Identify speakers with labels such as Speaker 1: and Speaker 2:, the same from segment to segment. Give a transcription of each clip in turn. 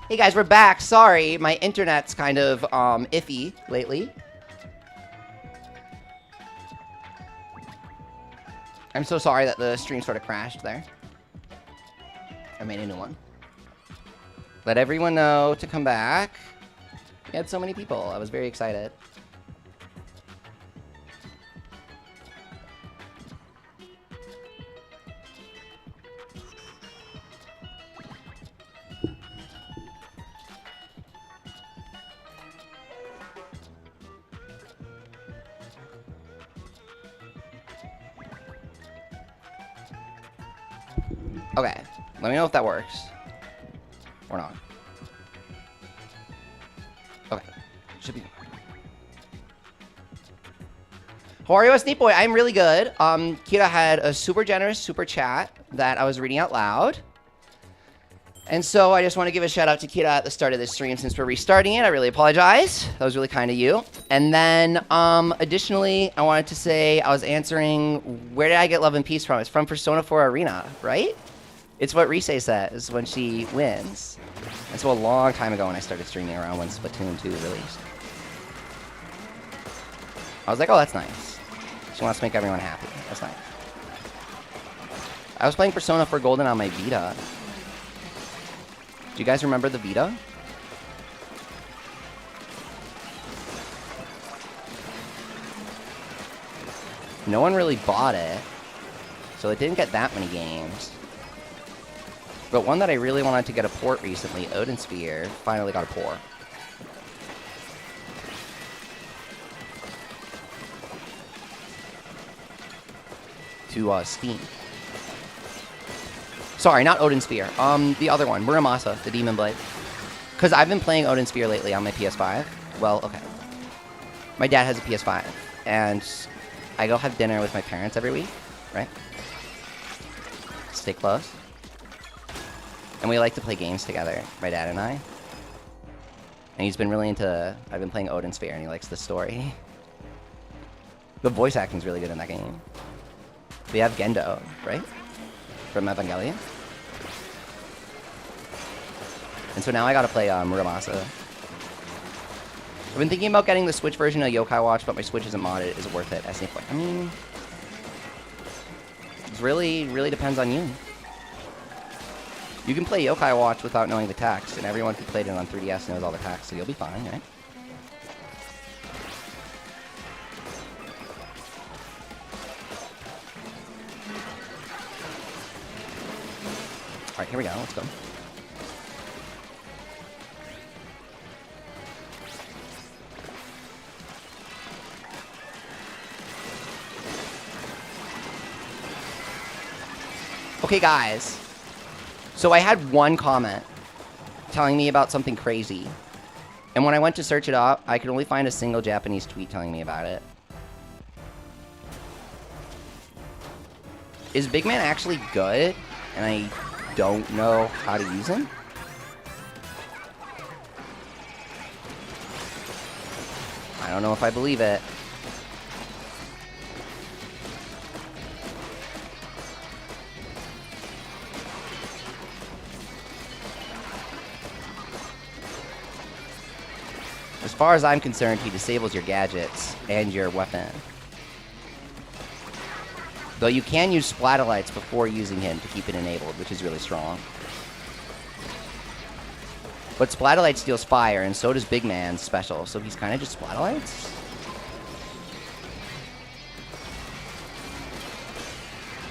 Speaker 1: Hey guys, we're back. Sorry, my internet's kind of iffy lately. I'm so sorry that the stream sort of crashed there. I made a new one. Let everyone know to come back. We had so many people. I was very excited. Okay, let me know if that works. Or not. Okay, should be. How are you, Sneak Boy? I'm really good. Kira had a super generous super chat that I was reading out loud. And so I just want to give a shout out to Kira at the start of this stream since we're restarting it. I really apologize. That was really kind of you. And then, additionally, I wanted to say I was answering, where did I get love and peace from? It's from Persona 4 Arena, right? It's what Rise says when she wins. And so a long time ago when I started streaming around when Splatoon 2 released. I was like, oh, that's nice. She wants to make everyone happy. That's nice. I was playing Persona 4 Golden on my Vita. Do you guys remember the Vita? No one really bought it, so it didn't get that many games. But one that I really wanted to get a port recently, Odin Sphere, finally got a port. To Steam. Sorry, not Odin Sphere. The other one, Muramasa, the Demon Blade. Because I've been playing Odin Sphere lately on my PS5. Well, okay. My dad has a PS5, and I go have dinner with my parents every week, right? Stay close. And we like to play games together, my dad and I. And he's been really into... I've been playing Odin Sphere, and he likes the story. The voice acting's really good in that game. We have Gendo, right? From Evangelion. And so now I gotta play Muramasa. I've been thinking about getting the Switch version of Yokai Watch, but my Switch isn't modded. Is it worth it? I mean... It really depends on you. You can play Yokai Watch without knowing the text, and everyone who played it on 3DS knows all the text, so you'll be fine, right? Alright, here we go. Let's go. Okay, guys. So I had one comment telling me about something crazy. And when I went to search it up, I could only find a single Japanese tweet telling me about it. Is Big Man actually good? And I don't know how to use him? I don't know if I believe it. As far as I'm concerned, he disables your gadgets and your weapon. Though you can use Splatolites before using him to keep it enabled, which is really strong. But Splatolite steals fire, and so does Big Man's special, so he's kind of just Splatolites?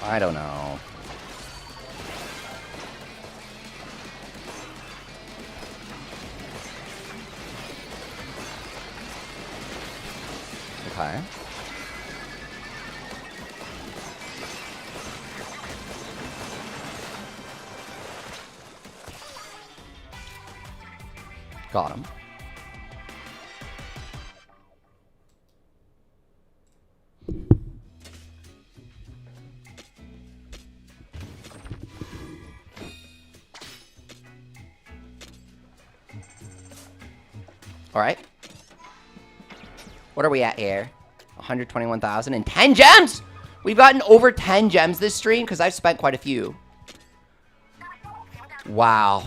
Speaker 1: I don't know. Okay. Got him. All right. What are we at here? 121,000 and 10 gems! We've gotten over 10 gems this stream because I've spent quite a few. Wow.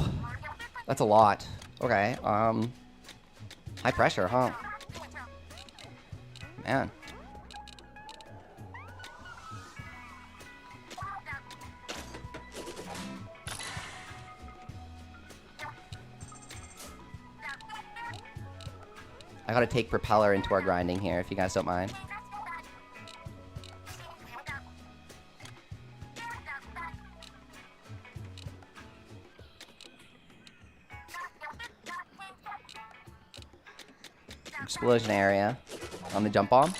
Speaker 1: That's a lot. Okay, high pressure, huh? Man. I gotta take propeller into our grinding here, if you guys don't mind. Explosion area on the jump bomb.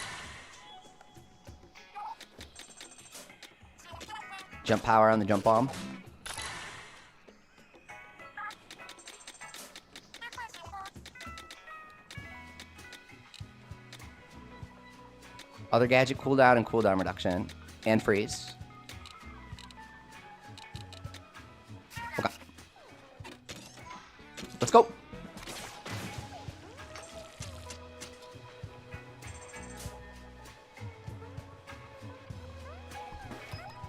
Speaker 1: Jump power on the jump bomb. Other gadget cooldown and cooldown reduction. And freeze. Okay. Let's go.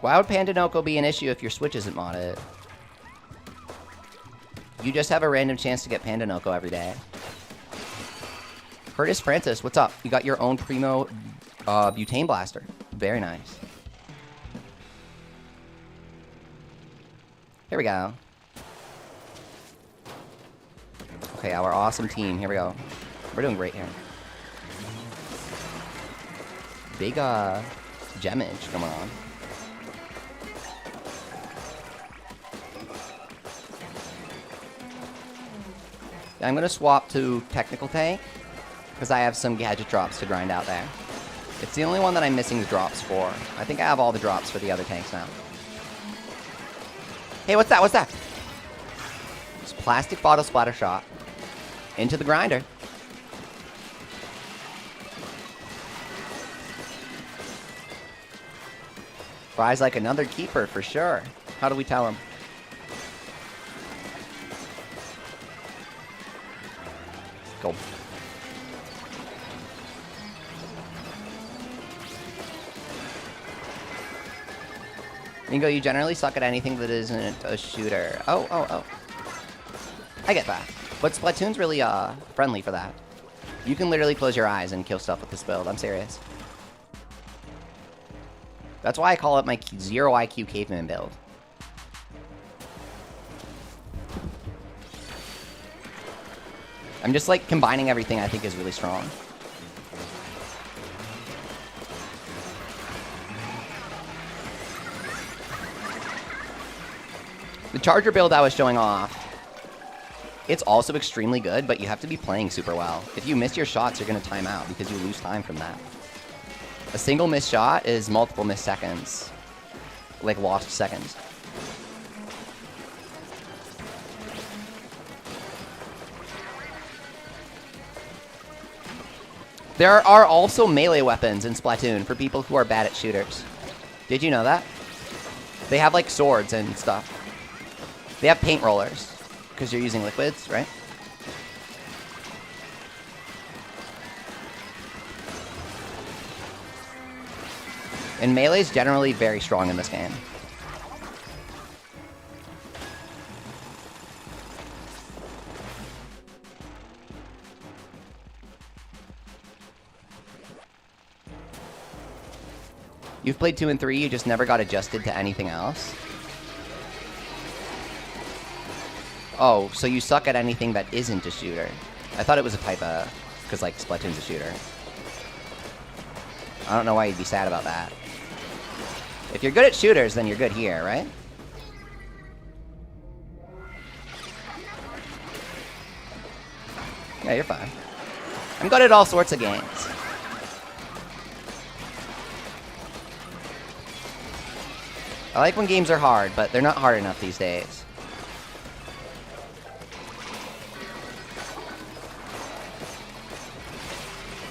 Speaker 1: Why would Pandanoko be an issue if your Switch isn't modded? You just have a random chance to get Pandanoko every day. Curtis Francis, what's up? You got your own Primo Butane blaster. Very nice. Here we go. Okay, our awesome team. Here we go. We're doing great here. Big gemage going on. I'm going to swap to Technical Tank, because I have some gadget drops to grind out there. It's the only one that I'm missing the drops for. I think I have all the drops for the other tanks now. Hey, what's that? What's that? It's plastic bottle splatter shot. Into the grinder. Fries like another keeper, for sure. How do we tell him? Go. Mingo, you generally suck at anything that isn't a shooter. Oh. I get that. But Splatoon's really friendly for that. You can literally close your eyes and kill stuff with this build. I'm serious. That's why I call it my 0 IQ caveman build. I'm just like combining everything I think is really strong. The Charger build I was showing off, it's also extremely good, but you have to be playing super well. If you miss your shots, you're going to time out because you lose time from that. A single missed shot is multiple missed seconds. Like lost seconds. There are also melee weapons in Splatoon for people who are bad at shooters. Did you know that? They have like swords and stuff. They have paint rollers because you're using liquids, right? And melee's generally very strong in this game. You've played 2 and 3, you just never got adjusted to anything else? Oh, so you suck at anything that isn't a shooter. I thought it was a type of... because, like, Splatoon's a shooter. I don't know why you'd be sad about that. If you're good at shooters, then you're good here, right? Yeah, you're fine. I'm good at all sorts of games. I like when games are hard, but they're not hard enough these days.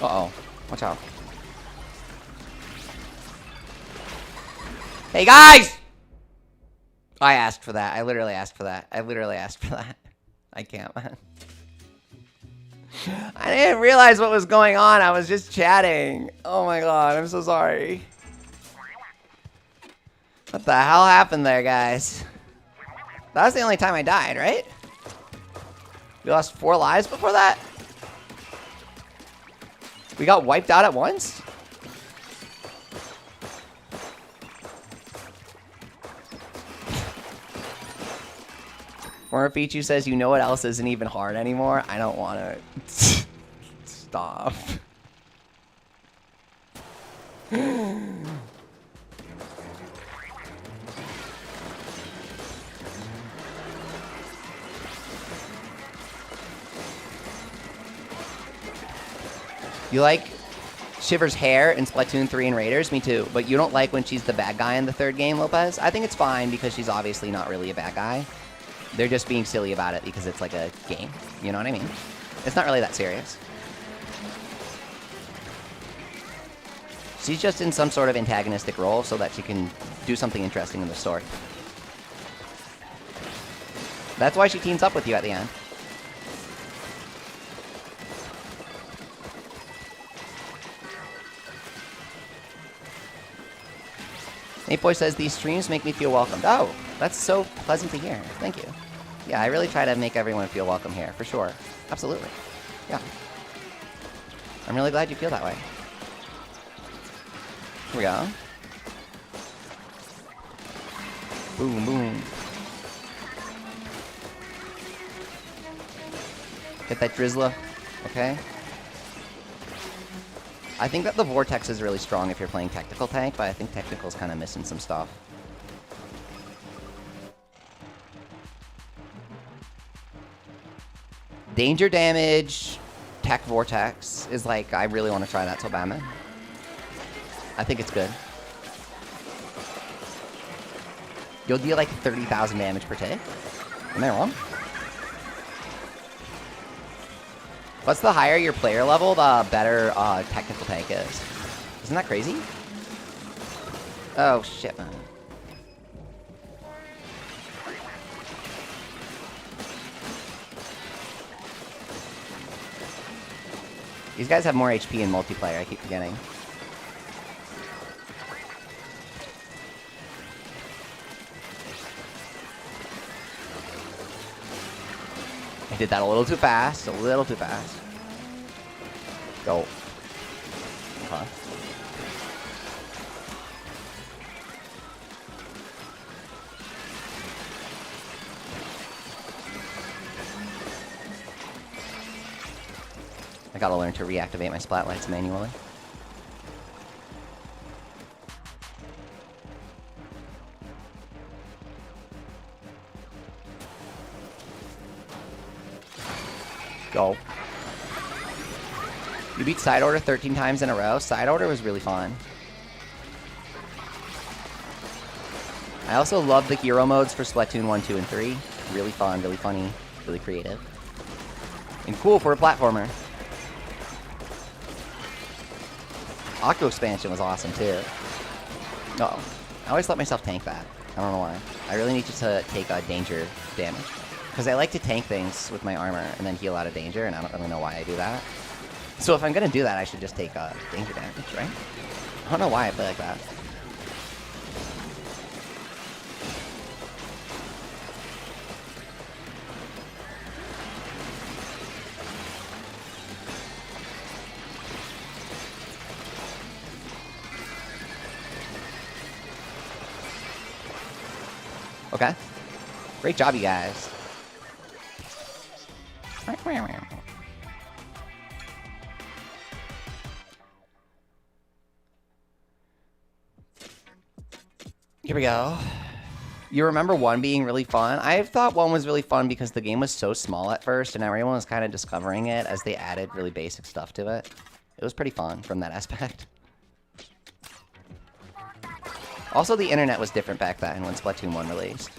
Speaker 1: Uh-oh. Watch out. Hey, guys! I asked for that. I literally asked for that. I can't, man. I didn't realize what was going on. I was just chatting. Oh my god, I'm so sorry. What the hell happened there, guys? That was the only time I died, right? We lost 4 lives before that? We got wiped out at once? Former Pichu says, you know what else isn't even hard anymore? I don't want to. Stop. You like Shiver's hair in Splatoon 3 and Raiders? Me too. But you don't like when she's the bad guy in the 3rd game, Lopez? I think it's fine because she's obviously not really a bad guy. They're just being silly about it because it's like a game. You know what I mean? It's not really that serious. She's just in some sort of antagonistic role so that she can do something interesting in the story. That's why she teams up with you at the end. Nate Boy says, these streams make me feel welcomed. Oh, that's so pleasant to hear. Thank you. Yeah, I really try to make everyone feel welcome here, for sure. Absolutely. Yeah. I'm really glad you feel that way. Here we go. Boom, boom. Get that Drizzler. Okay. I think that the Vortex is really strong if you're playing Technical Tank, but I think Technical's kind of missing some stuff. Danger damage, Tech Vortex is like, I really want to try that so bad, man. I think it's good. You'll deal like 30,000 damage per tick. Am I wrong? What's the higher your player level, the better Technical Tank is? Isn't that crazy? Oh, shit, man. These guys have more HP in multiplayer, I keep forgetting. I did that a little too fast, a little too fast. Go. Okay. I gotta learn to reactivate my splat lights manually. Go. You beat Side Order 13 times in a row. Side Order was really fun. I also love the hero modes for Splatoon 1, 2, and 3. Really fun, really funny, really creative. And cool for a platformer. Octo expansion was awesome too. Uh-oh. I always let myself tank that. I don't know why. I really need to take danger damage. Because I like to tank things with my armor and then heal out of danger, and I don't really know why I do that. So if I'm going to do that, I should just take danger damage, right? I don't know why I play like that. Okay. Great job, you guys. Here we go. You remember 1 being really fun? I thought 1 was really fun because the game was so small at first and everyone was kind of discovering it as they added really basic stuff to it. It was pretty fun from that aspect. Also, the internet was different back then when Splatoon 1 released.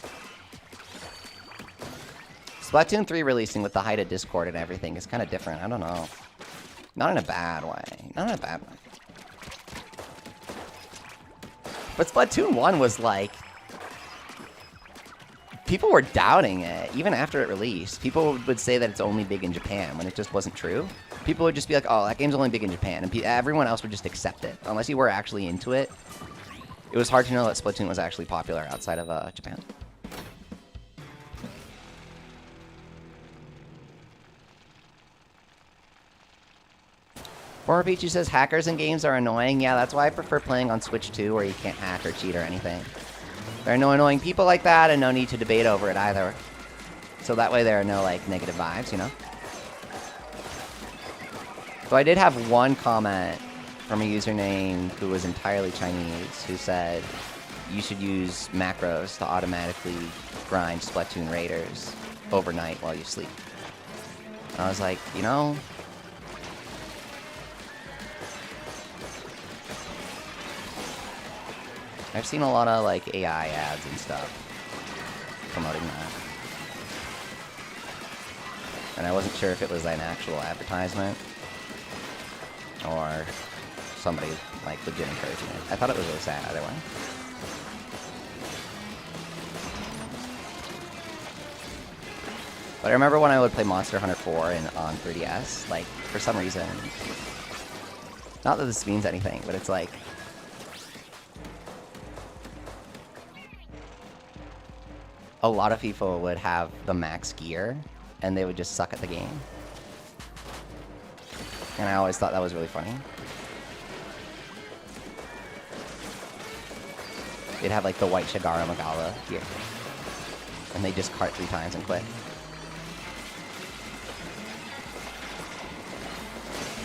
Speaker 1: Splatoon 3 releasing with the height of Discord and everything is kind of different. I don't know. Not in a bad way. Not in a bad way. But Splatoon 1 was like... people were doubting it, even after it released. People would say that it's only big in Japan, when it just wasn't true. People would just be like, oh, that game's only big in Japan. And everyone else would just accept it. Unless you were actually into it. It was hard to know that Splatoon was actually popular outside of Japan. Former Peachy says hackers in games are annoying. Yeah, that's why I prefer playing on Switch 2 where you can't hack or cheat or anything. There are no annoying people like that and no need to debate over it either. So that way there are no, like, negative vibes, you know? So I did have one comment from a username who was entirely Chinese who said you should use macros to automatically grind Splatoon raiders overnight while you sleep. And I was like, you know... I've seen a lot of, like, AI ads and stuff promoting that. And I wasn't sure if it was an actual advertisement or somebody, like, legit encouraging it. I thought it was really sad either way. But I remember when I would play Monster Hunter 4 on 3DS, like, for some reason, not that this means anything, but it's like, a lot of people would have the max gear, and they would just suck at the game. And I always thought that was really funny. They'd have, like, the white Shigara Magala gear. And they just cart 3 times and quit.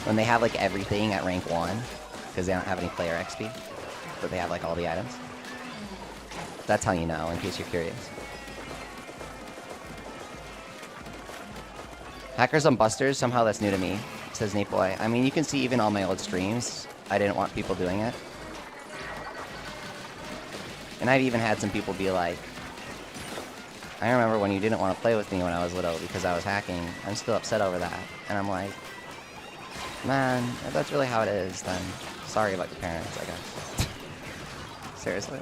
Speaker 1: When they have, like, everything at rank 1, because they don't have any player XP, but they have, like, all the items. That's how you know, in case you're curious. Hackers on Busters, somehow that's new to me, says Nate Boy. I mean, you can see even on my old streams, I didn't want people doing it. And I've even had some people be like, I remember when you didn't want to play with me when I was little because I was hacking. I'm still upset over that. And I'm like, man, if that's really how it is, then sorry about your parents, I guess. Seriously.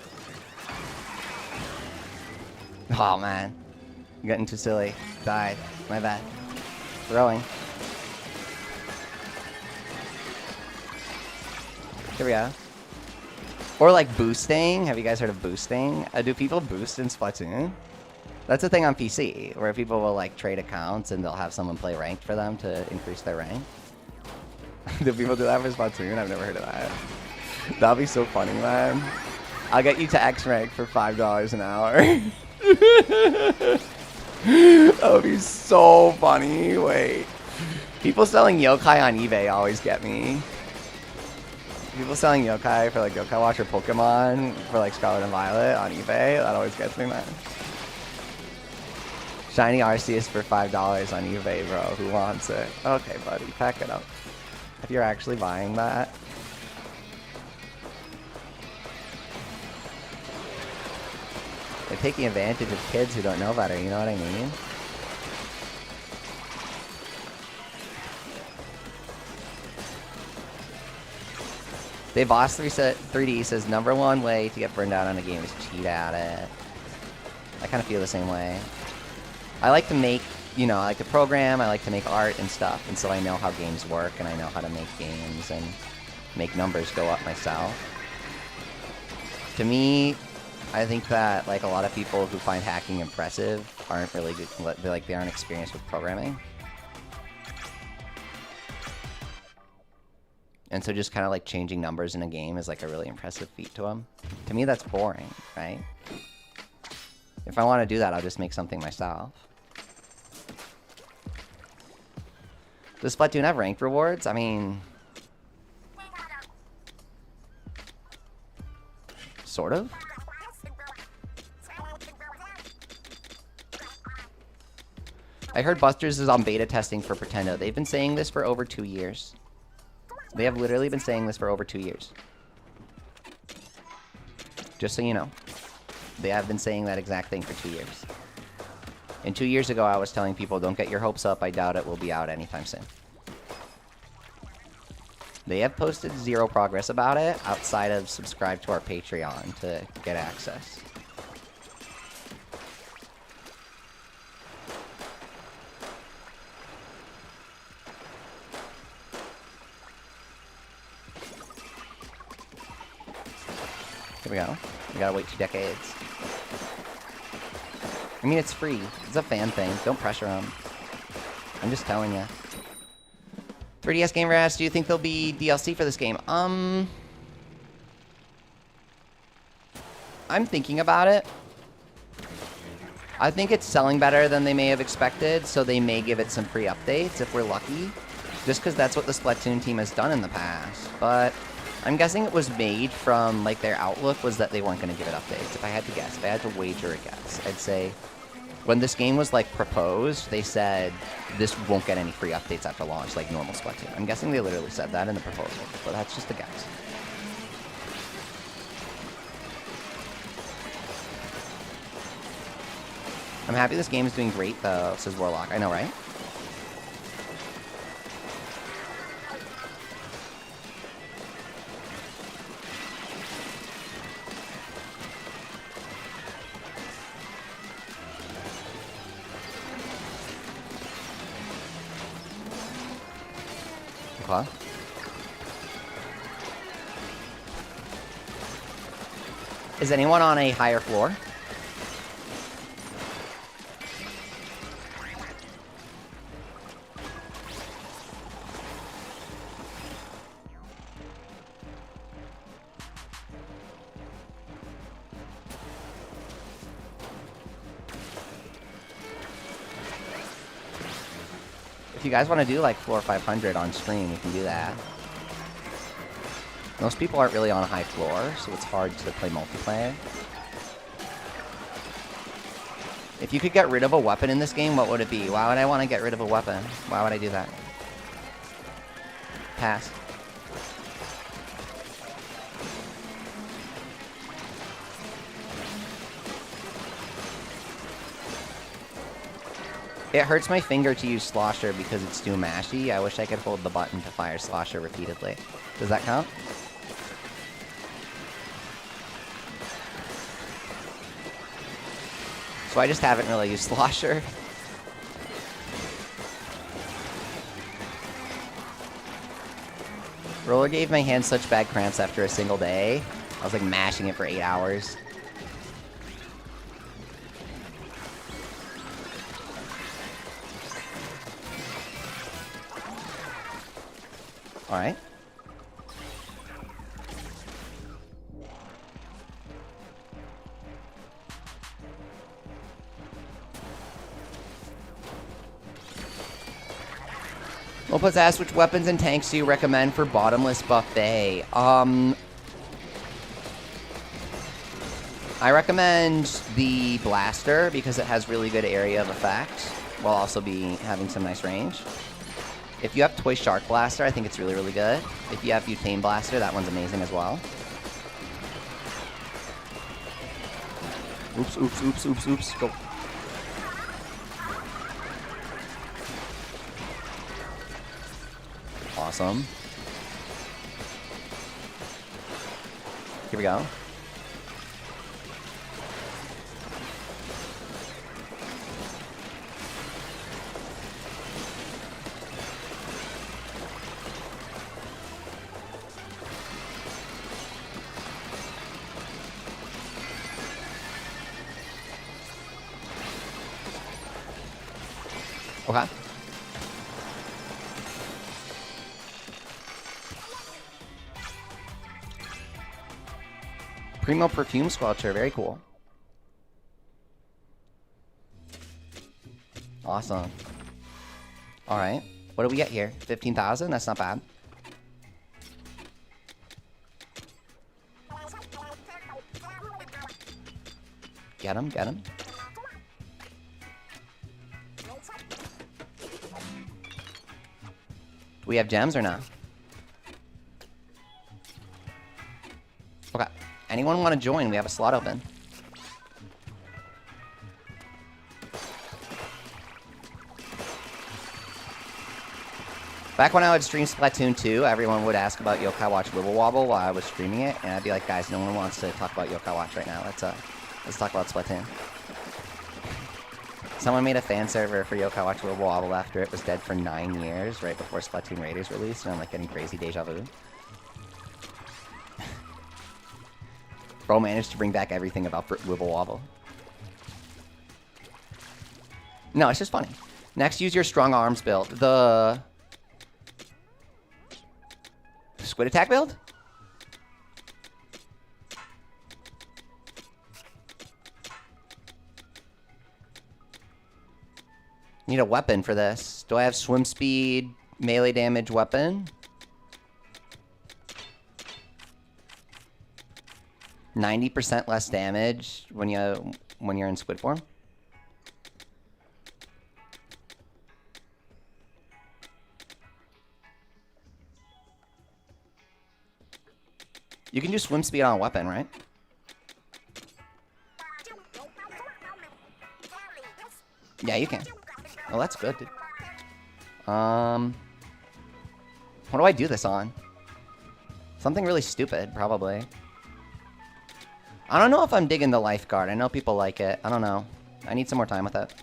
Speaker 1: Oh, man. I'm getting too silly. Died. My bad. Throwing. Here we go. Or like boosting. Have you guys heard of boosting? Do people boost in Splatoon? That's a thing on PC, where people will like trade accounts and they'll have someone play ranked for them to increase their rank. Do people do that for Splatoon? I've never heard of that. That'll be so funny, man. I'll get you to X rank for $5 an hour. That would be so funny. Wait. People selling yokai on eBay always get me. People selling yokai for like Yokai Watch or Pokemon for like Scarlet and Violet on eBay. That always gets me, man. Shiny Arceus for $5 on eBay, bro. Who wants it? Okay, buddy. Pack it up. If you're actually buying that. They're taking advantage of kids who don't know better, you know what I mean? Dave Boss 3D says, number one way to get burned out on a game is cheat at it. I kind of feel the same way. I like to make, you know, I like to program, I like to make art and stuff, and so I know how games work, and I know how to make games and make numbers go up myself. To me, I think that like a lot of people who find hacking impressive aren't really good, they aren't experienced with programming. And so just kind of like changing numbers in a game is like a really impressive feat to them. To me, that's boring, right? If I want to do that, I'll just make something myself. Does Splatoon have ranked rewards? I mean... sort of? I heard Busters is on beta testing for Pretendo. They've been saying this for over 2 years. They have literally been saying this for over 2 years. Just so you know. They have been saying that exact thing for 2 years. And 2 years ago, I was telling people, don't get your hopes up. I doubt it will be out anytime soon. They have posted zero progress about it outside of subscribe to our Patreon to get access. Here we go. We gotta wait 2 decades. I mean, it's free. It's a fan thing. Don't pressure them. I'm just telling you. 3DS Gamer asks, do you think there'll be DLC for this game? I'm thinking about it. I think it's selling better than they may have expected, so they may give it some free updates if we're lucky. Just because that's what the Splatoon team has done in the past. But I'm guessing it was made from, like, their outlook was that they weren't going to give it updates. If I had to guess, if I had to wager a guess, I'd say when this game was, like, proposed, they said this won't get any free updates after launch, like normal Splatoon. I'm guessing they literally said that in the proposal, but that's just a guess. I'm happy this game is doing great, though, says Warlock. I know, right? Okay. Is anyone on a higher floor? If you guys want to do like floor 500 on stream, we can do that. Most people aren't really on a high floor, so it's hard to play multiplayer. If you could get rid of a weapon in this game, what would it be? Why would I want to get rid of a weapon? Why would I do that? Pass. It hurts my finger to use Slosher because it's too mashy. I wish I could hold the button to fire Slosher repeatedly. Does that count? So I just haven't really used Slosher. Roller gave my hand such bad cramps after a single day. I was like mashing it for 8 hours. All right. Lopez asked, which weapons and tanks do you recommend for Bottomless buffet? I recommend the blaster because it has really good area of effect while also having some nice range. If you have Toy Shark Blaster, I think it's really, really good. If you have Butane Blaster, that one's amazing as well. Oops, oops, oops, oops, oops. Go. Awesome. Here we go. Okay. Primo Perfume Squelcher, very cool. Awesome. Alright. What do we get here? 15,000? That's not bad. Get him, get him. Do we have gems or not? Okay. Anyone want to join? We have a slot open. Back when I would stream Splatoon 2, everyone would ask about Yokai Watch Wibble Wobble while I was streaming it, and I'd be like, guys, no one wants to talk about Yokai Watch right now. Let's talk about Splatoon. Someone made a fan server for Yokai Watch Wibble Wobble after it was dead for 9 years, right before Splatoon Raiders released, and I'm like getting crazy deja vu. Bro managed to bring back everything about Wibble Wobble. No, it's just funny. Next, use your strong arms build. Squid attack build? Need a weapon for this. Do I have swim speed, melee damage weapon? 90% less damage when you're in squid form? You can do swim speed on a weapon, right? Yeah, you can. Oh, that's good, dude. What do I do this on? Something really stupid, probably. I don't know if I'm digging the lifeguard. I know people like it. I don't know. I need some more time with it.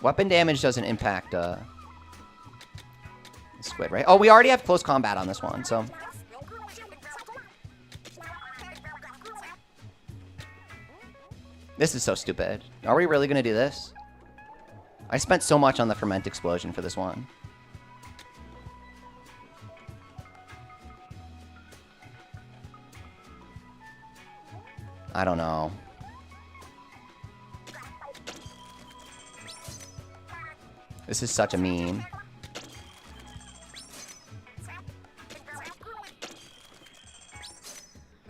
Speaker 1: Weapon damage doesn't impact squid, right? Oh, we already have close combat on this one, so... This is so stupid. Are we really gonna do this? I spent so much on the ferment explosion for this one. I don't know. This is such a meme.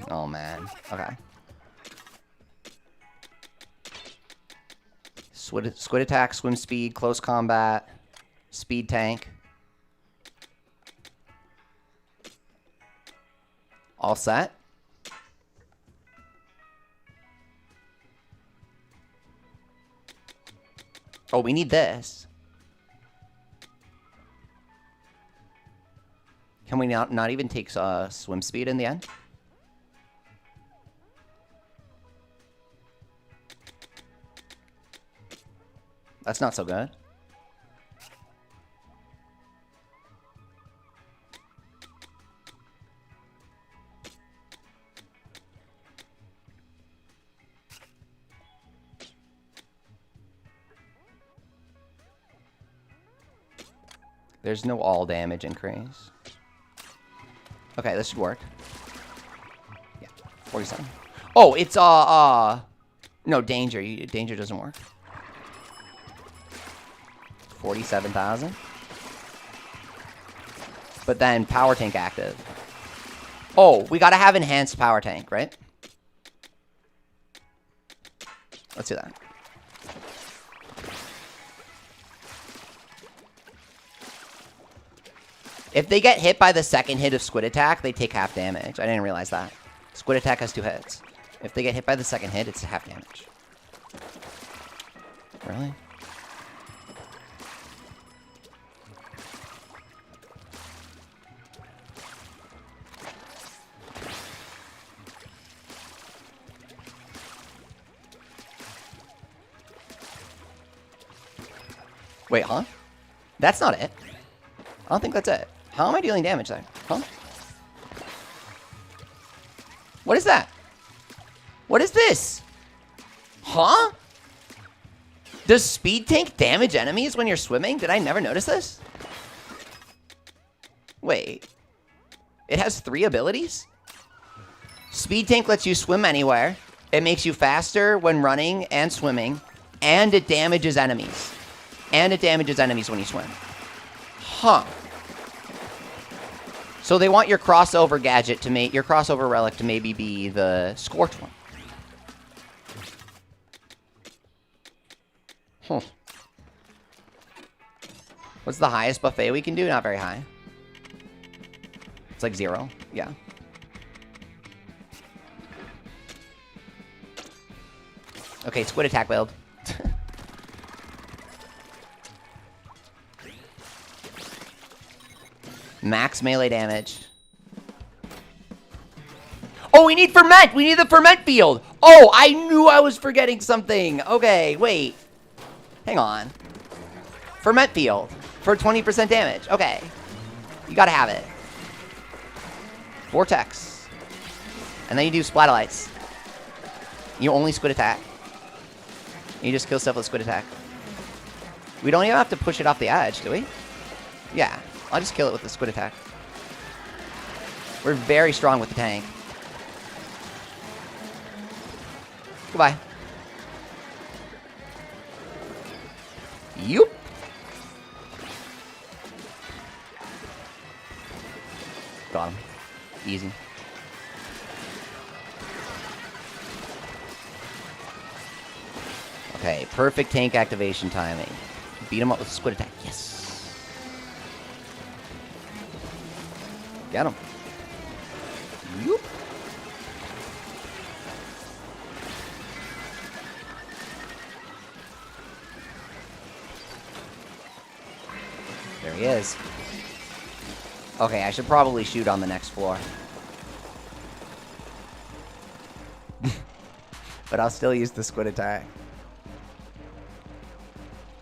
Speaker 1: Oh man. Okay. Squid attack, swim speed, close combat, speed tank. All set. Oh, we need this. Can we not even take swim speed in the end? That's not so good. There's no all damage increase. Okay, this should work. Yeah, 47. Oh, it's no danger. Danger doesn't work. 47,000. But then power tank active. Oh, we gotta have enhanced power tank, right? Let's do that. If they get hit by the second hit of squid attack, they take half damage. I didn't realize that. Squid attack has 2 hits. If they get hit by the second hit, it's half damage. Really? Wait, huh? That's not it. I don't think that's it. How am I dealing damage there? Huh? What is that? What is this? Huh? Does speed tank damage enemies when you're swimming? Did I never notice this? Wait. It has 3 abilities? Speed tank lets you swim anywhere. It makes you faster when running and swimming. And it damages enemies. And it damages enemies when you swim. Huh. So they want your crossover gadget to make your crossover relic to maybe be the Scorch one. Huh. What's the highest buffet we can do? Not very high. It's like 0. Yeah. Okay, squid attack build. Max melee damage. Oh, we need ferment! We need the ferment field! Oh, I knew I was forgetting something! Okay, wait. Hang on. Ferment field. For 20% damage. Okay. You gotta have it. Vortex. And then you do Splatolites. You only squid attack. You just kill stuff with squid attack. We don't even have to push it off the edge, do we? Yeah, I'll just kill it with the squid attack. We're very strong with the tank. Goodbye. Yoop. Got him. Easy. Okay, perfect tank activation timing. Beat him up with a squid attack. Yes. Get him. Yoop. There he is. Okay, I should probably shoot on the next floor. But I'll still use the squid attack.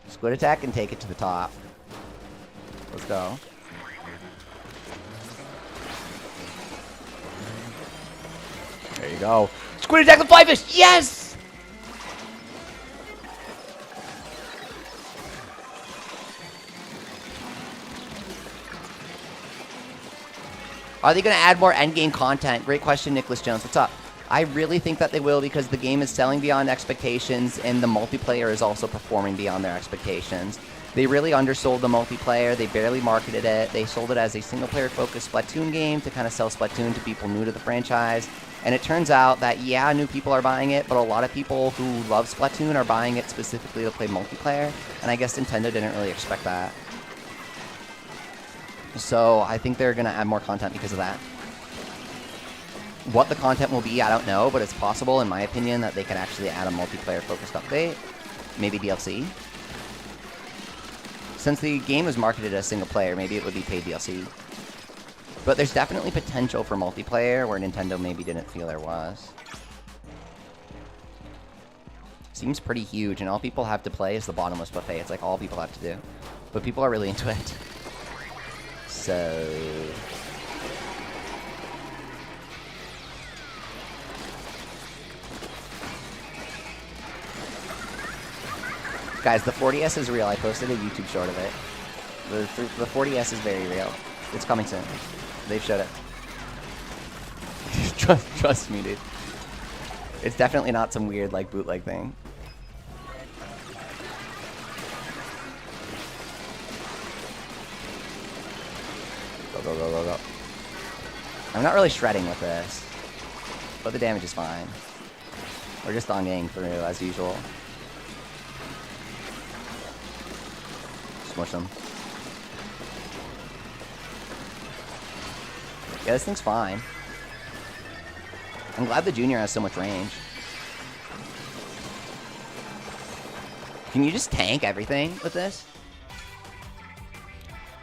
Speaker 1: Squid attack and take it to the top. Let's go. There you go. Squid attack the fly fish! Yes! Are they going to add more endgame content? Great question, Nicholas Jones. What's up? I really think that they will because the game is selling beyond expectations and the multiplayer is also performing beyond their expectations. They really undersold the multiplayer. They barely marketed it. They sold it as a single-player focused Splatoon game to kind of sell Splatoon to people new to the franchise. And it turns out that, yeah, new people are buying it, but a lot of people who love Splatoon are buying it specifically to play multiplayer. And I guess Nintendo didn't really expect that. So I think they're going to add more content because of that. What the content will be, I don't know, but it's possible, in my opinion, that they can actually add a multiplayer-focused update. Maybe DLC. Since the game is marketed as single-player, maybe it would be paid DLC. But there's definitely potential for multiplayer where Nintendo maybe didn't feel there was. Seems pretty huge, and all people have to play is the Bottomless buffet. It's like all people have to do. But people are really into it. So... Guys, the 40S is real. I posted a YouTube short of it. The 40S is very real. It's coming soon. They've showed it. Trust me, dude. It's definitely not some weird, like, bootleg thing. Go, go, go, go, go. I'm not really shredding with this, but the damage is fine. We're just on getting through, as usual. Smush them. Yeah, this thing's fine. I'm glad the Junior has so much range. Can you just tank everything with this?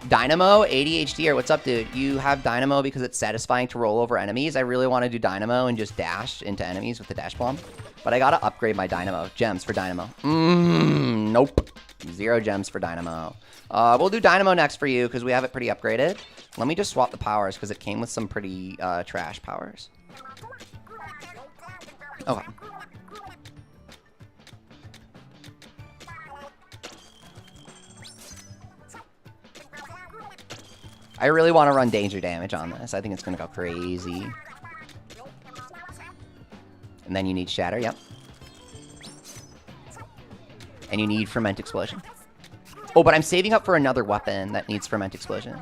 Speaker 1: Dynamo, ADHD, or what's up, dude? You have Dynamo because it's satisfying to roll over enemies. I really want to do Dynamo and just dash into enemies with the dash bomb. But I gotta upgrade my Dynamo. Gems for Dynamo. Nope. 0 gems for Dynamo. We'll do Dynamo next for you because we have it pretty upgraded. Let me just swap the powers because it came with some pretty trash powers. Okay. I really want to run danger damage on this. I think it's going to go crazy. And then you need Shatter, yep. And you need Ferment Explosion. Oh, but I'm saving up for another weapon that needs Ferment Explosion.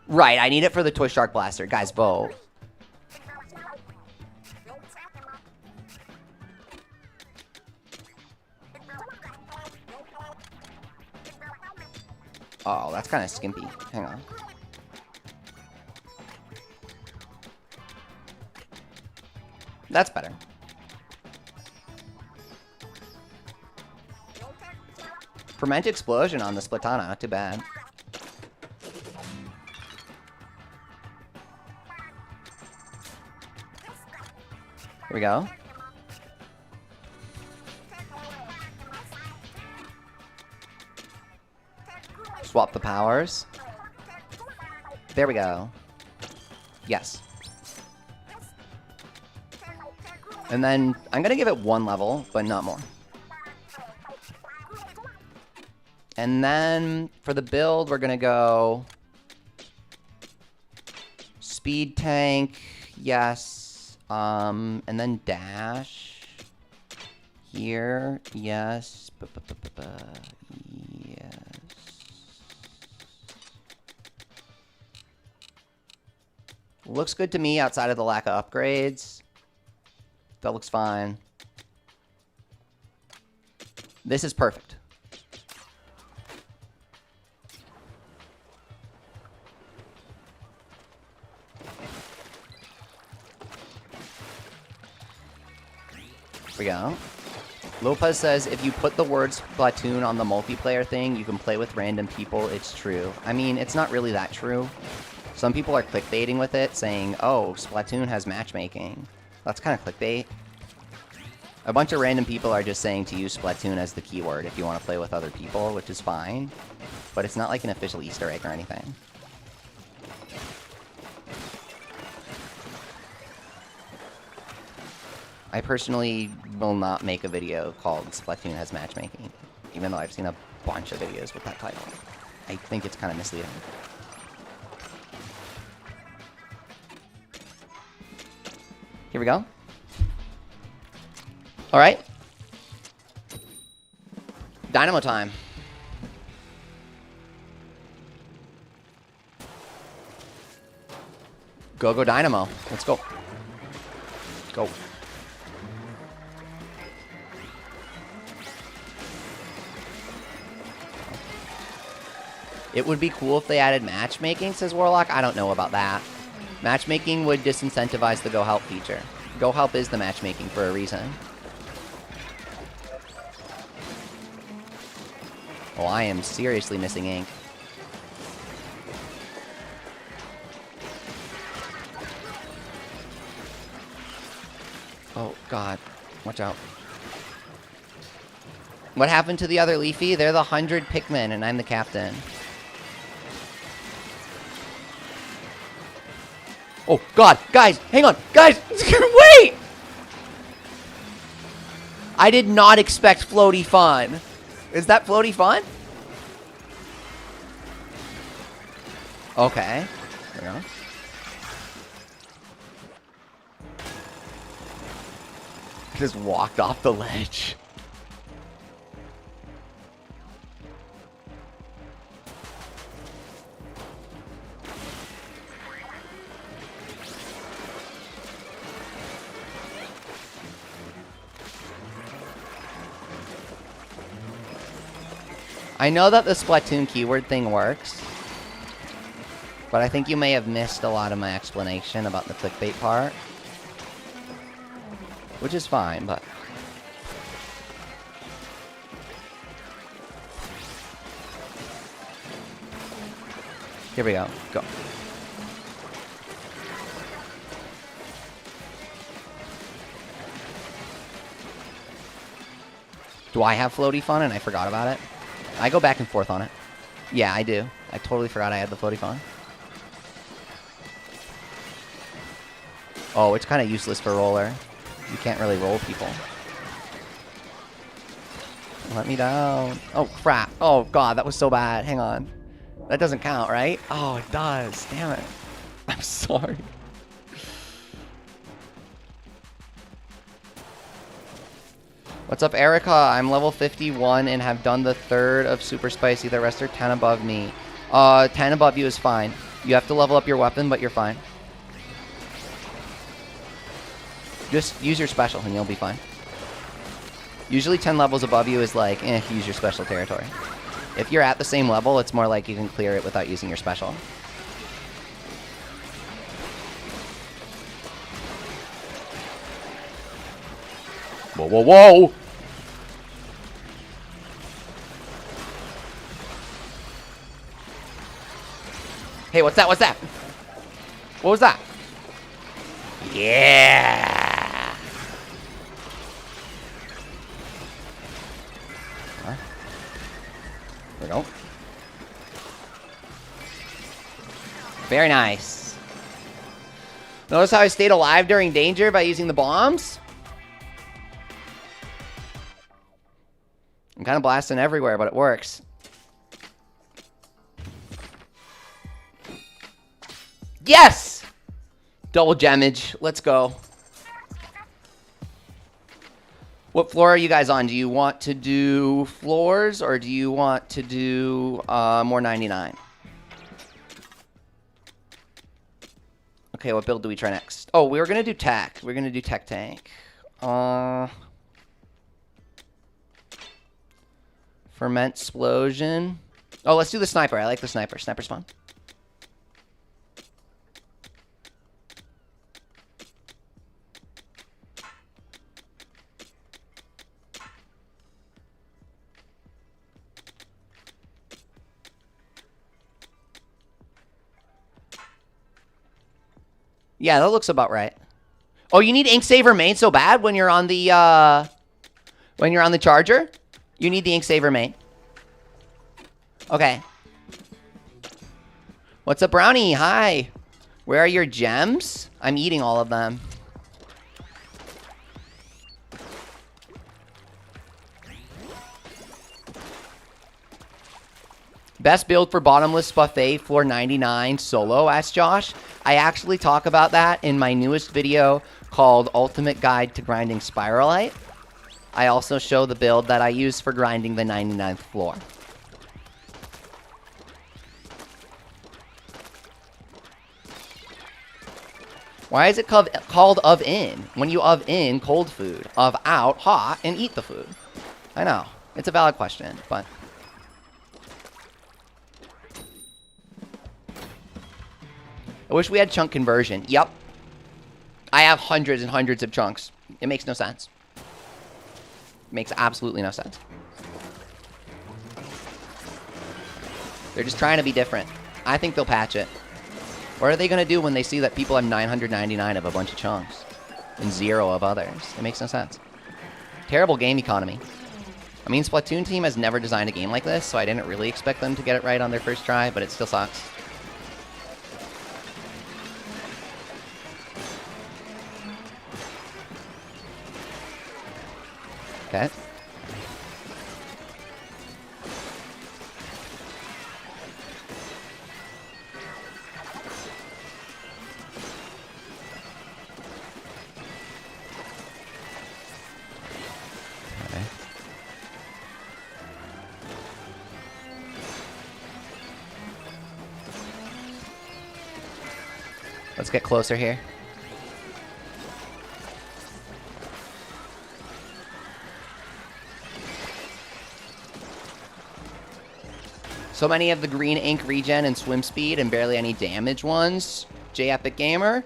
Speaker 1: Right, I need it for the Toy Shark Blaster. Guys, vote. Oh, that's kind of skimpy. Hang on. That's better. Ferment Explosion on the Splatana, not too bad. Here we go. Swap the powers. There we go. Yes. And then I'm going to give it 1 level, but not more. And then for the build, we're going to go speed tank, yes. And then dash here, yes. Yes. Looks good to me outside of the lack of upgrades. That looks fine. This is perfect. Here we go. Lopez says, if you put the word Splatoon on the multiplayer thing, you can play with random people. It's true. I mean, it's not really that true. Some people are clickbaiting with it, saying, oh, Splatoon has matchmaking. That's kind of clickbait. A bunch of random people are just saying to use Splatoon as the keyword if you want to play with other people, which is fine. But it's not like an official Easter egg or anything. I personally will not make a video called Splatoon has matchmaking, even though I've seen a bunch of videos with that title. I think it's kind of misleading. Here we go. All right. Dynamo time. Go, go, Dynamo. Let's go. Go. It would be cool if they added matchmaking, says Warlock. I don't know about that. Matchmaking would disincentivize the Go Help feature. Go Help is the matchmaking for a reason. Oh, I am seriously missing ink. Oh, God. Watch out. What happened to the other Leafy? They're the 100 Pikmin, and I'm the captain. Oh, God. Guys, hang on. Guys, wait! I did not expect floaty fun. Is that floaty fun? Okay. There we go. Just walked off the ledge. I know that the Splatoon keyword thing works, but I think you may have missed a lot of my explanation about the clickbait part, which is fine, but... Here we go. Go. Do I have floaty fun and I forgot about it? I go back and forth on it. Yeah, I do. I totally forgot I had the floaty fun. Oh, it's kind of useless for roller. You can't really roll people. Let me down. Oh, crap. Oh, God, that was so bad. Hang on. That doesn't count, right? Oh, it does. Damn it. I'm sorry. What's up, Erica? I'm level 51 and have done the 3rd of Super Spicy. The rest are 10 above me. 10 above you is fine. You have to level up your weapon, but you're fine. Just use your special and you'll be fine. Usually 10 levels above you is like, use your special territory. If you're at the same level, it's more like you can clear it without using your special. Whoa, whoa, whoa! Hey, what's that? What's that? What was that? Yeah! Huh? There we go. Very nice. Notice how I stayed alive during danger by using the bombs? I'm kind of blasting everywhere, but it works. Yes! Double gemage. Let's go. What floor are you guys on? Do you want to do floors or do you want to do more 99? Okay, what build do we try next? Oh, we were going to do tech. We're going to do tech tank. Ferment explosion. Oh, let's do the sniper. I like the sniper. Sniper's fun. Yeah, that looks about right. Oh, you need ink saver main so bad when you're on the charger? You need the ink saver main. Okay. What's up, Brownie? Hi. Where are your gems? I'm eating all of them. Best build for Bottomless Buffet for 99 solo, asked Josh. I actually talk about that in my newest video called Ultimate Guide to Grinding Spiralite. I also show the build that I use for grinding the 99th floor. Why is it called of in? When you of in cold food, of out hot, and eat the food. I know. It's a valid question, but... I wish we had chunk conversion. Yep. I have hundreds and hundreds of chunks. It makes no sense. It makes absolutely no sense. They're just trying to be different. I think they'll patch it. What are they going to do when they see that people have 999 of a bunch of chunks and 0 of others? It makes no sense. Terrible game economy. I mean, Splatoon team has never designed a game like this, so I didn't really expect them to get it right on their first try, but it still sucks. Okay. Let's get closer here. So many of the green ink regen and swim speed and barely any damage ones. J Epic Gamer,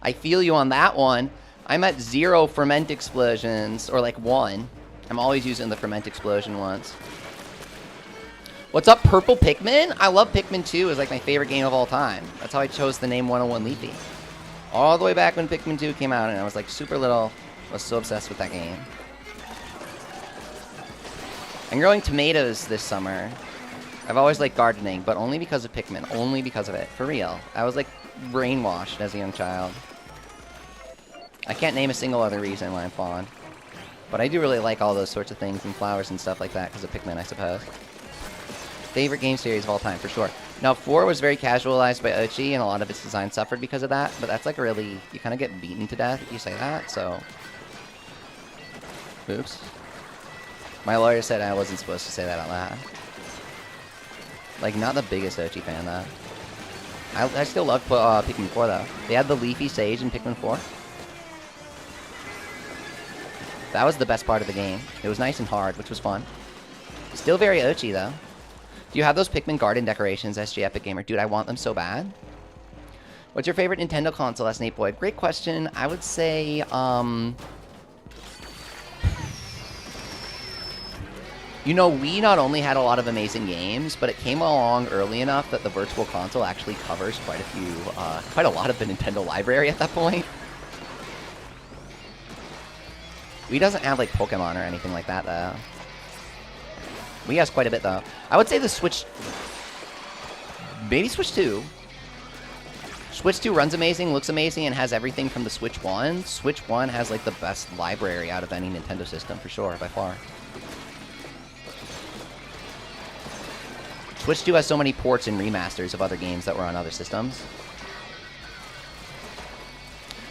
Speaker 1: I feel you on that one. I'm at 0 ferment explosions, or like 1. I'm always using the ferment explosion ones. What's up, Purple Pikmin? I love Pikmin 2. It's like my favorite game of all time. That's how I chose the name 101 Leafy. All the way back when Pikmin 2 came out, and I was like super little. I was so obsessed with that game. I'm growing tomatoes this summer. I've always liked gardening, but only because of Pikmin. Only because of it. For real. I was like brainwashed as a young child. I can't name a single other reason why I'm fond. But I do really like all those sorts of things and flowers and stuff like that because of Pikmin, I suppose. Favorite game series of all time, for sure. Now, 4 was very casualized by Ochi, and a lot of its design suffered because of that. But that's like really... You kind of get beaten to death if you say that, so... Oops. My lawyer said I wasn't supposed to say that out loud. Like, not the biggest Ochi fan, though. I still love Pikmin 4, though. They had the Leafy Sage in Pikmin 4. That was the best part of the game. It was nice and hard, which was fun. Still very Ochi, though. Do you have those Pikmin garden decorations, SG Epic Gamer? Dude, I want them so bad. What's your favorite Nintendo console, Snape Boy? Great question. I would say, you know, Wii not only had a lot of amazing games, but it came along early enough that the Virtual Console actually covers quite a lot of the Nintendo library at that point. Wii doesn't have, like, Pokemon or anything like that, though. Wii has quite a bit, though. I would say the Switch... Maybe Switch 2. Switch 2 runs amazing, looks amazing, and has everything from the Switch 1. Switch 1 has, like, the best library out of any Nintendo system, for sure, by far. Switch 2 has so many ports and remasters of other games that were on other systems.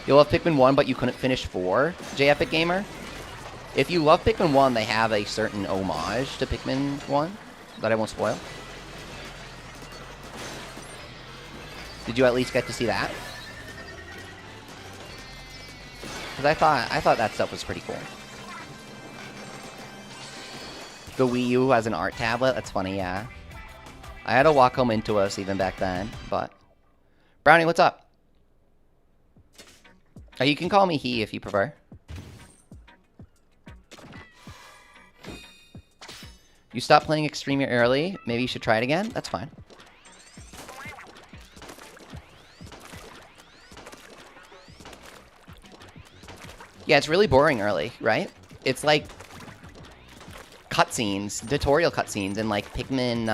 Speaker 1: You love Pikmin 1, but you couldn't finish 4, J-Epic Gamer? If you love Pikmin 1, they have a certain homage to Pikmin 1 that I won't spoil. Did you at least get to see that? Because I thought that stuff was pretty cool. The Wii U has an art tablet? That's funny, yeah. I had a Wacom Intuos even back then, but... Brownie, what's up? Oh, you can call me he if you prefer. You stopped playing Extreme early. Maybe you should try it again? That's fine. Yeah, it's really boring early, right? It's like cutscenes, tutorial cutscenes, and like Pikmin,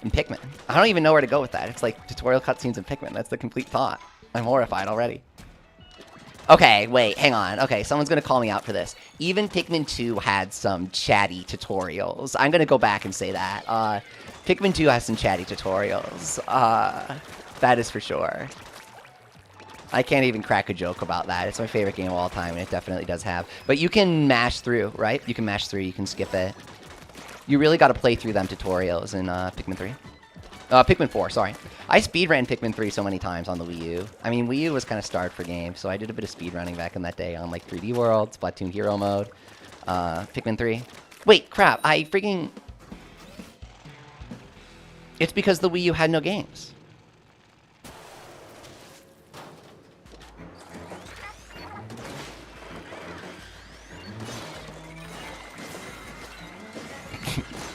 Speaker 1: and Pikmin. I don't even know where to go with that. It's like tutorial cutscenes and Pikmin. That's the complete thought. I'm horrified already. Okay, wait, hang on. Okay, someone's gonna call me out for this. Even Pikmin 2 had some chatty tutorials. I'm gonna go back and say that. Pikmin 2 has some chatty tutorials. That is for sure. I can't even crack a joke about that. It's my favorite game of all time, and it definitely does have. But you can mash through, right? You can mash through, you can skip it. You really got to play through them tutorials in Pikmin 3. Pikmin 4, sorry. I speedran Pikmin 3 so many times on the Wii U. I mean, Wii U was kind of starved for games, so I did a bit of speedrunning back in that day on, like, 3D World, Splatoon Hero Mode, Pikmin 3. Wait, crap, I freaking... It's because the Wii U had no games.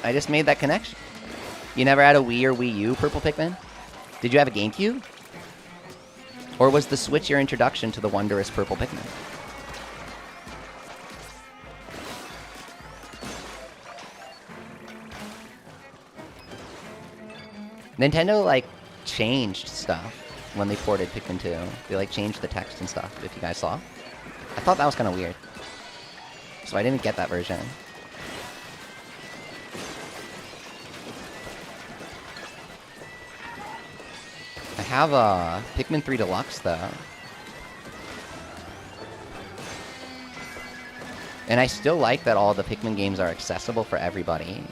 Speaker 1: I just made that connection. You never had a Wii or Wii U, Purple Pikmin? Did you have a GameCube? Or was the Switch your introduction to the wondrous Purple Pikmin? Nintendo, like, changed stuff when they ported Pikmin 2. They, like, changed the text and stuff, if you guys saw. I thought that was kind of weird. So I didn't get that version. I have a Pikmin 3 Deluxe, though. And I still like that all the Pikmin games are accessible for everybody.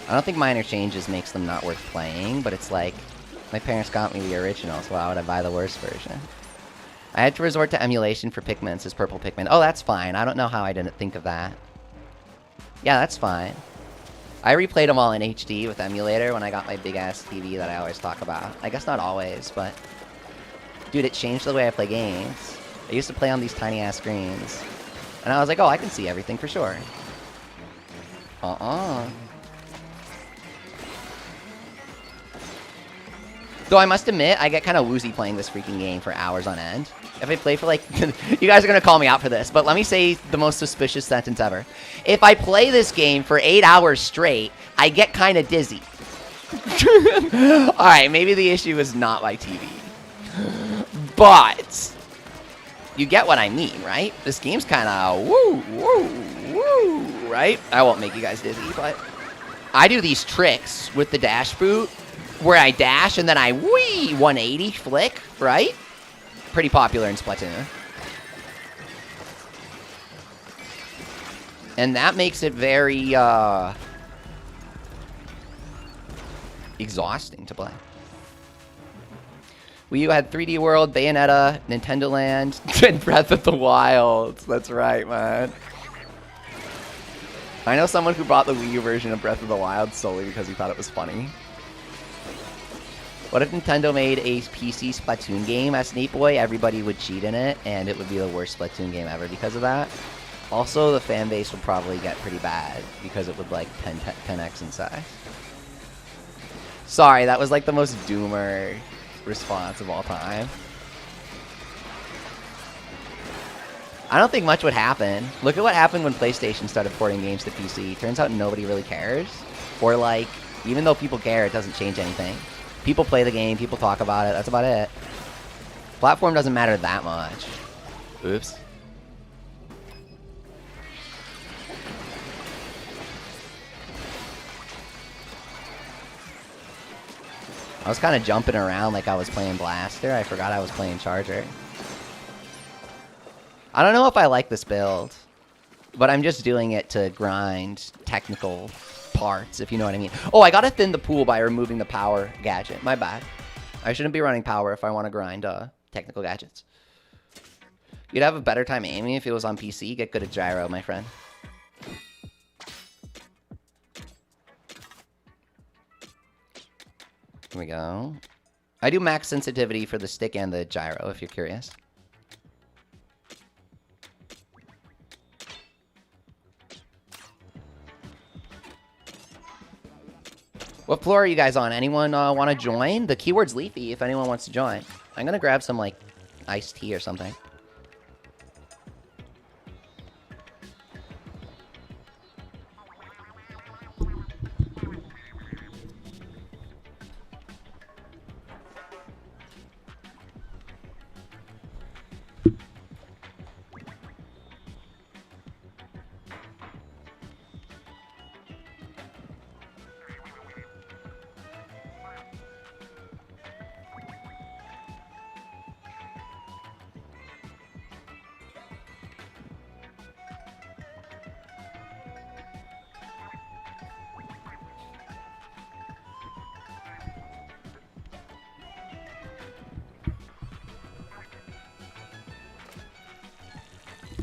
Speaker 1: I don't think minor changes makes them not worth playing, but it's like, my parents got me the original, so why would I buy the worst version? I had to resort to emulation for Pikmin, says Purple Pikmin. Oh, that's fine. I don't know how I didn't think of that. Yeah, that's fine. I replayed them all in HD with emulator when I got my big-ass TV that I always talk about. I guess not always, but... Dude, it changed the way I play games. I used to play on these tiny-ass screens. And I was like, oh, I can see everything for sure. Though I must admit, I get kind of woozy playing this freaking game for hours on end. If I play for like... you guys are going to call me out for this, but let me say the most suspicious sentence ever. If I play this game for 8 hours straight, I get kind of dizzy. Alright, maybe the issue is not my TV. But... you get what I mean, right? This game's kind of woo, right? I won't make you guys dizzy, but... I do these tricks with the dash boot, where I dash and then I 180 flick, right? Pretty popular in Splatoon. And that makes it very, exhausting to play. Wii U had 3D World, Bayonetta, Nintendo Land, and Breath of the Wild. That's right, man. I know someone who bought the Wii U version of Breath of the Wild solely because he thought it was funny. What if Nintendo made a PC Splatoon game as Snape Boy? Everybody would cheat in it, and it would be the worst Splatoon game ever because of that. Also, the fan base would probably get pretty bad because it would, like, 10x in size. Sorry, that was, like, the most doomer response of all time. I don't think much would happen. Look at what happened when PlayStation started porting games to PC. Turns out nobody really cares. Or, like, even though people care, it doesn't change anything. People play the game, people talk about it, that's about it. Platform doesn't matter that much. Oops. I was kind of jumping around like I was playing Blaster. I forgot I was playing Charger. I don't know if I like this build, but I'm just doing it to grind technical parts, if you know what I mean. Oh, I gotta thin the pool by removing the power gadget. My bad. I shouldn't be running power if I want to grind technical gadgets. You'd have a better time aiming if it was on PC. Get good at gyro, my friend. Here we go. I do max sensitivity for the stick and the gyro, if you're curious. What floor are you guys on? Anyone want to join? The keyword's Leafy if anyone wants to join. I'm going to grab some, like, iced tea or something.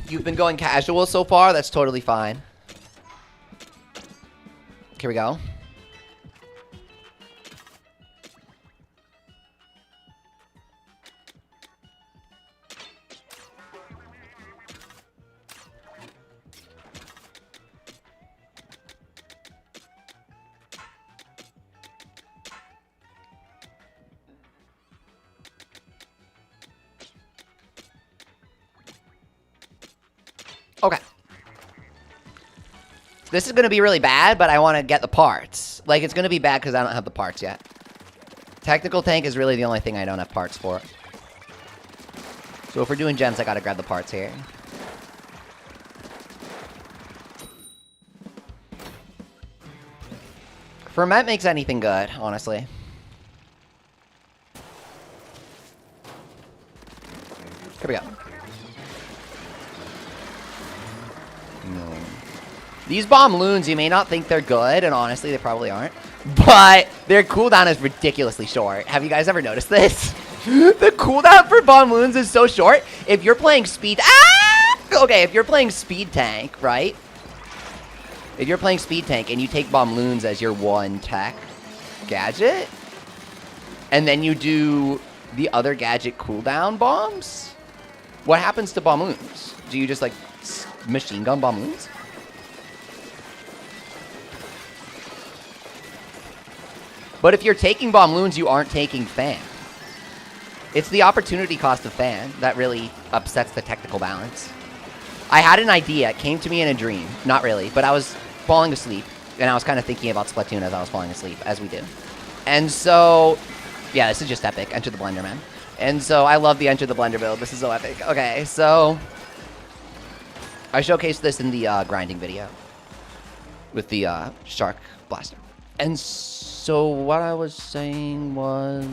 Speaker 1: You've been going casual so far? That's totally fine. Here we go. Okay. This is going to be really bad, but I want to get the parts. Like, it's going to be bad because I don't have the parts yet. Technical tank is really the only thing I don't have parts for. So if we're doing gems, I got to grab the parts here. Ferment makes anything good, honestly. Here we go. No. These bomb loons, you may not think they're good, and honestly, they probably aren't. But their cooldown is ridiculously short. Have you guys ever noticed this? The cooldown for bomb loons is so short. If you're playing speed... Ah! Okay, if you're playing speed tank, right? If you're playing speed tank and you take bomb loons as your one tech gadget, and then you do the other gadget cooldown bombs, what happens to bomb loons? Do you just, like, machine gun bomb loons? But if you're taking bomb loons, you aren't taking fan. It's the opportunity cost of fan that really upsets the technical balance. I had an idea. It came to me in a dream. Not really, but I was falling asleep, and I was kind of thinking about Splatoon as I was falling asleep, as we do. And so, yeah, this is just epic. Enter the Blender, man. And so I love the Enter the Blender build. This is so epic. Okay, so I showcased this in the grinding video with the Shark Blaster. And so what I was saying was...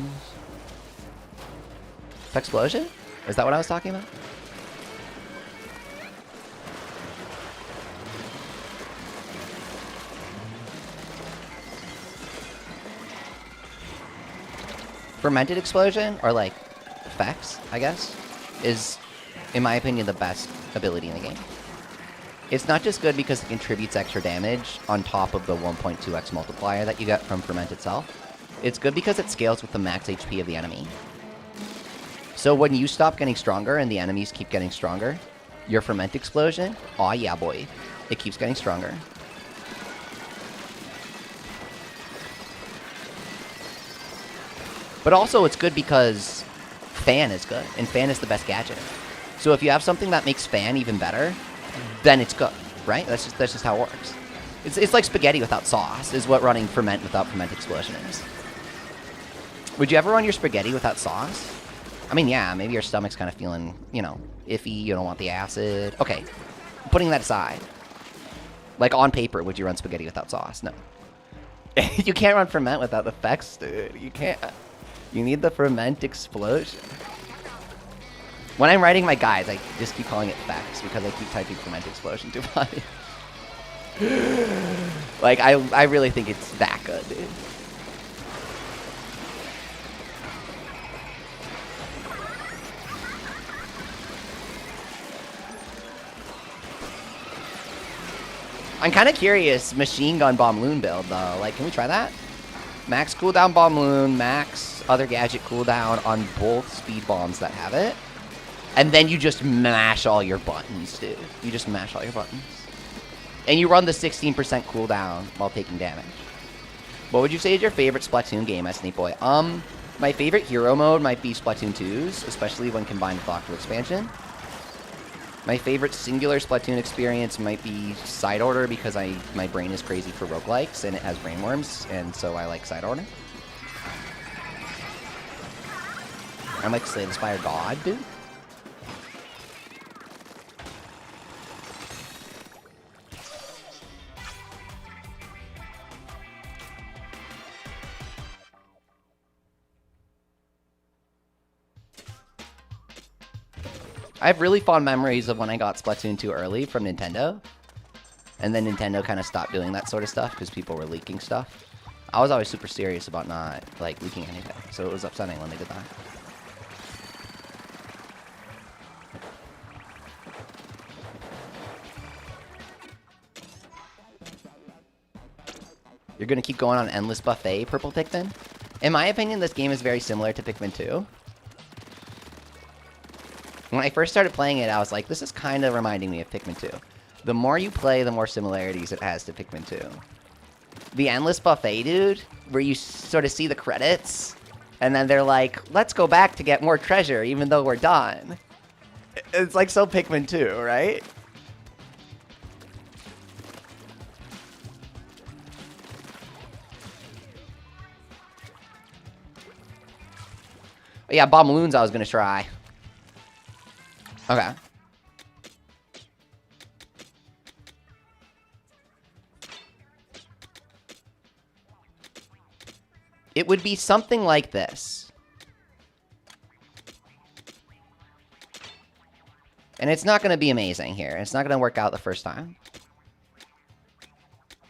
Speaker 1: Explosion? Is that what I was talking about? Fermented explosion, or like effects, I guess, is, in my opinion, the best ability in the game. It's not just good because it contributes extra damage on top of the 1.2x multiplier that you get from Ferment itself. It's good because it scales with the max HP of the enemy. So when you stop getting stronger and the enemies keep getting stronger, your Ferment explosion, aw yeah boy, it keeps getting stronger. But also it's good because Fan is good, and Fan is the best gadget. So if you have something that makes Fan even better, then it's good, right? That's just how it works. It's like spaghetti without sauce, is what running Ferment without Ferment explosion is. Would you ever run your spaghetti without sauce? I mean, yeah, maybe your stomach's kind of feeling, you know, iffy, you don't want the acid. Okay, putting that aside. Like, on paper, would you run spaghetti without sauce? No. You can't run ferment without the effects, dude. You can't. You need the ferment explosion. When I'm writing my guides, I just keep calling it effects because I keep typing ferment explosion too funny. Like, I really think it's that good, dude. I'm kind of curious, machine gun bomb loon build though. Like, can we try that? Max cooldown bomb loon, max other gadget cooldown on both speed bombs that have it. And then you just mash all your buttons, dude. You just mash all your buttons. And you run the 16% cooldown while taking damage. What would you say is your favorite Splatoon game, Snake Boy? My favorite hero mode might be Splatoon 2's, especially when combined with Octo Expansion. My favorite singular Splatoon experience might be Side Order because my brain is crazy for roguelikes and it has brainworms, and so I like Side Order. I'm like Slay the Spire God, dude. I have really fond memories of when I got Splatoon 2 early from Nintendo. And then Nintendo kind of stopped doing that sort of stuff because people were leaking stuff. I was always super serious about not, like, leaking anything. So it was upsetting when they did that. You're going to keep going on Endless Buffet, Purple Pikmin? In my opinion, this game is very similar to Pikmin 2. When I first started playing it, I was like, this is kind of reminding me of Pikmin 2. The more you play, the more similarities it has to Pikmin 2. The Endless Buffet, dude, where you sort of see the credits, and then they're like, let's go back to get more treasure, even though we're done. It's like so Pikmin 2, right? But yeah, Bomb Balloons I was going to try. Okay. It would be something like this. And it's not going to be amazing here. It's not going to work out the first time.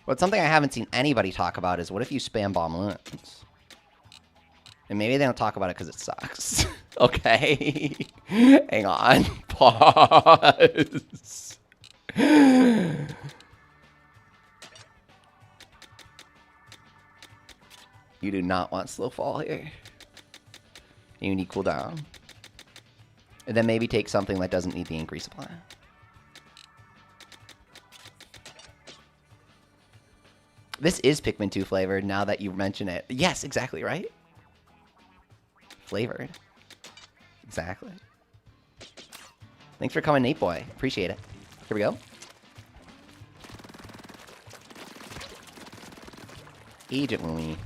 Speaker 1: But something I haven't seen anybody talk about is what if you spam bomb balloons? And maybe they don't talk about it because it sucks. Okay. Hang on. Pause. You do not want slow fall here. You need cooldown. And then maybe take something that doesn't need the increase supply. This is Pikmin 2 flavored now that you mention it. Yes, exactly, right? Flavored. Exactly. Thanks for coming, Nate Boy. Appreciate it. Here we go. Agent Louie.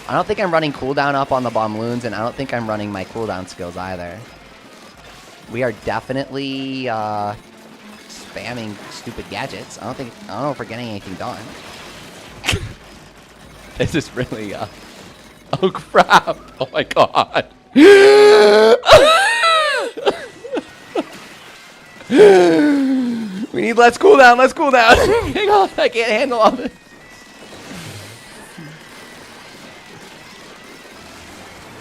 Speaker 1: I don't think I'm running cooldown up on the bomb loons, and I don't think I'm running my cooldown skills either. We are definitely spamming stupid gadgets. I don't know if we're getting anything done. This is really oh crap! Oh my god! We need less cooldown. Let's cool down. Hang on, I can't handle all this.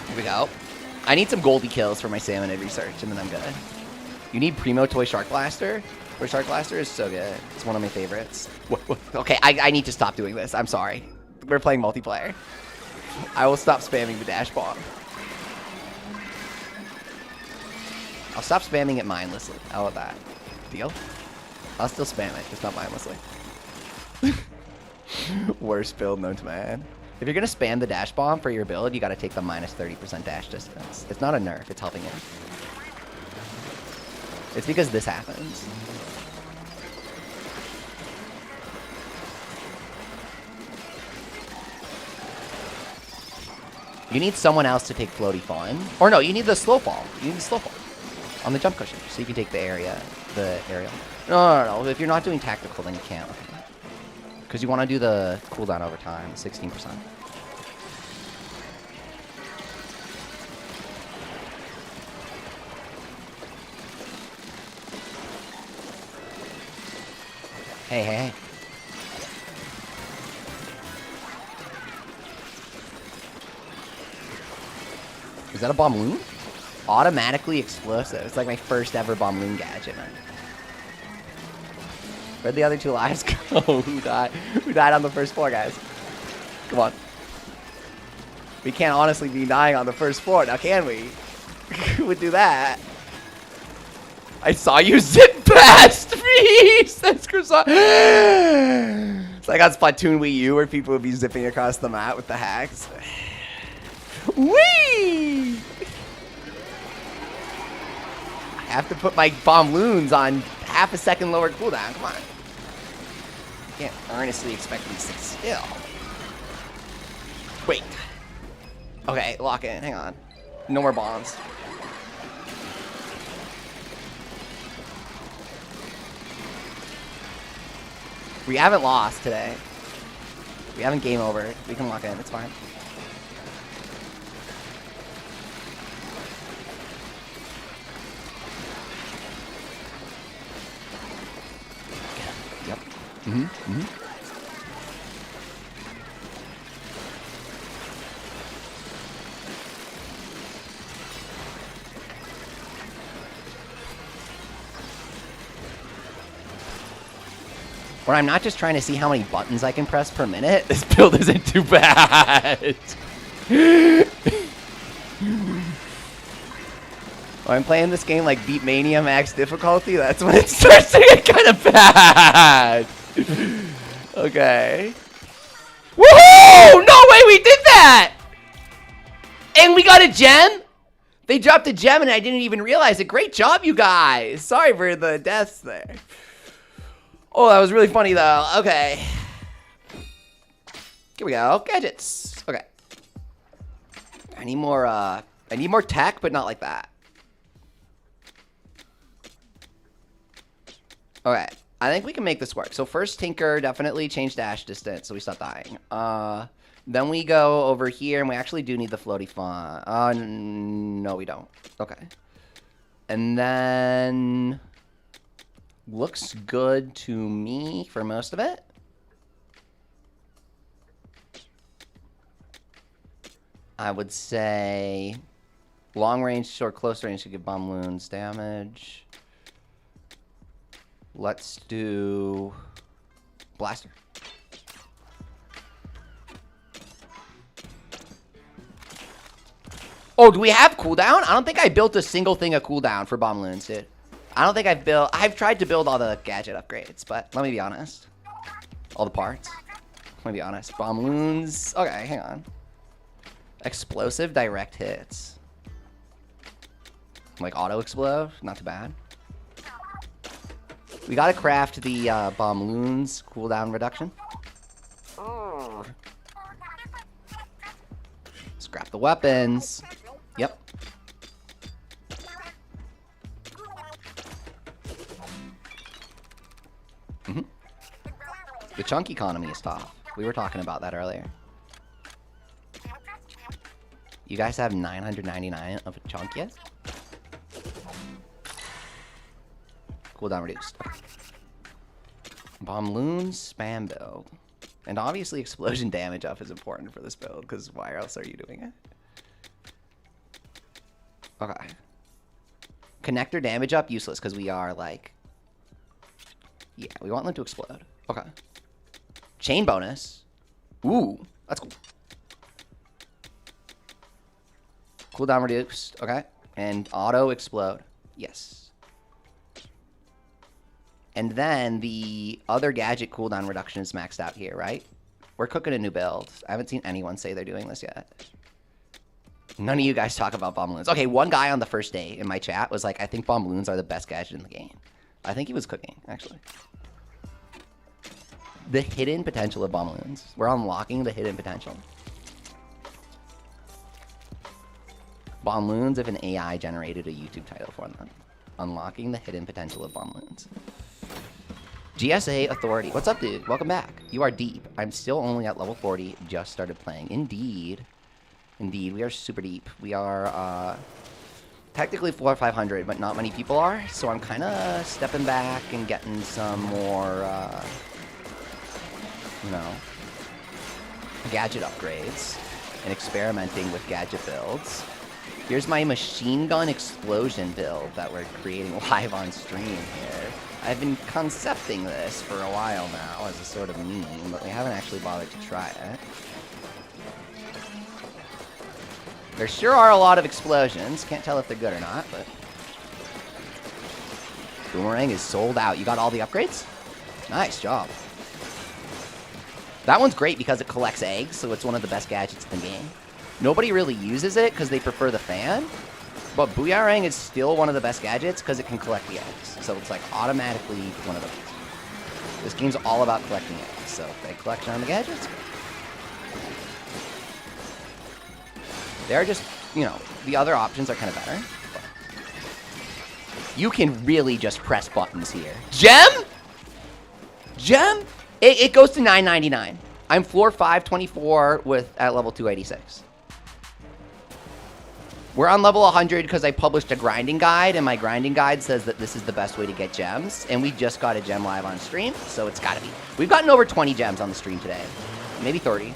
Speaker 1: Here we go. I need some Goldie kills for my salmonid research, and then I'm good. You need Primo Toy Shark Blaster? Bush Arc Blaster is so good. It's one of my favorites. Okay, I need to stop doing this. I'm sorry. We're playing multiplayer. I will stop spamming the dash bomb. I'll stop spamming it mindlessly. How about that? Deal? I'll still spam it, just not mindlessly. Worst build known to man. If you're gonna spam the dash bomb for your build, you gotta take the minus 30% dash distance. It's not a nerf, it's helping you. It's because this happens. You need someone else to take floaty fun. Or no, you need the slow fall. You need the slow fall on the jump cushion, so you can take the aerial. No. If you're not doing tactical, then you can't. Because you want to do the cooldown over time, 16%. Hey. Is that a bomb loon? Automatically explosive. It's like my first ever bomb loon gadget. Where'd the other two lives go? Who died? Who died on the first floor, guys? Come on. We can't honestly be dying on the first floor, now can we? Who would do that? I saw you zip past me! Says Croissant. It's like on Splatoon Wii U where people would be zipping across the map with the hacks. Whee! I have to put my bomb loons on half a second lower cooldown. Come on. Can't earnestly expect these things still. Wait. Okay, lock in. Hang on. No more bombs. We haven't lost today. We haven't game over. We can lock in. It's fine. Yep. Or I'm not just trying to see how many buttons I can press per minute. This build isn't too bad. When I'm playing this game like Beat Mania max difficulty, that's when it starts to get kind of bad. Okay. Woohoo! No way we did that! And we got a gem? They dropped a gem and I didn't even realize it. Great job, you guys. Sorry for the deaths there. Oh, that was really funny, though. Okay. Here we go. Gadgets. Okay. I need more tech, but not like that. Okay. I think we can make this work. So first, Tinker, definitely change dash distance so we stop dying. Then we go over here, and we actually do need the floaty fun. No, we don't. Okay. And then... looks good to me for most of it. I would say long range or close range to give bomb wounds damage. Let's do blaster. Oh, do we have cooldown? I don't think I built a single thing of cooldown for bomb loons, dude. I don't think I've tried to build all the gadget upgrades, but let me be honest. All the parts. Let me be honest. Bomb loons. Okay, hang on. Explosive direct hits. Like auto explode. Not too bad. We gotta craft the bomb loons cooldown reduction. Scrap the weapons. Yep. The chunk economy is tough. We were talking about that earlier. You guys have 999 of a chunk yet? Cooldown reduced. Okay. Bomb loons, spam build. And obviously explosion damage up is important for this build, because why else are you doing it? Okay. Connector damage up, useless, because we are, like, Yeah, we want them to explode. Okay. Chain bonus. Ooh, that's cool. Cooldown reduced. Okay. And auto explode. Yes. And then the other gadget cooldown reduction is maxed out here, right? We're cooking a new build. I haven't seen anyone say they're doing this yet. None of you guys talk about bomb balloons. Okay, one guy on the first day in my chat was like, I think bomb balloons are the best gadget in the game. I think he was cooking, actually. The hidden potential of bomb balloons. We're unlocking the hidden potential. Bomb balloons if an AI generated a YouTube title for them. Unlocking the hidden potential of bomb balloons. GSA Authority. What's up, dude? Welcome back. You are deep. I'm still only at level 40. Just started playing. Indeed. Indeed. We are super deep. We are technically 400 or 500, but not many people are. So I'm kind of stepping back and getting some more, you know, gadget upgrades and experimenting with gadget builds. Here's my machine gun explosion build that we're creating live on stream here. I've been concepting this for a while now as a sort of meme, but we haven't actually bothered to try it. There sure are a lot of explosions. Can't tell if they're good or not, but... Boomerang is sold out. You got all the upgrades? Nice job. That one's great because it collects eggs, so it's one of the best gadgets in the game. Nobody really uses it because they prefer the fan, but Booyarang is still one of the best gadgets because it can collect the eggs. So it's like automatically one of the best. This game's all about collecting eggs, so egg collection on the gadgets. They're just, you know, the other options are kind of better. But you can really just press buttons here. Gem? Gem? It goes to $9.99. I'm floor 524 at level 286. We're on level 100 because I published a grinding guide, and my grinding guide says that this is the best way to get gems, and we just got a gem live on stream, so it's gotta be. We've gotten over 20 gems on the stream today. Maybe 30.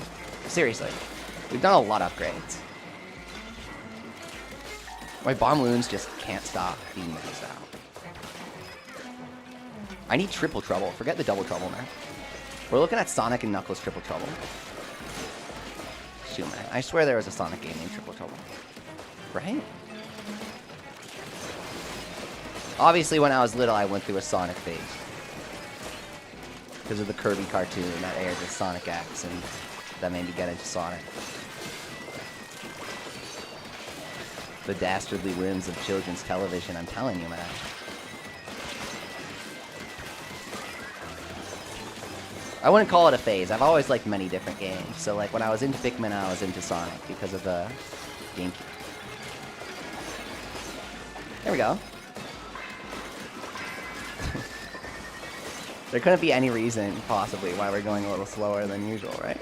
Speaker 1: Seriously. We've done a lot of upgrades. My bomb loons just can't stop being maxed out. I need triple trouble. Forget the double trouble, man. We're looking at Sonic and Knuckles triple trouble. Shoot, man. I swear there was a Sonic game named Triple Trouble. Right? Obviously, when I was little, I went through a Sonic phase. Because of the Kirby cartoon that aired with Sonic X, and that made me get into Sonic. The dastardly whims of children's television, I'm telling you, man. I wouldn't call it a phase. I've always liked many different games. So, like, when I was into Pikmin, I was into Sonic because of the GameCube. There we go. There couldn't be any reason, possibly, why we're going a little slower than usual, right?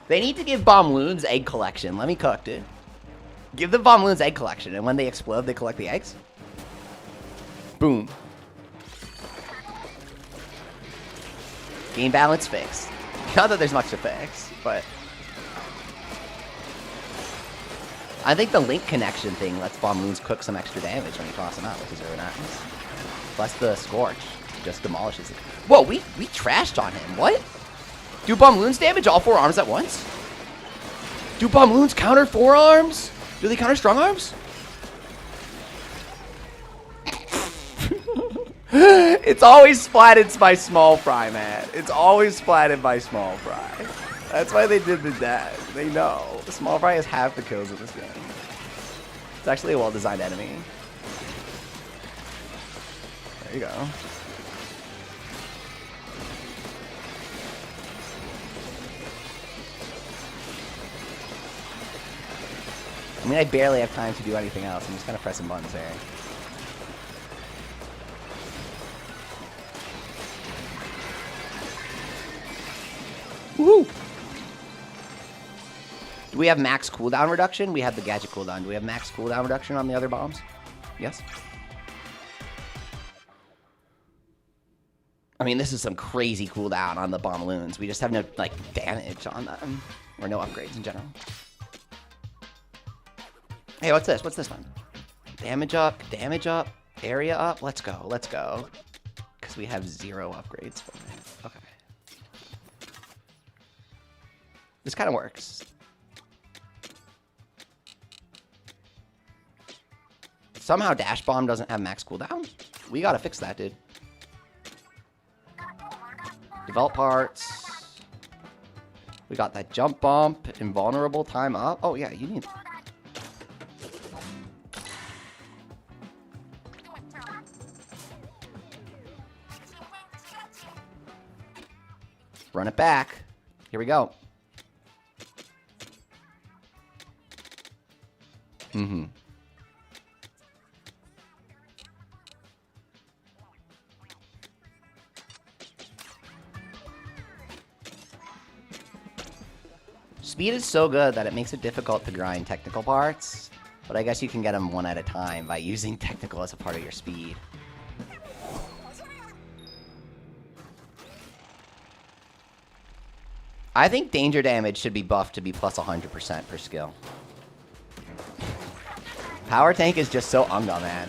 Speaker 1: They need to give bomb loons egg collection. Let me cook, dude. Give the bomb loons egg collection, and when they explode, they collect the eggs. Boom. Game balance fixed. Not that there's much to fix, but... I think the link connection thing lets bomb loons cook some extra damage when you toss them out, which is really nice. Plus the Scorch just demolishes it. Whoa, we trashed on him. What? Do bomb loons damage all 4 arms at once? Do bomb loons counter 4 arms? Do they counter strong arms? It's always splatted by small fry, man. It's always splatted by small fry. That's why they did the dash. They know. Small fry has half the kills in this game. It's actually a well-designed enemy. There you go. I mean, I barely have time to do anything else. I'm just kind of pressing buttons here. Woo! Do we have max cooldown reduction? We have the gadget cooldown. Do we have max cooldown reduction on the other bombs? Yes? I mean, this is some crazy cooldown on the bomb loons. We just have no, like, damage on them. Or no upgrades in general. Hey, what's this? What's this one? Damage up, area up. Let's go, let's go. Because we have 0 upgrades for it. Okay. This kind of works. Somehow Dash Bomb doesn't have max cooldown. We gotta fix that, dude. Develop parts. We got that jump bump, invulnerable time up. Oh yeah, you need... Run it back. Here we go. Mm-hmm. Speed is so good that it makes it difficult to grind technical parts, but I guess you can get them one at a time by using technical as a part of your speed. I think danger damage should be buffed to be plus 100% per skill. Power tank is just so unga, man.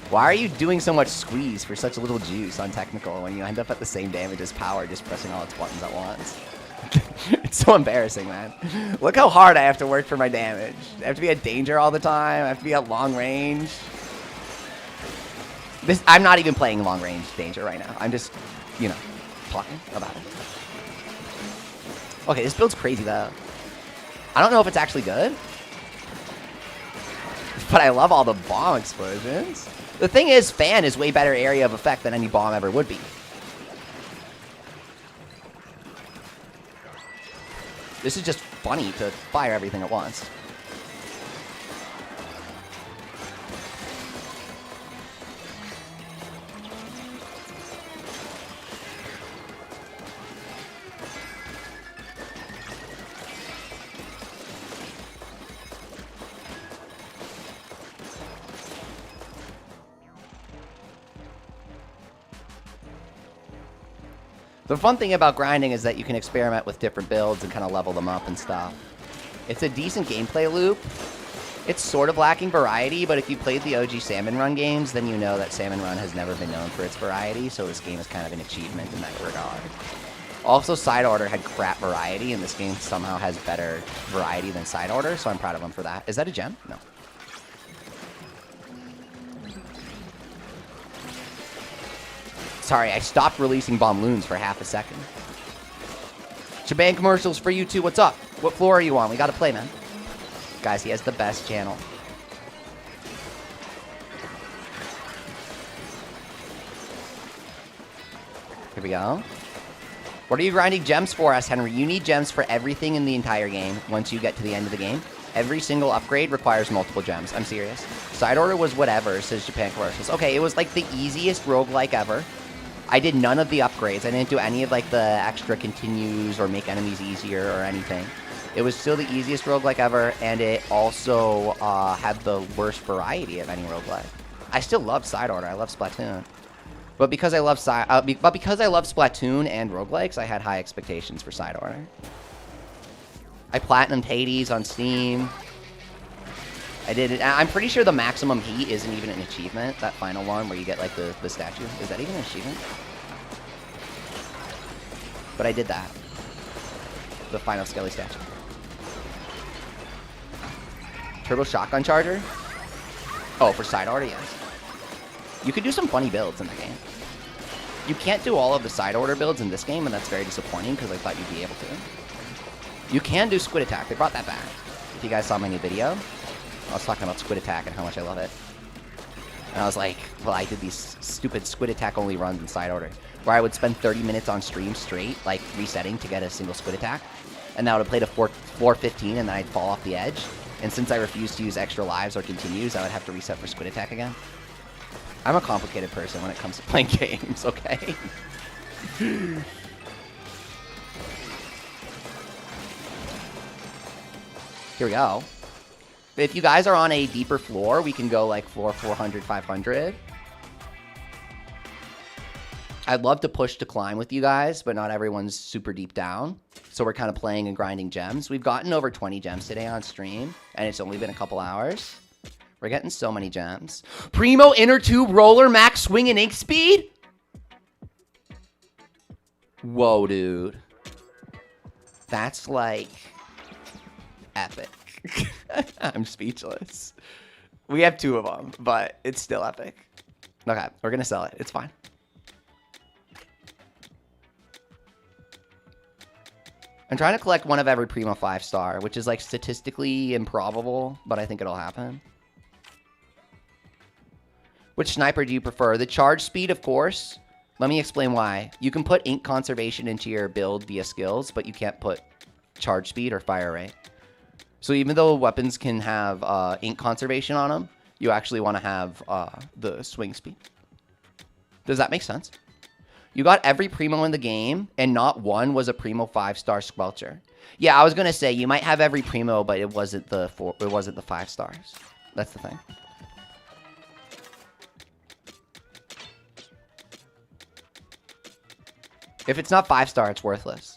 Speaker 1: Why are you doing so much squeeze for such little juice on technical when you end up at the same damage as power just pressing all its buttons at once? It's so embarrassing, man. Look how hard I have to work for my damage. I have to be at danger all the time. I have to be at long range. I'm not even playing long range danger right now. I'm just, you know, talking about it. Okay, this build's crazy, though. I don't know if it's actually good, but I love all the bomb explosions. The thing is, Fan is way better area of effect than any bomb ever would be. This is just funny to fire everything at once. The fun thing about grinding is that you can experiment with different builds and kind of level them up and stuff. It's a decent gameplay loop. It's sort of lacking variety, but if you played the OG Salmon Run games, then you know that Salmon Run has never been known for its variety, so this game is kind of an achievement in that regard. Also, Side Order had crap variety, and this game somehow has better variety than Side Order, so I'm proud of them for that. Is that a gem? No. Sorry, I stopped releasing bomb loons for half a second. Shebang commercials for you too. What's up? What floor are you on? We gotta play, man. Guys, he has the best channel. Here we go. What are you grinding gems for, S. Henry? You need gems for everything in the entire game once you get to the end of the game. Every single upgrade requires multiple gems. I'm serious. Side Order was whatever, says Japan commercials. Okay, it was like the easiest roguelike ever. I did none of the upgrades. I didn't do any of like the extra continues or make enemies easier or anything. It was still the easiest roguelike ever, and it also had the worst variety of any roguelike. I still love Side Order. I love Splatoon. But because I love Splatoon and roguelikes, I had high expectations for Side Order. I platinumed Hades on Steam. I did it. I'm pretty sure the maximum heat isn't even an achievement. That final one where you get like the statue. Is that even an achievement? But I did that. The final Skelly statue. Turbo shotgun charger? Oh, for Side Order, yes. You could do some funny builds in the game. You can't do all of the Side Order builds in this game, and that's very disappointing because I thought you'd be able to. You can do Squid Attack. They brought that back. If you guys saw my new video, I was talking about Squid Attack and how much I love it. And I was like, well, I did these stupid Squid Attack only runs in Side Order, where I would spend 30 minutes on stream straight, like resetting to get a single Squid Attack. And then I would play to 4:15 and then I'd fall off the edge. And since I refused to use extra lives or continues, I would have to reset for Squid Attack again. I'm a complicated person when it comes to playing games, okay? Here we go. If you guys are on a deeper floor, we can go like floor 400, 500. I'd love to push to climb with you guys, but not everyone's super deep down. So we're kind of playing and grinding gems. We've gotten over 20 gems today on stream, and it's only been a couple hours. We're getting so many gems. Primo inner tube roller max swing and ink speed? Whoa, dude. That's like epic. I'm speechless. We have 2 of them, but it's still epic. Okay, we're gonna sell it. It's fine. I'm trying to collect one of every Primo 5-star, which is like statistically improbable, but I think it'll happen. Which sniper do you prefer? The charge speed, of course. Let me explain why. You can put ink conservation into your build via skills, but you can't put charge speed or fire rate. So even though weapons can have ink conservation on them, you actually want to have the swing speed. Does that make sense? You got every Primo in the game, and not one was a Primo 5-star Squelcher. Yeah, I was gonna say you might have every Primo, but it wasn't the 5 stars. That's the thing. If it's not 5-star, it's worthless.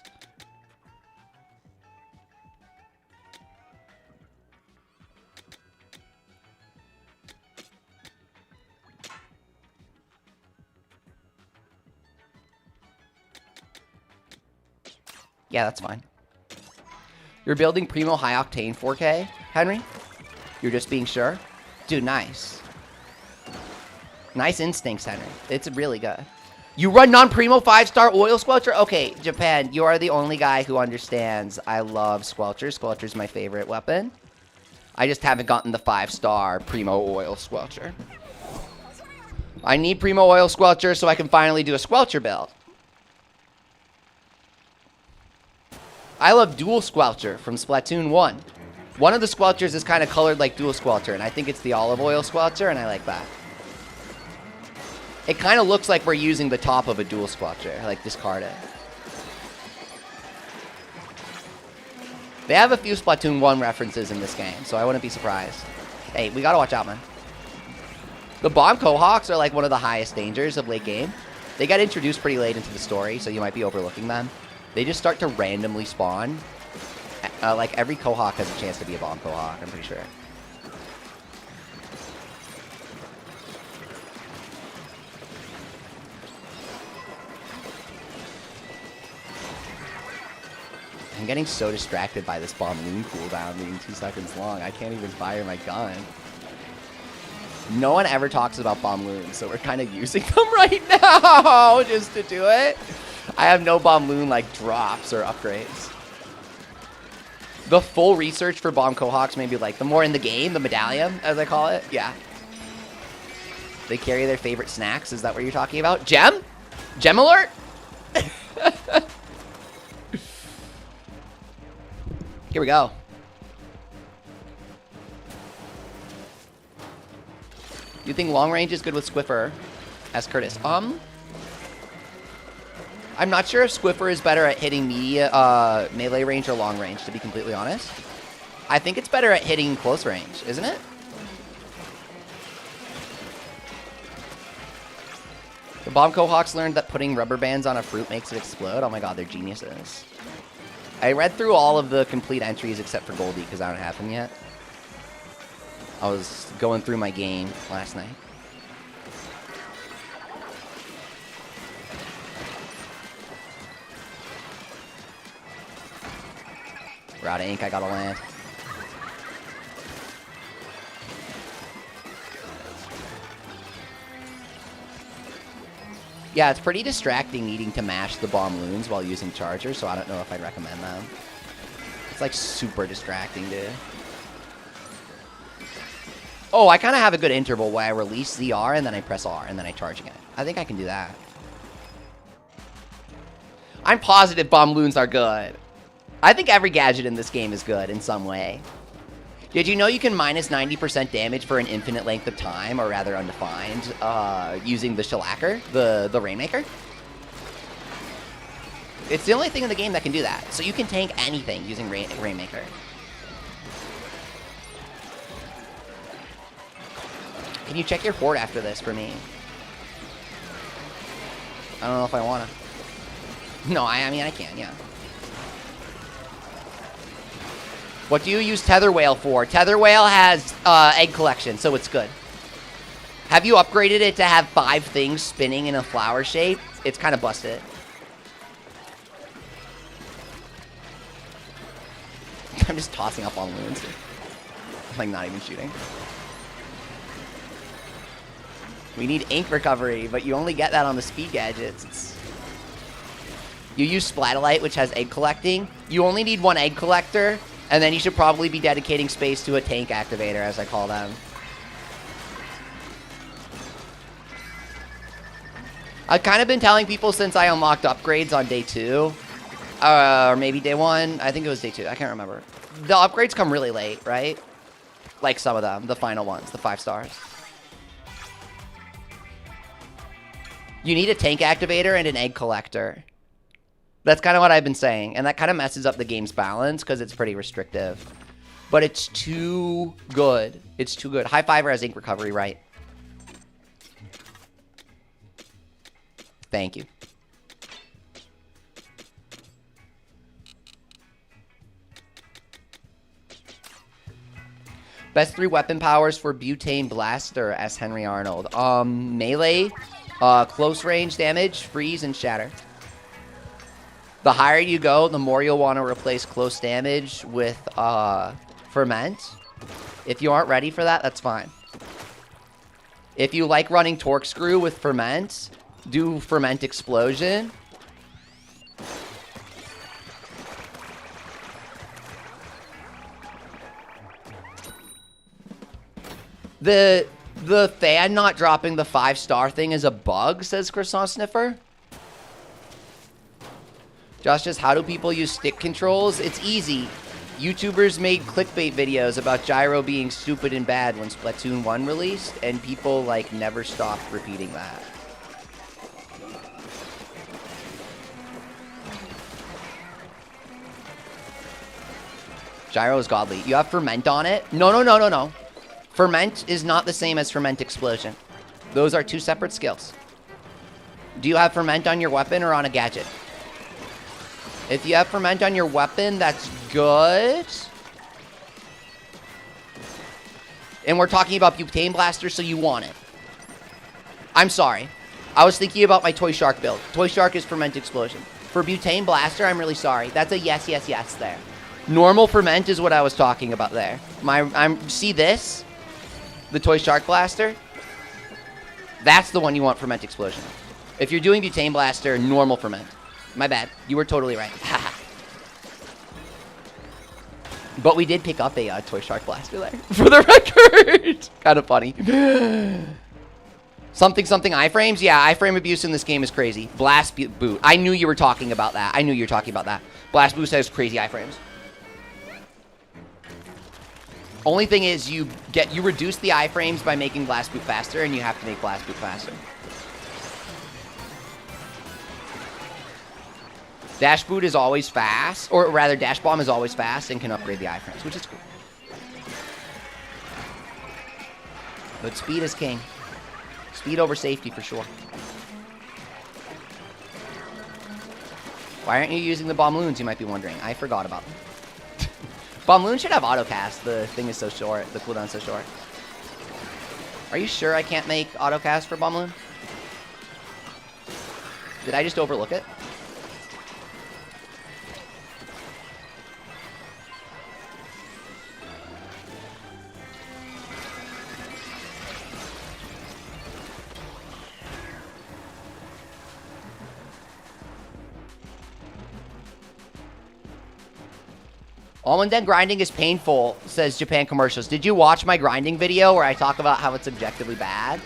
Speaker 1: Yeah, that's fine. You're building Primo high octane 4K, Henry? You're just being sure? Dude, nice. Nice instincts, Henry. It's really good. You run non-Primo 5-star oil Squelcher? Okay, Japan, you are the only guy who understands. I love Squelcher. Squelcher's my favorite weapon. I just haven't gotten the 5-star Primo oil Squelcher. I need Primo oil Squelcher so I can finally do a Squelcher build. I love Dual Squelcher from Splatoon 1. One of the Squelchers is kind of colored like Dual Squelcher, and I think it's the olive oil Squelcher, and I like that. It kind of looks like we're using the top of a Dual Squelcher, like discard it. They have a few Splatoon 1 references in this game, so I wouldn't be surprised. Hey, we gotta watch out, man. The bomb Cohawks are like one of the highest dangers of late game. They got introduced pretty late into the story, so you might be overlooking them. They just start to randomly spawn. Like every Cohawk has a chance to be a bomb Cohawk, I'm pretty sure. I'm getting so distracted by this bomb loon cooldown being 2 seconds long. I can't even fire my gun. No one ever talks about bomb loons, so we're kind of using them right now just to do it. I have no bomb loon like drops or upgrades. The full research for bomb Cohawks, maybe like the more in the game, the medallion, as I call it. Yeah. They carry their favorite snacks. Is that what you're talking about? Gem? Gem alert? Here we go. You think long range is good with Squiffer? Ask Curtis. I'm not sure if Squiffer is better at hitting melee range or long range, to be completely honest. I think it's better at hitting close range, isn't it? The bomb Cohawks learned that putting rubber bands on a fruit makes it explode. Oh my god, they're geniuses. I read through all of the complete entries except for Goldie because I don't have them yet. I was going through my game last night. We're out of ink, I gotta land. Yeah, it's pretty distracting needing to mash the bomb loons while using chargers, so I don't know if I'd recommend them. It's like super distracting, dude. Oh, I kind of have a good interval where I release ZR and then I press R and then I charge again. I think I can do that. I'm positive bomb loons are good. I think every gadget in this game is good in some way. Did you know you can minus 90% damage for an infinite length of time, or rather undefined, using the Shellacker, the Rainmaker? It's the only thing in the game that can do that. So you can tank anything using Rainmaker. Can you check your fort after this for me? I don't know if I wanna. No, I mean I can, yeah. What do you use Tether Whale for? Tether Whale has egg collection, so it's good. Have you upgraded it to have 5 things spinning in a flower shape? It's kind of busted. I'm just tossing up on balloons. I'm like not even shooting. We need ink recovery, but you only get that on the speed gadgets. You use Splatolite, which has egg collecting. You only need 1 egg collector, and then you should probably be dedicating space to a tank activator, as I call them. I've kind of been telling people since I unlocked upgrades on day 2, or maybe day 1. I think it was day 2. I can't remember. The upgrades come really late, right? Like some of them, the final ones, the 5 stars. You need a tank activator and an egg collector. That's kind of what I've been saying. And that kind of messes up the game's balance because it's pretty restrictive. But it's too good. It's too good. High Fiver has ink recovery, right? Thank you. Best 3 weapon powers for Butane Blaster, S. Henry Arnold. Melee, close range damage, freeze, and shatter. The higher you go, the more you'll want to replace close damage with ferment. If you aren't ready for that, that's fine. If you like running torque screw with ferment, do ferment explosion. The fan not dropping the 5-star thing is a bug, says Croissant Sniffer. Josh says, how do people use stick controls? It's easy. YouTubers made clickbait videos about gyro being stupid and bad when Splatoon 1 released, and people, like, never stopped repeating that. Gyro is godly. You have ferment on it? No. Ferment is not the same as ferment explosion. Those are 2 separate skills. Do you have ferment on your weapon or on a gadget? If you have ferment on your weapon, that's good. And we're talking about Butane Blaster, so you want it. I'm sorry. I was thinking about my Toy Shark build. Toy Shark is ferment explosion. For Butane Blaster, I'm really sorry. That's a yes there. Normal ferment is what I was talking about there. See this? The Toy Shark Blaster? That's the one you want ferment explosion. If you're doing Butane Blaster, normal ferment. My bad. You were totally right. But we did pick up a Toy Shark Blaster there. For the record. Kind of funny. Something iframes? Yeah, iframe abuse in this game is crazy. Blast boot. I knew you were talking about that. Blast boost has crazy iframes. Only thing is you reduce the iframes by making blast boot faster, and you have to make blast boot faster. Dash boot is always fast, or rather dash bomb is always fast and can upgrade the iframes, which is cool. But speed is king. Speed over safety for sure. Why aren't you using the bomb loons, you might be wondering. I forgot about them. Bomb loon should have autocast. The thing is so short. The cooldown's so short. Are you sure I can't make autocast for bomb loon? Did I just overlook it? Almond Den grinding is painful, says Japan Commercials. Did you watch my grinding video where I talk about how it's objectively bad?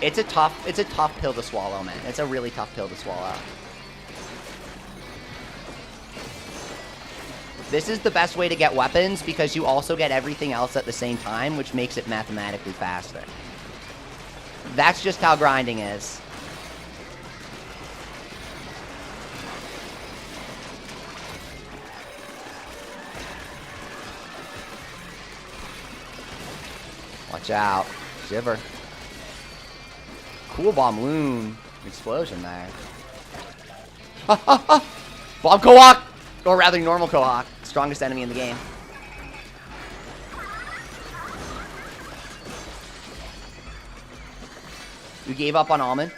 Speaker 1: It's a tough pill to swallow, man. It's a really tough pill to swallow. This is the best way to get weapons because you also get everything else at the same time, which makes it mathematically faster. That's just how grinding is. Watch out. Shiver. Cool bomb loon. Explosion there. Bomb Kohawk! Or rather, normal Kohawk. Strongest enemy in the game. We gave up on almond.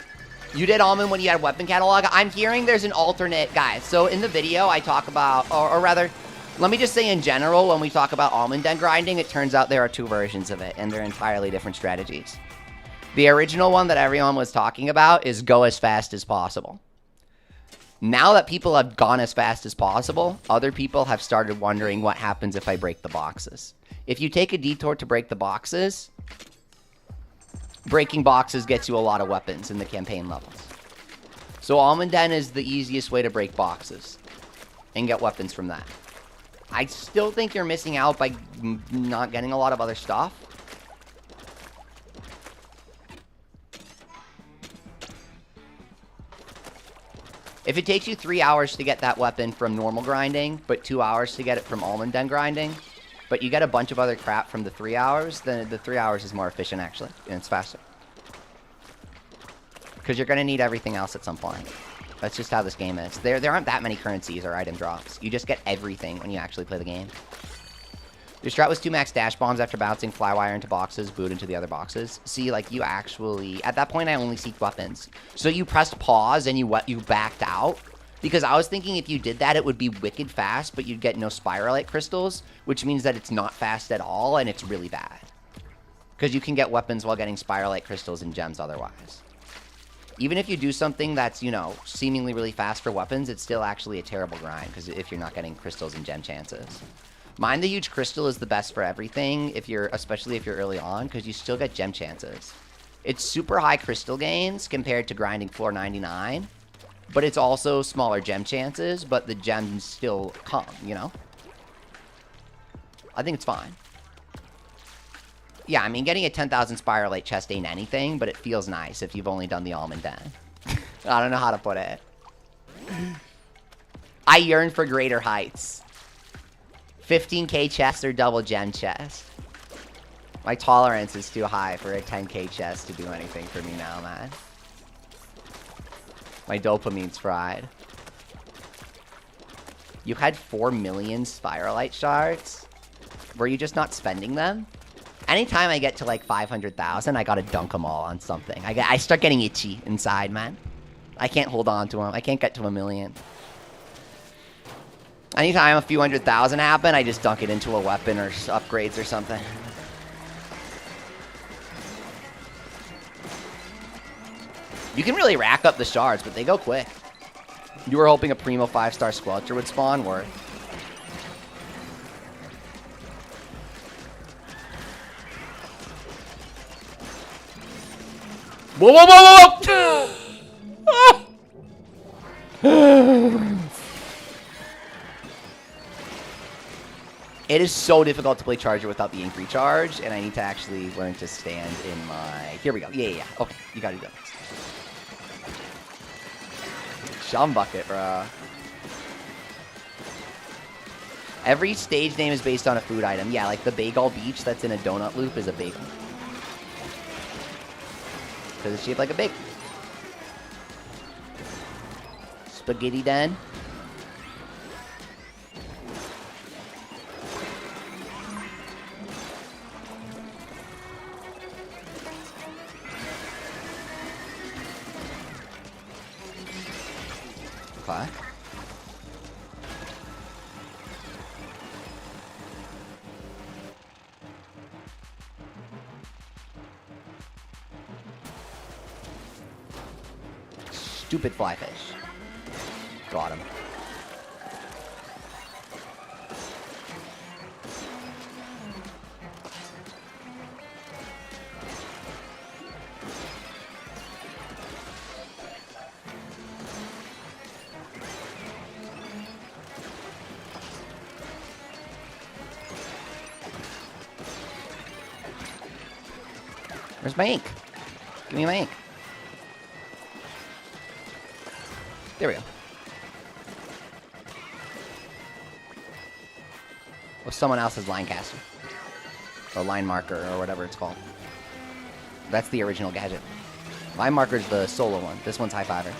Speaker 1: You did almond when you had weapon catalog. I'm hearing there's an alternate, guys. So in the video, I talk about, or rather, let me just say in general, when we talk about almond den grinding, it turns out there are 2 versions of it, and they're entirely different strategies. The original one that everyone was talking about is go as fast as possible. Now that people have gone as fast as possible, other people have started wondering what happens if I break the boxes. If you take a detour to break the boxes, breaking boxes gets you a lot of weapons in the campaign levels. So Almond Den is the easiest way to break boxes and get weapons from that. I still think you're missing out by not getting a lot of other stuff. If it takes you 3 hours to get that weapon from normal grinding, but 2 hours to get it from Almond Den grinding, but you get a bunch of other crap from the 3 hours, then the 3 hours is more efficient, actually, and it's faster. Because you're going to need everything else at some point. That's just how this game is. There aren't that many currencies or item drops. You just get everything when you actually play the game. Your strat was 2 max dash bombs after bouncing flywire into boxes, boot into the other boxes. See, like, you actually... At that point, I only seeked weapons. So you pressed pause and you backed out. Because I was thinking if you did that, it would be wicked fast, but you'd get no spiralite crystals, which means that it's not fast at all, and it's really bad. Because you can get weapons while getting spiralite crystals and gems otherwise. Even if you do something that's, you know, seemingly really fast for weapons, it's still actually a terrible grind, because if you're not getting crystals and gem chances. Mind the huge crystal is the best for everything, especially if you're early on, because you still get gem chances. It's super high crystal gains compared to grinding floor 99, but it's also smaller gem chances, but the gems still come, you know? I think it's fine. Yeah, I mean, getting a 10,000 spiralite chest ain't anything, but it feels nice if you've only done the Almond Den. I don't know how to put it. I yearn for greater heights. 15k chest or double gem chest. My tolerance is too high for a 10k chest to do anything for me now, man. My dopamine's fried. You had 4 million spiralite shards? Were you just not spending them? Anytime I get to like 500,000, I gotta dunk them all on something. I start getting itchy inside, man. I can't hold on to them. I can't get to 1 million. Anytime a few 100,000 happen, I just dunk it into a weapon or upgrades or something. You can really rack up the shards, but they go quick. You were hoping a Primo 5-star Squelcher would spawn? Worth. Whoa, whoa, whoa, whoa! It is so difficult to play Charger without the ink recharge, and I need to actually learn to stand in my... Here we go. Yeah. Okay, you gotta do that. Shum bucket, bro. Every stage name is based on a food item. Yeah, like the Bagel Beach that's in a donut loop is a bagel. Because it's shaped like a bagel. Spaghetti Den. Okay. Stupid flyfish. Got him. Where's my ink? Give me my ink. There we go. Or someone else's line caster. Or line marker, or whatever it's called. That's the original gadget. Line marker's the solo one. This one's high fiver.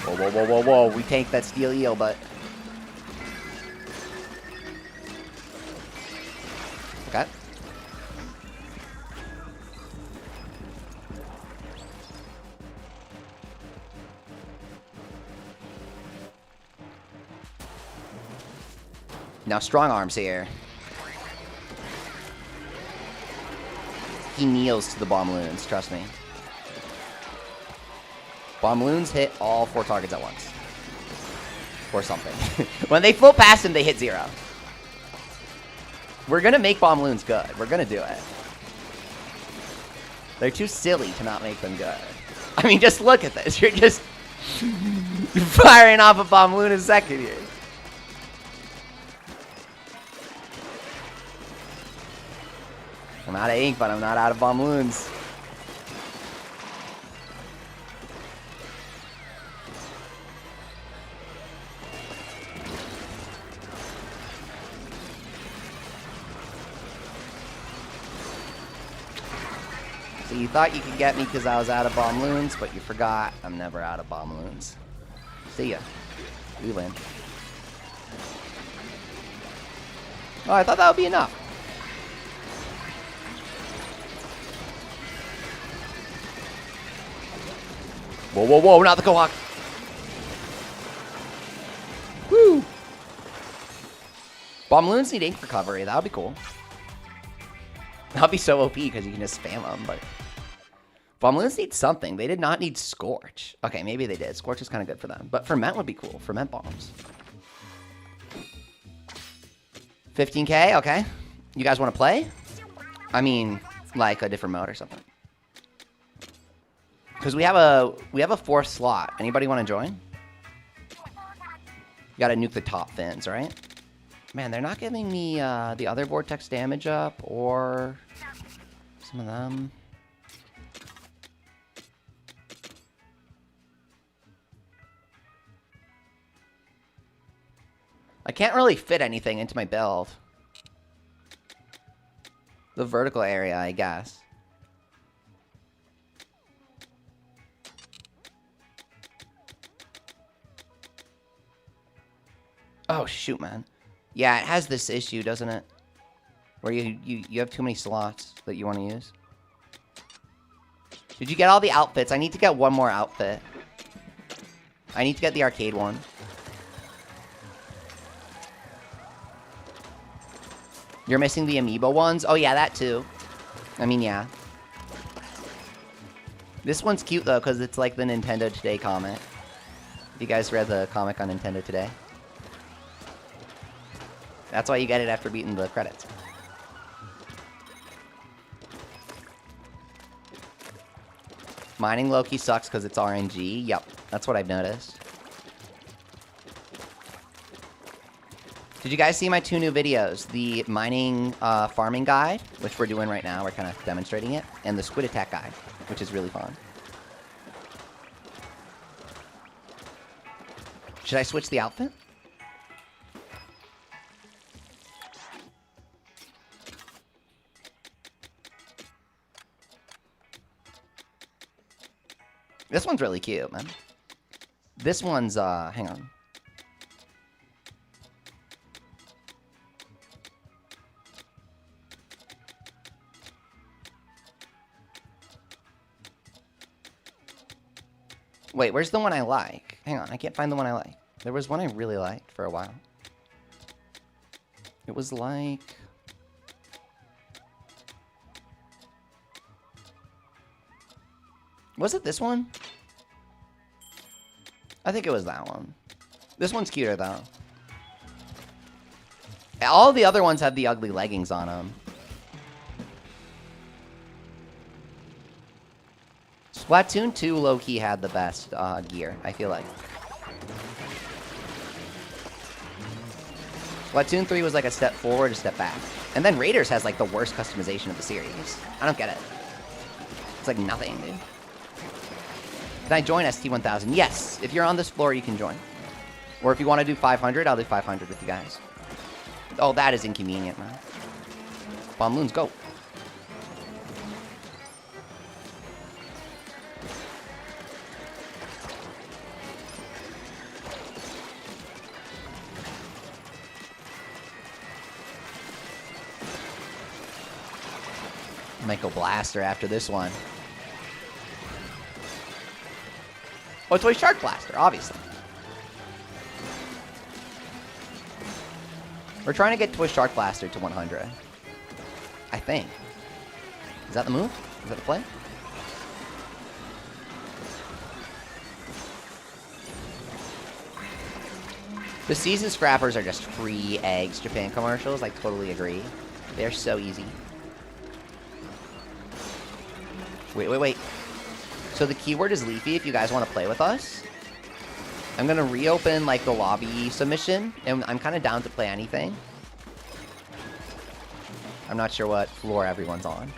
Speaker 1: Whoa, whoa, whoa, whoa, whoa. We tanked that steel eel, but... Okay. Now strong arms here. He kneels to the bomb loons, trust me. Bomb loons hit all 4 targets at once. Or something. When they float past him, they hit 0. We're gonna make bomb loons good. We're gonna do it. They're too silly to not make them good. I mean, just look at this. You're just firing off a bomb loon a second here. I'm out of ink, but I'm not out of bomb loons. So you thought you could get me because I was out of bomb loons, but you forgot I'm never out of bomb loons. See ya. We win. Oh, I thought that would be enough. Whoa, whoa, whoa, not the Kohawk. Woo! Bomb loons need ink recovery. That would be cool. That would be so OP because you can just spam them, but... Bomb loons need something. They did not need Scorch. Okay, maybe they did. Scorch is kind of good for them. But Ferment would be cool. Ferment bombs. 15k, okay. You guys want to play? I mean, like a different mode or something. Because we have a 4th slot. Anybody want to join? You gotta nuke the top fins, right? Man, they're not giving me the other vortex damage up or some of them. I can't really fit anything into my build. The vertical area, I guess. Oh, shoot, man. Yeah, it has this issue, doesn't it? Where you have too many slots that you want to use. Did you get all the outfits? I need to get one more outfit. I need to get the arcade one. You're missing the amiibo ones? Oh, yeah, that too. I mean, yeah. This one's cute, though, because it's like the Nintendo Today comic. Have you guys read the comic on Nintendo Today? That's why you get it after beating the credits. Mining Loki sucks because it's RNG. Yep, that's what I've noticed. Did you guys see my 2 new videos? The mining farming guide, which we're doing right now. We're kind of demonstrating it. And the squid attack guide, which is really fun. Should I switch the outfit? This one's really cute, man. This one's, hang on. Wait, where's the one I like? Hang on, I can't find the one I like. There was one I really liked for a while. It was like... Was it this one? I think it was that one. This one's cuter, though. All the other ones have the ugly leggings on them. Splatoon 2 low-key had the best gear, I feel like. Splatoon 3 was like a step forward, a step back. And then Raiders has like the worst customization of the series. I don't get it. It's like nothing, dude. Can I join ST1000? Yes. If you're on this floor, you can join. Or if you want to do 500, I'll do 500 with you guys. Oh, that is inconvenient, man. Bomb loons, go. Might go Blaster after this one. Oh, Toy Shark Blaster, obviously. We're trying to get Toy Shark Blaster to 100. I think. Is that the move? Is that the play? The season scrappers are just free eggs, Japan commercials. I totally agree. They're so easy. Wait. So the keyword is Leafy if you guys want to play with us. I'm going to reopen like the lobby submission, and I'm kind of down to play anything. I'm not sure what floor everyone's on.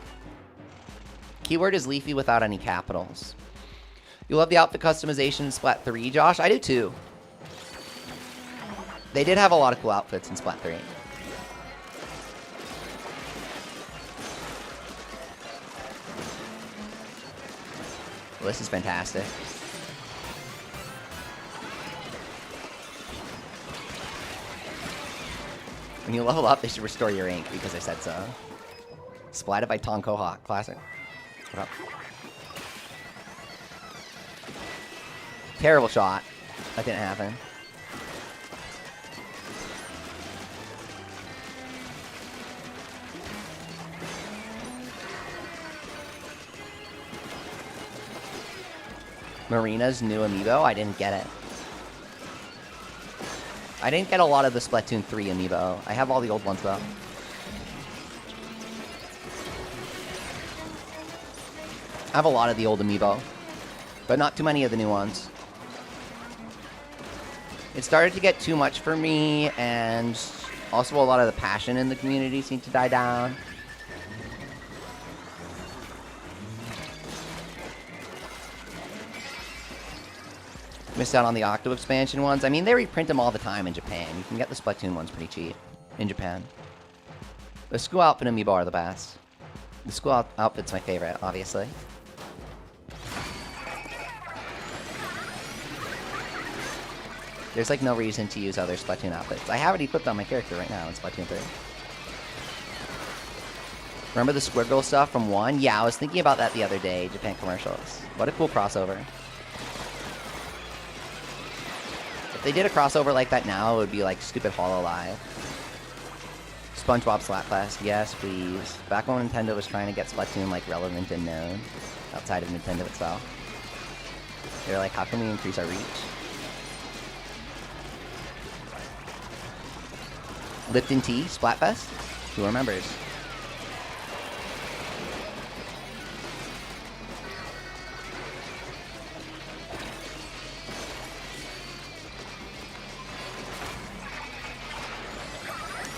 Speaker 1: Keyword is Leafy without any capitals. You love the outfit customization in Splat 3, Josh? I do too. They did have a lot of cool outfits in Splat 3. Well, this is fantastic. When you level up, they should restore your ink because I said so. Splatted by Tonko Hawk. Classic. What up? Terrible shot. That didn't happen. Marina's new amiibo? I didn't get it. I didn't get a lot of the Splatoon 3 amiibo. I have all the old ones, though. I have a lot of the old amiibo, but not too many of the new ones. It started to get too much for me, and also a lot of the passion in the community seemed to die down. Missed out on the Octo expansion ones. I mean, they reprint them all the time in Japan. You can get the Splatoon ones pretty cheap in Japan. The school outfit amiibo are the best. The school outfit's my favorite, obviously. There's like no reason to use other Splatoon outfits. I have it equipped on my character right now in Splatoon 3. Remember the Squirgle stuff from 1? Yeah, I was thinking about that the other day, Japan commercials. What a cool crossover. If they did a crossover like that now, it would be like stupid Hololive. SpongeBob Slapfest, yes please. Back when Nintendo was trying to get Splatoon like relevant and known outside of Nintendo itself. They're like, how can we increase our reach? Lipton Tea, Splatfest? Who remembers?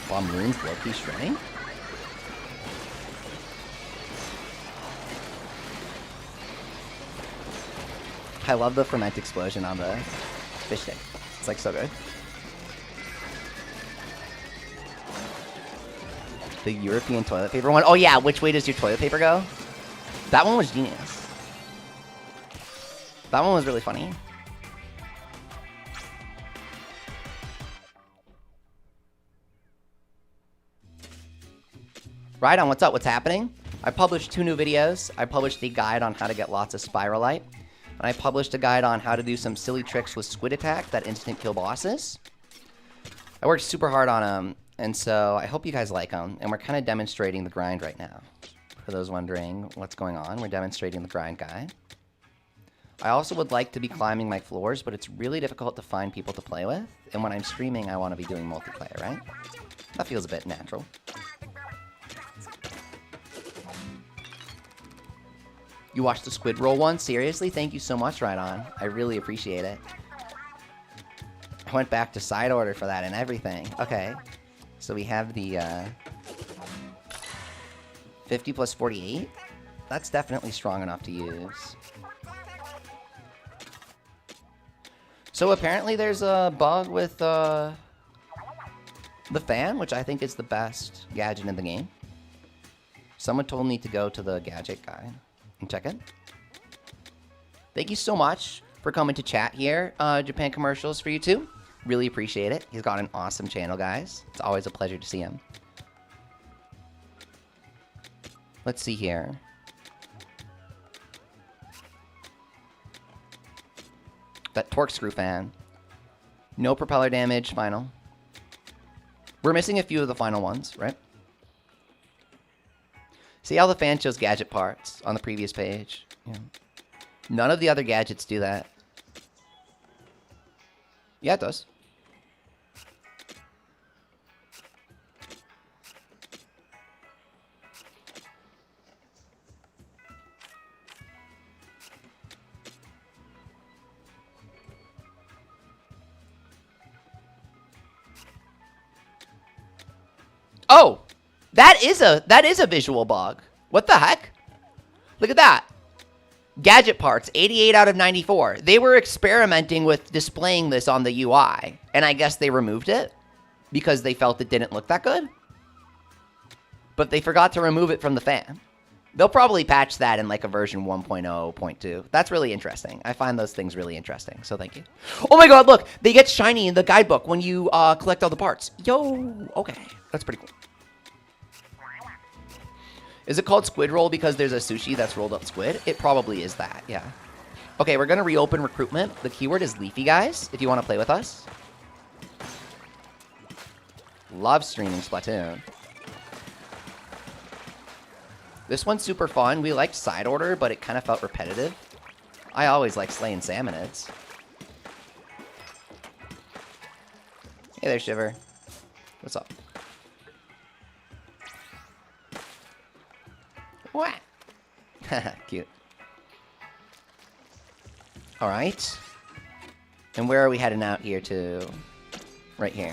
Speaker 1: Bomb runes, low-key shredding? I love the ferment explosion on the fish stick. It's like so good. The European toilet paper one? Oh yeah, which way does your toilet paper go? That one was genius. That one was really funny. Right on, what's up? What's happening? I published 2 new videos. I published a guide on how to get lots of Spiralite. And I published a guide on how to do some silly tricks with Squid Attack that instant kill bosses. I worked super hard on them, and so I hope you guys like them. And we're kind of demonstrating the grind right now. For those wondering what's going on, we're demonstrating the grind guide. I also would like to be climbing my floors, but it's really difficult to find people to play with. And when I'm streaming, I want to be doing multiplayer, right? That feels a bit natural. You watched the Squid Roll one? Seriously? Thank you so much, Right On. I really appreciate it. I went back to side order for that and everything. Okay. So we have the 50 plus 48. That's definitely strong enough to use. So apparently there's a bug with the fan, which I think is the best gadget in the game. Someone told me to go to the gadget guide and check it. Thank you so much for coming to chat here. Japan commercials for you too. Really appreciate it. He's got an awesome channel, guys. It's always a pleasure to see him. Let's see here. That torque screw fan. No propeller damage, final. We're missing a few of the final ones, right? See how the fan shows gadget parts on the previous page? Yeah. None of the other gadgets do that. Yeah, it does. Oh, that is a visual bug. What the heck? Look at that. Gadget parts, 88 out of 94. They were experimenting with displaying this on the UI, and I guess they removed it because they felt it didn't look that good. But they forgot to remove it from the fan. They'll probably patch that in like a version 1.0.2. That's really interesting. I find those things really interesting, so thank you. Oh my god, look! They get shiny in the guidebook when you collect all the parts. Yo! Okay, that's pretty cool. Is it called squid roll because there's a sushi that's rolled up squid? It probably is that, yeah. Okay, we're going to reopen recruitment. The keyword is Leafy, guys, if you want to play with us. Love streaming Splatoon. This one's super fun. We liked side order, but it kind of felt repetitive. I always like slaying salmonids. Hey there, Shiver. What's up? What? Cute. Alright. And where are we heading out here to? Right here.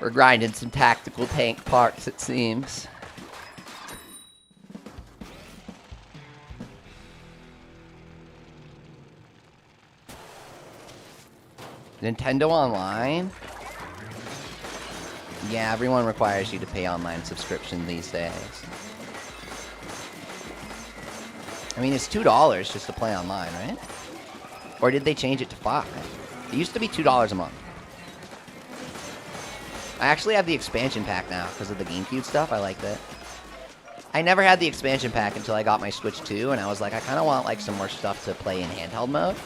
Speaker 1: We're grinding some tactical tank parts, it seems. Nintendo Online? Yeah, everyone requires you to pay online subscription these days. I mean, it's $2 just to play online, right? Or did they change it to $5? It used to be $2 a month. I actually have the expansion pack now because of the GameCube stuff. I liked it. I never had the expansion pack until I got my Switch 2, and I was like, I kind of want like some more stuff to play in handheld mode.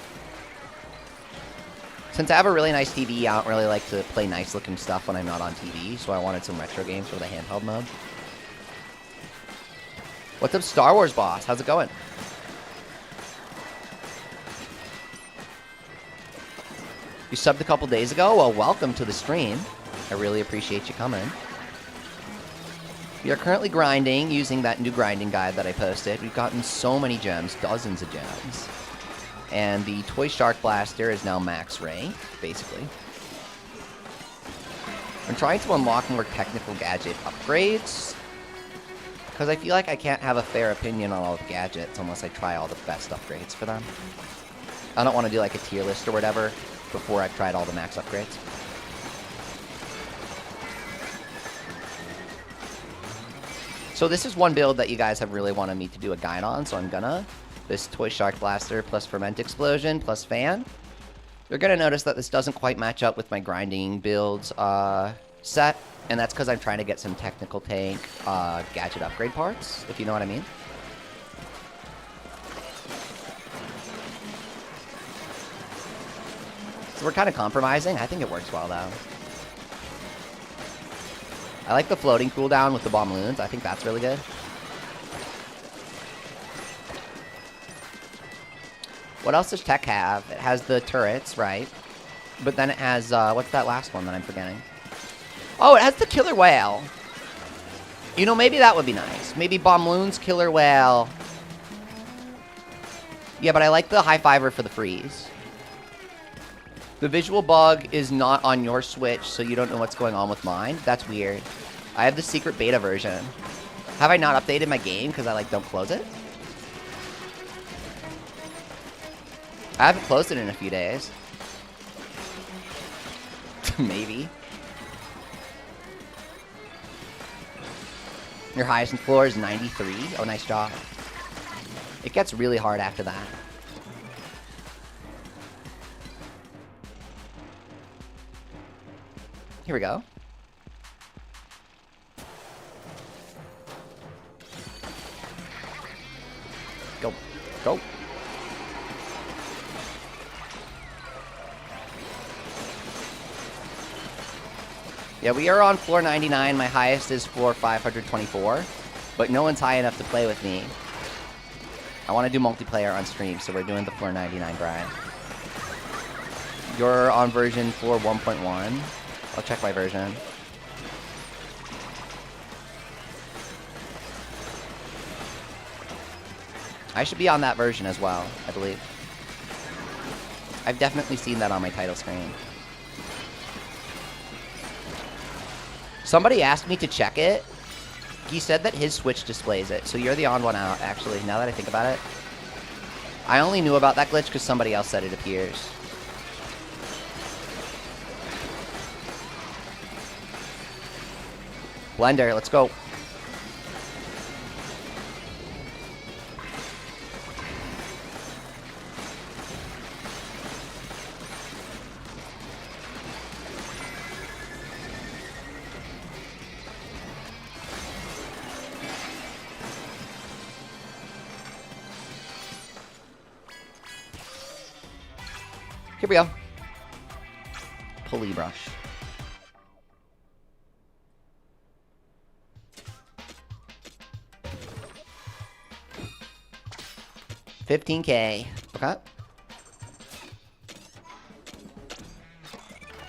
Speaker 1: Since I have a really nice TV, I don't really like to play nice-looking stuff when I'm not on TV, so I wanted some retro games for the handheld mode. What's up, Star Wars boss? How's it going? You subbed a couple days ago? Well, welcome to the stream. I really appreciate you coming. We are currently grinding using that new grinding guide that I posted. We've gotten so many gems, dozens of gems. And the Toy Shark Blaster is now max rank, basically. I'm trying to unlock more technical gadget upgrades, because I feel like I can't have a fair opinion on all the gadgets unless I try all the best upgrades for them. I don't want to do like a tier list or whatever before I've tried all the max upgrades. So this is one build that you guys have really wanted me to do a guide on, so I'm gonna. This Toy Shark Blaster plus Ferment Explosion plus Fan. You're going to notice that this doesn't quite match up with my grinding builds set, and that's because I'm trying to get some technical tank gadget upgrade parts, if you know what I mean. So we're kind of compromising. I think it works well, though. I like the floating cooldown with the bomb loons. I think that's really good. What else does tech have? It has the turrets, right? But then it has, what's that last one that I'm forgetting? Oh, it has the killer whale. You know, maybe that would be nice. Maybe bomb loons, killer whale. Yeah, but I like the high fiver for the freeze. The visual bug is not on your Switch, so you don't know what's going on with mine. That's weird. I have the secret beta version. Have I not updated my game because I, like, don't close it? I haven't closed it in a few days. Maybe. Your highest floor is 93. Oh, nice job. It gets really hard after that. Here we go. Go. Go. Yeah, we are on floor 99. My highest is floor 524. But no one's high enough to play with me. I want to do multiplayer on stream, so we're doing the floor 99 grind. You're on version 4.1. I'll check my version. I should be on that version as well, I believe. I've definitely seen that on my title screen. Somebody asked me to check it. He said that his Switch displays it, so you're the odd one out, actually, now that I think about it. I only knew about that glitch because somebody else said it appears. Blender, let's go. Here we go. Pulley brush. $15K. Okay.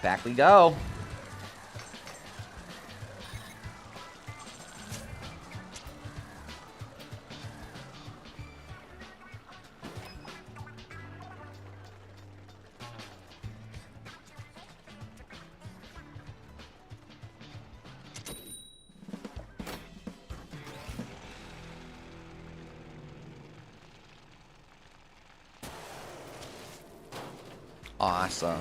Speaker 1: Back we go. Awesome.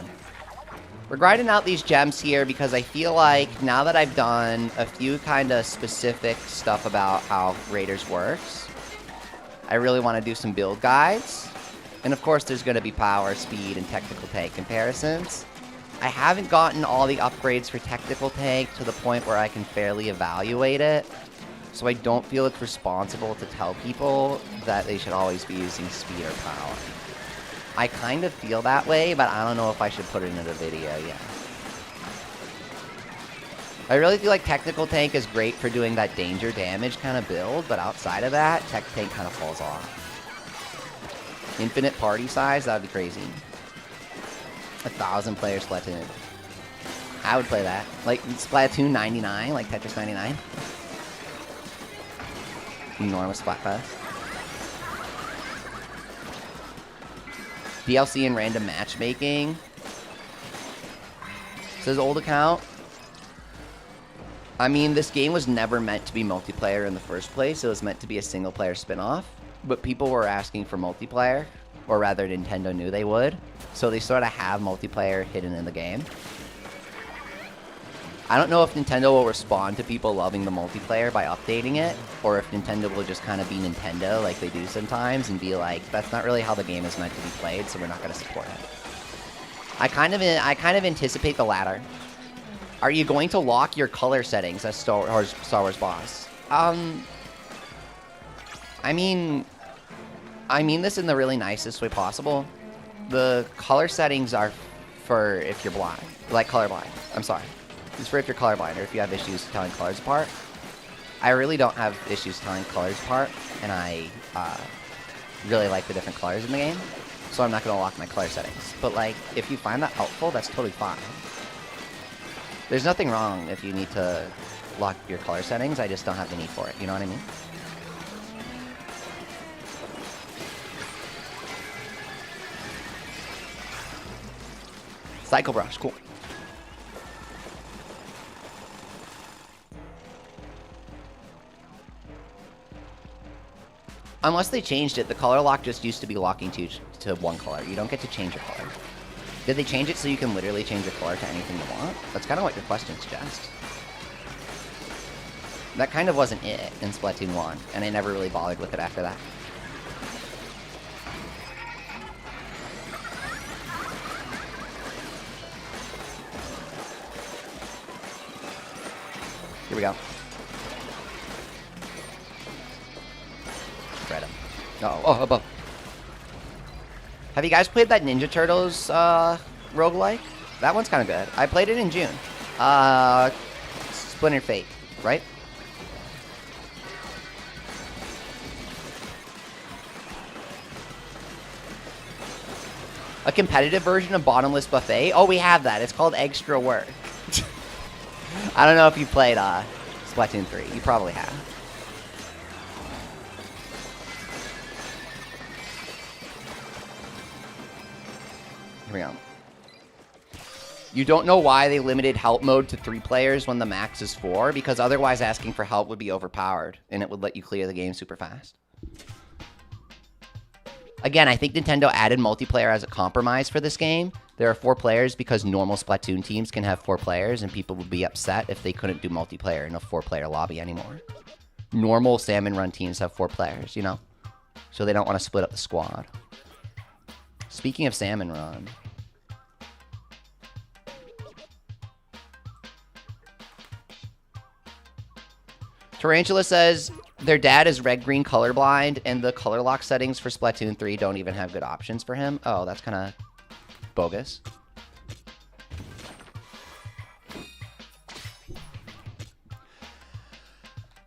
Speaker 1: We're grinding out these gems here because I feel like now that I've done a few kind of specific stuff about how Raiders works, I really want to do some build guides. And of course there's going to be power, speed, and technical tank comparisons. I haven't gotten all the upgrades for technical tank to the point where I can fairly evaluate it. So I don't feel it's responsible to tell people that they should always be using speed or power. I kind of feel that way, but I don't know if I should put it into the video yet. I really feel like technical tank is great for doing that danger damage kind of build, but outside of that, tech tank kind of falls off. Infinite party size, that would be crazy. 1,000 players Splatoon. I would play that. Like Splatoon 99, like Tetris 99. Enormous Splatfest. DLC and random matchmaking. Says old account. I mean, this game was never meant to be multiplayer in the first place. It was meant to be a single player spin-off. But people were asking for multiplayer. Or rather, Nintendo knew they would. So they sort of have multiplayer hidden in the game. I don't know if Nintendo will respond to people loving the multiplayer by updating it, or if Nintendo will just kind of be Nintendo like they do sometimes and be like, that's not really how the game is meant to be played, so we're not going to support it. I kind of anticipate the latter. Are you going to lock your color settings as Star Wars boss? I mean this in the really nicest way possible. The color settings are for if you're blind, like colorblind. I'm sorry. It's for if you're colorblind or if you have issues telling colors apart. I really don't have issues telling colors apart, and I really like the different colors in the game, so I'm not going to lock my color settings. But like, if you find that helpful, that's totally fine. There's nothing wrong if you need to lock your color settings, I just don't have the need for it, you know what I mean? Cycle brush, cool. Unless they changed it, the color lock just used to be locking to one color. You don't get to change your color. Did they change it so you can literally change your color to anything you want? That's kind of what your question suggests. That kind of wasn't it in Splatoon 1, and I never really bothered with it after that. Here we go. Shred him. Oh, above. Have you guys played that Ninja Turtles roguelike? That one's kind of good. I played it in June. Splinter Fate, right? A competitive version of Bottomless Buffet? Oh, we have that. It's called Extra Work. I don't know if you played Splatoon 3. You probably have. Here we go. You don't know why they limited help mode to 3 players when the max is 4, because otherwise asking for help would be overpowered, and it would let you clear the game super fast. Again, I think Nintendo added multiplayer as a compromise for this game. There are 4 players because normal Splatoon teams can have 4 players, and people would be upset if they couldn't do multiplayer in a 4-player lobby anymore. Normal Salmon Run teams have 4 players, you know? So they don't want to split up the squad. Speaking of Salmon Run... Tarantula says their dad is red-green colorblind, and the color lock settings for Splatoon 3 don't even have good options for him. Oh, that's kind of bogus.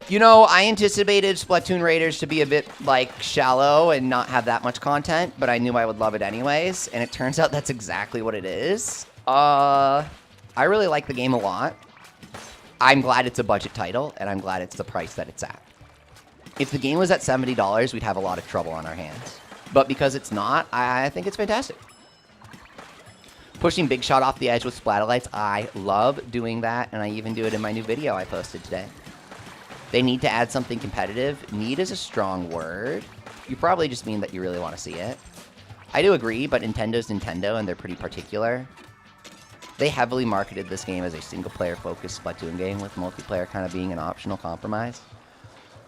Speaker 1: You know, I anticipated Splatoon Raiders to be a bit, like, shallow and not have that much content, but I knew I would love it anyways, and it turns out that's exactly what it is. I really like the game a lot. I'm glad it's a budget title, and I'm glad it's the price that it's at. If the game was at $70, we'd have a lot of trouble on our hands. But because it's not, I think it's fantastic. Pushing Big Shot off the edge with Splatterlights, I love doing that, and I even do it in my new video I posted today. They need to add something competitive. Need is a strong word. You probably just mean that you really want to see it. I do agree, but Nintendo's Nintendo, and they're pretty particular. They heavily marketed this game as a single-player focused Splatoon game, with multiplayer kind of being an optional compromise.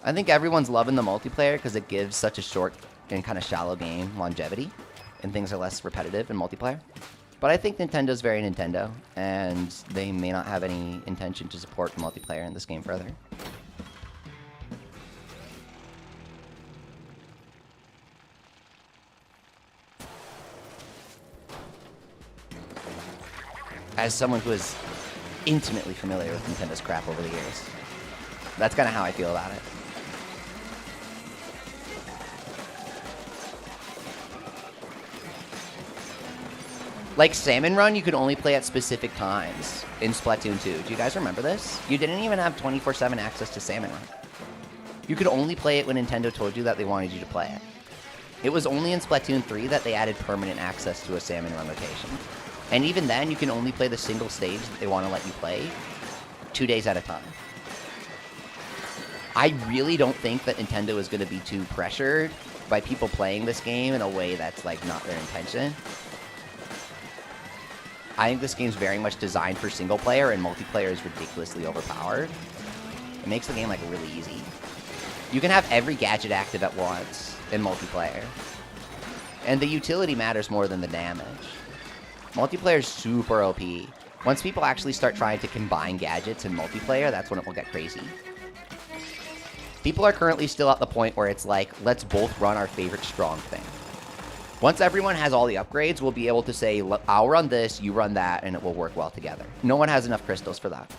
Speaker 1: I think everyone's loving the multiplayer because it gives such a short and kind of shallow game longevity, and things are less repetitive in multiplayer. But I think Nintendo's very Nintendo, and they may not have any intention to support multiplayer in this game further. As someone who is intimately familiar with Nintendo's crap over the years, that's kind of how I feel about it. Like Salmon Run, you could only play at specific times in Splatoon 2. Do you guys remember this? You didn't even have 24/7 access to Salmon Run. You could only play it when Nintendo told you that they wanted you to play it. It was only in Splatoon 3 that they added permanent access to a Salmon Run rotation. And even then, you can only play the single stage that they want to let you play 2 days at a time. I really don't think that Nintendo is going to be too pressured by people playing this game in a way that's, like, not their intention. I think this game's very much designed for single player, and multiplayer is ridiculously overpowered. It makes the game, like, really easy. You can have every gadget active at once in multiplayer. And the utility matters more than the damage. Multiplayer is super OP. Once people actually start trying to combine gadgets in multiplayer, that's when it will get crazy. People are currently still at the point where it's like, let's both run our favorite strong thing. Once everyone has all the upgrades, we'll be able to say, I'll run this, you run that, and it will work well together. No one has enough crystals for that.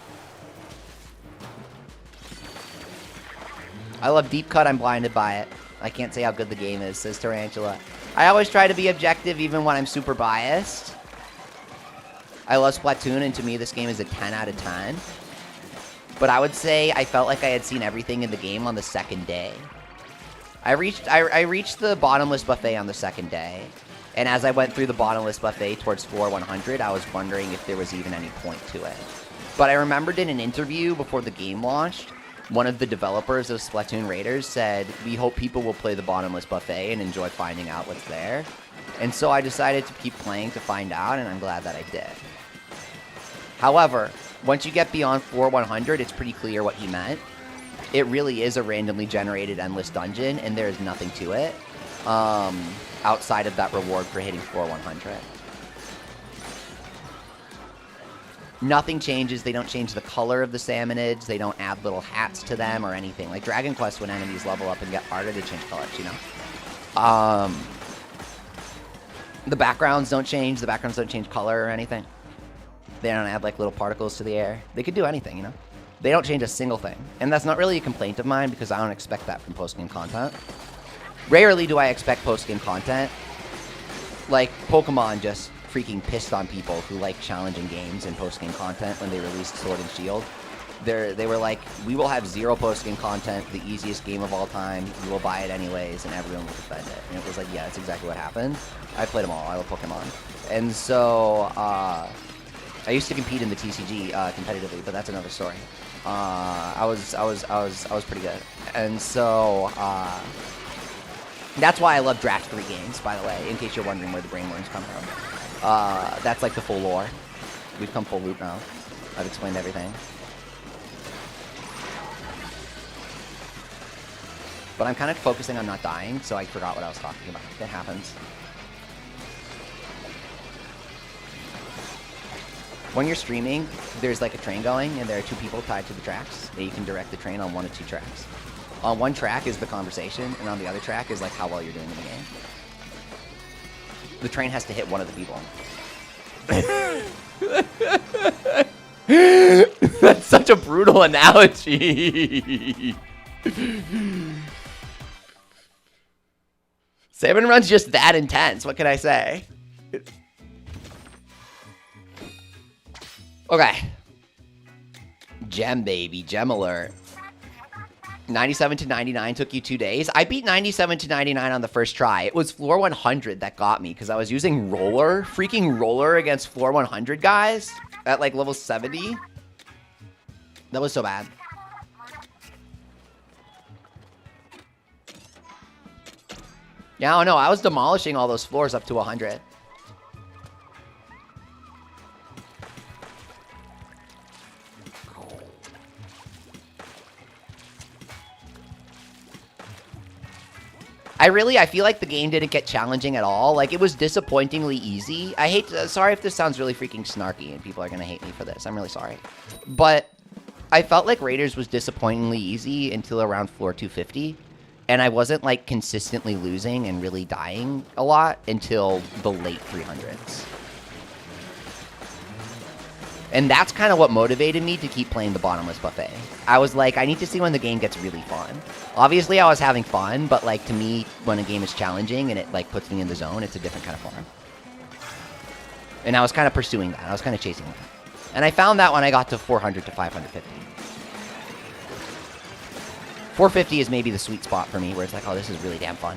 Speaker 1: I love Deep Cut, I'm blinded by it. I can't say how good the game is, says Tarantula. I always try to be objective even when I'm super biased. I love Splatoon, and to me, this game is a 10 out of 10. But I would say I felt like I had seen everything in the game on the second day. I reached the Bottomless Buffet on the second day. And as I went through the Bottomless Buffet towards floor 100, I was wondering if there was even any point to it. But I remembered in an interview before the game launched, one of the developers of Splatoon Raiders said, we hope people will play the Bottomless Buffet and enjoy finding out what's there. And so I decided to keep playing to find out, and I'm glad that I did. However, once you get beyond floor 100, it's pretty clear what he meant. It really is a randomly generated endless dungeon, and there is nothing to it outside of that reward for hitting floor 100. Nothing changes. They don't change the color of the salmonids. They don't add little hats to them or anything. Like Dragon Quest, when enemies level up and get harder, they change colors, you know? The backgrounds don't change. The backgrounds don't change color or anything. They don't add, like, little particles to the air. They could do anything, you know? They don't change a single thing. And that's not really a complaint of mine because I don't expect that from post-game content. Rarely do I expect post-game content. Like, Pokemon just freaking pissed on people who like challenging games and post-game content when they released Sword and Shield. They were like, we will have 0 post-game content, the easiest game of all time, you will buy it anyways, and everyone will defend it. And it was like, yeah, that's exactly what happened. I played them all, I love Pokemon. And so, I used to compete in the TCG competitively, but that's another story. I was pretty good. And so, that's why I love Draft 3 games, by the way, in case you're wondering where the brainworms come from. That's like the full lore. We've come full loop now. I've explained everything. But I'm kind of focusing on not dying, so I forgot what I was talking about. It happens. When you're streaming, there's like a train going, and there are 2 people tied to the tracks, and you can direct the train on 1 of 2 tracks. On one track is the conversation, and on the other track is like how well you're doing in the game. The train has to hit one of the people. That's such a brutal analogy. Salmon Run's just that intense. What can I say? Okay. Gem, baby. Gem alert. 97 to 99 took you 2 days. I beat 97 to 99 on the first try. It was floor 100 that got me because I was using roller, freaking roller against floor 100 guys at like level 70. That was so bad. Yeah, I don't know. I was demolishing all those floors up to 100. I feel like the game didn't get challenging at all. Like, it was disappointingly easy. Sorry if this sounds really freaking snarky and people are going to hate me for this. I'm really sorry. But I felt like Raiders was disappointingly easy until around floor 250. And I wasn't, like, consistently losing and really dying a lot until the late 300s. And that's kind of what motivated me to keep playing the Bottomless Buffet. I was like, I need to see when the game gets really fun. Obviously, I was having fun, but, like, to me, when a game is challenging and it, like, puts me in the zone, it's a different kind of fun. And I was kind of pursuing that. I was kind of chasing that. And I found that when I got to 400 to 550. 450 is maybe the sweet spot for me, where it's like, oh, this is really damn fun.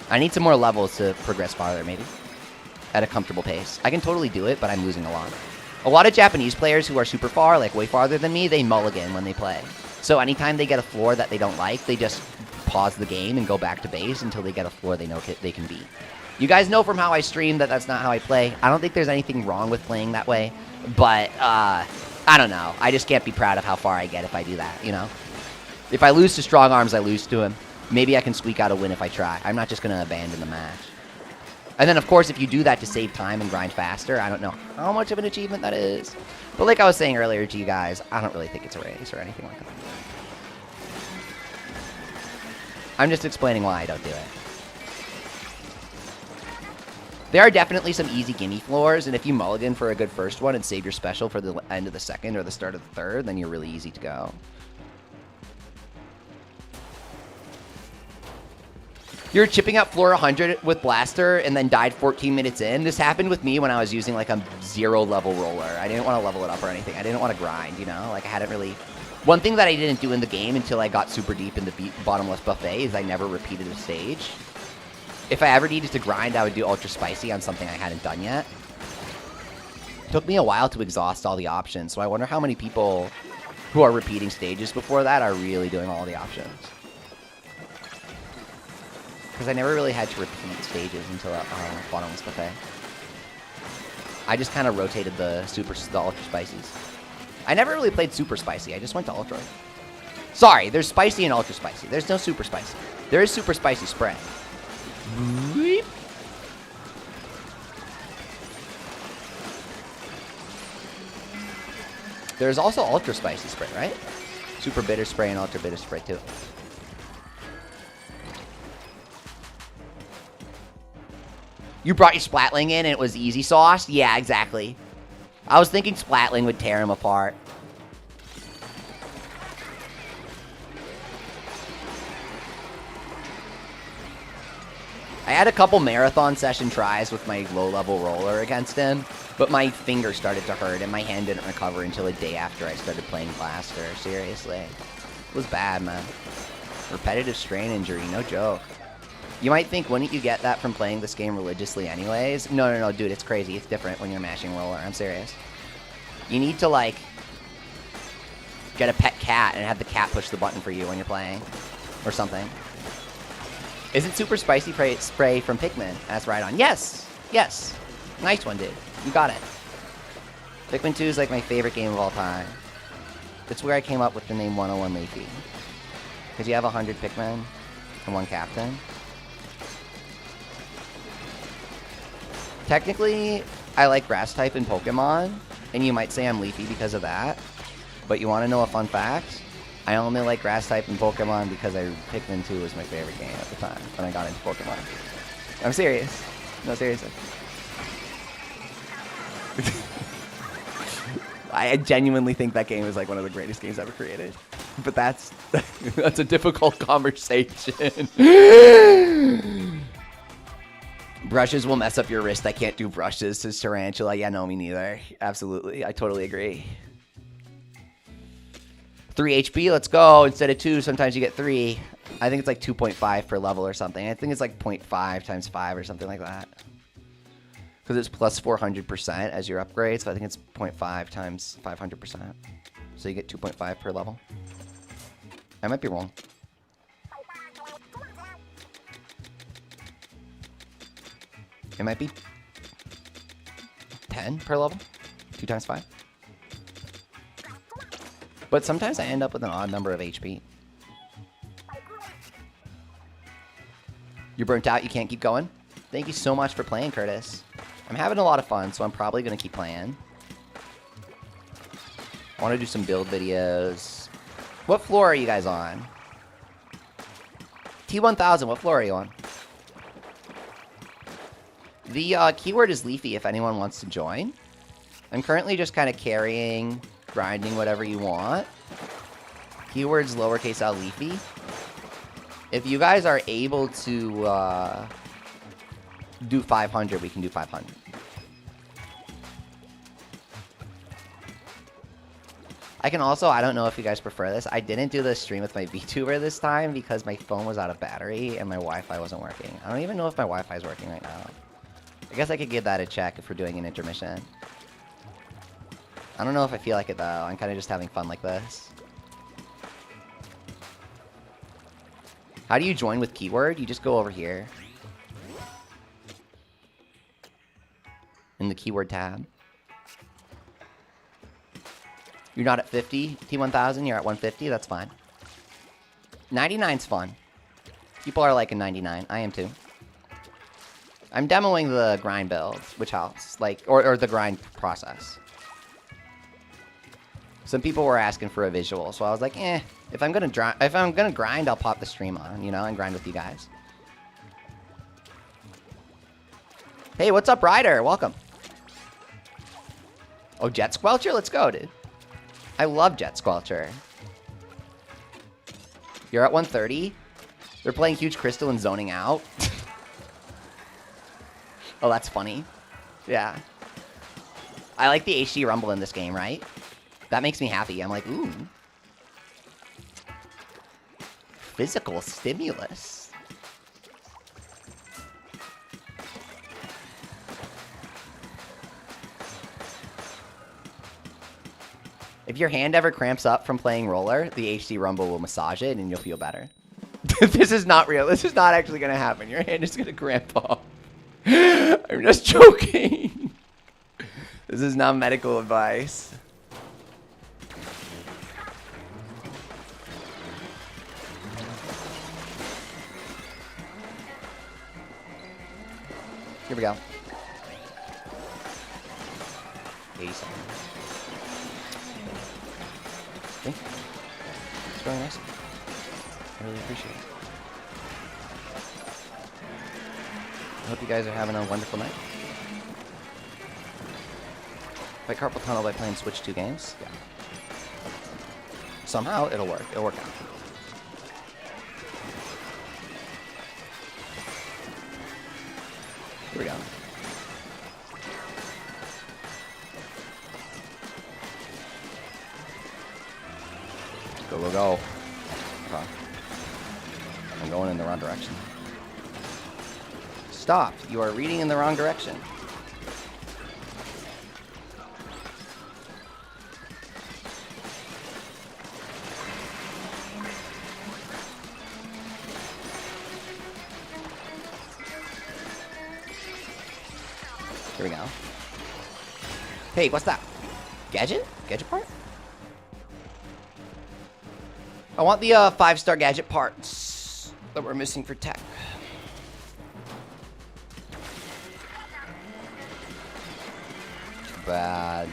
Speaker 1: I need some more levels to progress farther, maybe. At a comfortable pace. I can totally do it, but I'm losing a lot. A lot of Japanese players who are super far, like way farther than me, they mulligan when they play. So anytime they get a floor that they don't like, they just pause the game and go back to base until they get a floor they know they can beat. You guys know from how I stream that that's not how I play. I don't think there's anything wrong with playing that way, but I don't know. I just can't be proud of how far I get if I do that, you know? If I lose to Strong Arms, I lose to him. Maybe I can squeak out a win if I try. I'm not just going to abandon the match. And then, of course, if you do that to save time and grind faster, I don't know how much of an achievement that is. But like I was saying earlier to you guys, I don't really think it's a race or anything like that. I'm just explaining why I don't do it. There are definitely some easy gimme floors, and if you mulligan for a good first one and save your special for the end of the second or the start of the third, then you're really easy to go. You're chipping up floor 100 with Blaster and then died 14 minutes in. This happened with me when I was using like a 0 level roller. I didn't want to level it up or anything. I didn't want to grind, you know? Like I hadn't really... One thing that I didn't do in the game until I got super deep in the Bottomless Buffet is I never repeated a stage. If I ever needed to grind, I would do Ultra Spicy on something I hadn't done yet. It took me a while to exhaust all the options, so I wonder how many people who are repeating stages before that are really doing all the options. Because I never really had to repeat stages until Bottomless Buffet. I just kind of rotated the Ultra Spicies. I never really played Super Spicy. I just went to Ultra. Sorry, there's Spicy and Ultra Spicy. There's no Super Spicy. There is Super Spicy Spray. There's also ultra spicy spray, right? Super bitter spray and ultra bitter spray too. You brought your Splatling in and it was easy sauce? Yeah, exactly. I was thinking Splatling would tear him apart. I had a couple marathon session tries with my low-level roller against him, but my finger started to hurt and my hand didn't recover until a day after I started playing Blaster. Seriously. It was bad, man. Repetitive strain injury, no joke. You might think, wouldn't you get that from playing this game religiously anyways? No, dude, it's crazy. It's different when you're mashing roller. I'm serious. You need to, like, get a pet cat and have the cat push the button for you when you're playing. Or something. Is it super spicy spray from Pikmin? That's right on. Yes! Yes! Nice one, dude. You got it. Pikmin 2 is like my favorite game of all time. It's where I came up with the name 101 Leafy. Because you have 100 Pikmin and 1 captain. Technically, I like grass type in Pokemon, and you might say I'm Leafy because of that. But you want to know a fun fact? I only like grass type in Pokemon because Pikmin 2 was my favorite game at the time when I got into Pokemon. I'm serious. No, seriously. I genuinely think that game is like one of the greatest games ever created. But that's a difficult conversation. Brushes will mess up your wrist. I can't do brushes, says Tarantula. Yeah, no, me neither. Absolutely. I totally agree. 3 HP, let's go. Instead of 2, sometimes you get 3. I think it's like 2.5 per level or something. I think it's like 0.5 times 5 or something like that. Because it's plus 400% as your upgrade, so I think it's 0.5 times 500%. So you get 2.5 per level. I might be wrong. It might be 10 per level. 2 times 5. But sometimes I end up with an odd number of HP. You're burnt out, you can't keep going? Thank you so much for playing, Curtis. I'm having a lot of fun, so I'm probably going to keep playing. I want to do some build videos. What floor are you guys on? T1000, what floor are you on? The keyword is Leafy if anyone wants to join. I'm currently just kind of carrying, grinding whatever you want. Keyword's lowercase l Leafy. If you guys are able to do 500, we can do 500. I can also, I don't know if you guys prefer this, I didn't do the stream with my VTuber this time because my phone was out of battery and my Wi-Fi wasn't working. I don't even know if my Wi-Fi is working right now. I guess I could give that a check if we're doing an intermission. I don't know if I feel like it though. I'm kind of just having fun like this. How do you join with keyword? You just go over here. In the keyword tab. You're not at 50? T1000, you're at 150? That's fine. 99's fun. People are liking 99. I am too. I'm demoing the grind build, which helps. Like, or the grind process. Some people were asking for a visual, so I was like, if I'm gonna grind, I'll pop the stream on, you know, and grind with you guys. Hey, what's up, Ryder? Welcome. Oh, Jet Squelcher? Let's go, dude. I love Jet Squelcher. You're at 130? They're playing Huge Crystal and zoning out. Oh, that's funny. Yeah. I like the HD rumble in this game, right? That makes me happy. I'm like, ooh. Physical stimulus. If your hand ever cramps up from playing roller, the HD rumble will massage it and you'll feel better. This is not real. This is not actually going to happen. Your hand is going to cramp up. I'm just joking. This is not medical advice. Here we go. 80 seconds. Thank you. It's really nice. I really appreciate it. I hope you guys are having a wonderful night. Fight carpal tunnel by playing Switch 2 games? Yeah. Somehow it'll work. It'll work out. Here we go. Go, go, go. Okay. I'm going in the wrong direction. Stop. You are reading in the wrong direction. Here we go. Hey, what's that? Gadget? Gadget part? I want the 5-star gadget parts that we're missing for tech. Bad.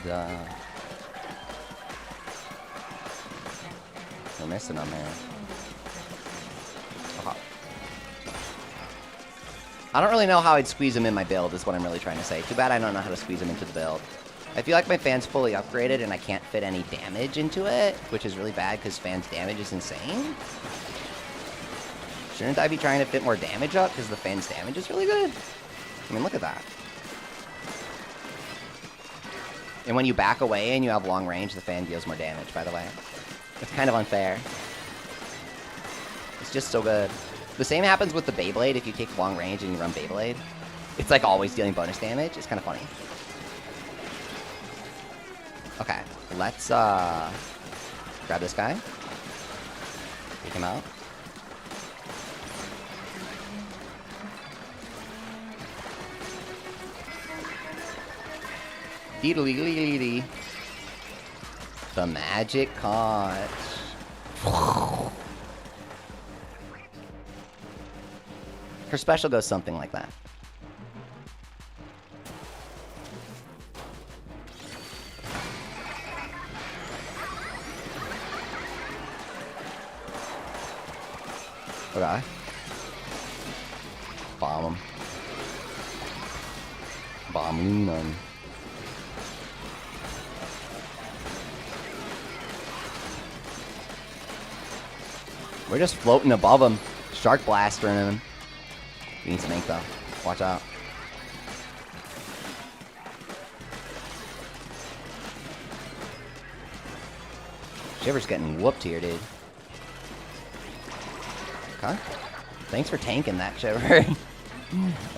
Speaker 1: We're missing them there. Uh-huh. I don't really know how I'd squeeze them in my build, is what I'm really trying to say. Too bad I don't know how to squeeze them into the build. I feel like my fan's fully upgraded and I can't fit any damage into it, which is really bad because fan's damage is insane. Shouldn't I be trying to fit more damage up because the fan's damage is really good? I mean, look at that. And when you back away and you have long range, the fan deals more damage, by the way. It's kind of unfair. It's just so good. The same happens with the Beyblade if you take long range and you run Beyblade. It's like always dealing bonus damage. It's kind of funny. Okay, let's grab this guy. Take him out. Deedly. The magic conch. Her special goes something like that. Okay. Bomb him. Bomb him. We're just floating above him. Shark blaster in him. We need some ink though. Watch out. Shiver's getting whooped here, dude. Okay. Thanks for tanking that, Shiver.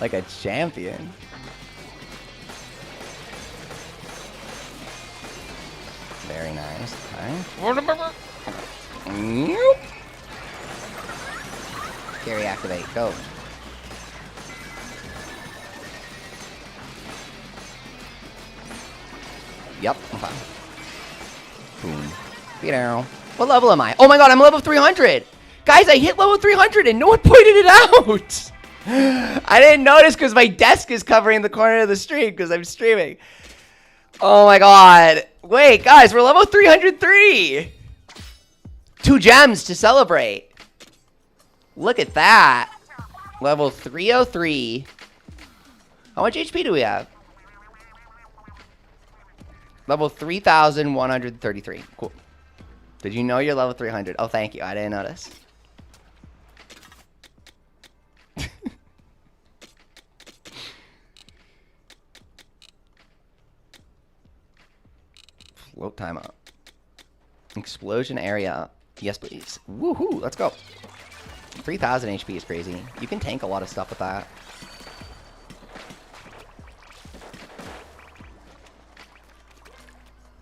Speaker 1: Like a champion. Very nice. Okay. Carry activate. Go. Yep. Okay. Boom. Get arrow. What level am I? Oh my god, I'm level 300! Guys, I hit level 300 and no one pointed it out! I didn't notice because my desk is covering the corner of the stream because I'm streaming. Oh my god. Wait, guys, we're level 303! 2 gems to celebrate. Look at that. Level 303. How much HP do we have? Level 3,133. Cool. Did you know you're level 300? Oh, thank you. I didn't notice. Float timeout. Explosion area. Yes, please. Woohoo! Let's go. 3,000 HP is crazy. You can tank a lot of stuff with that.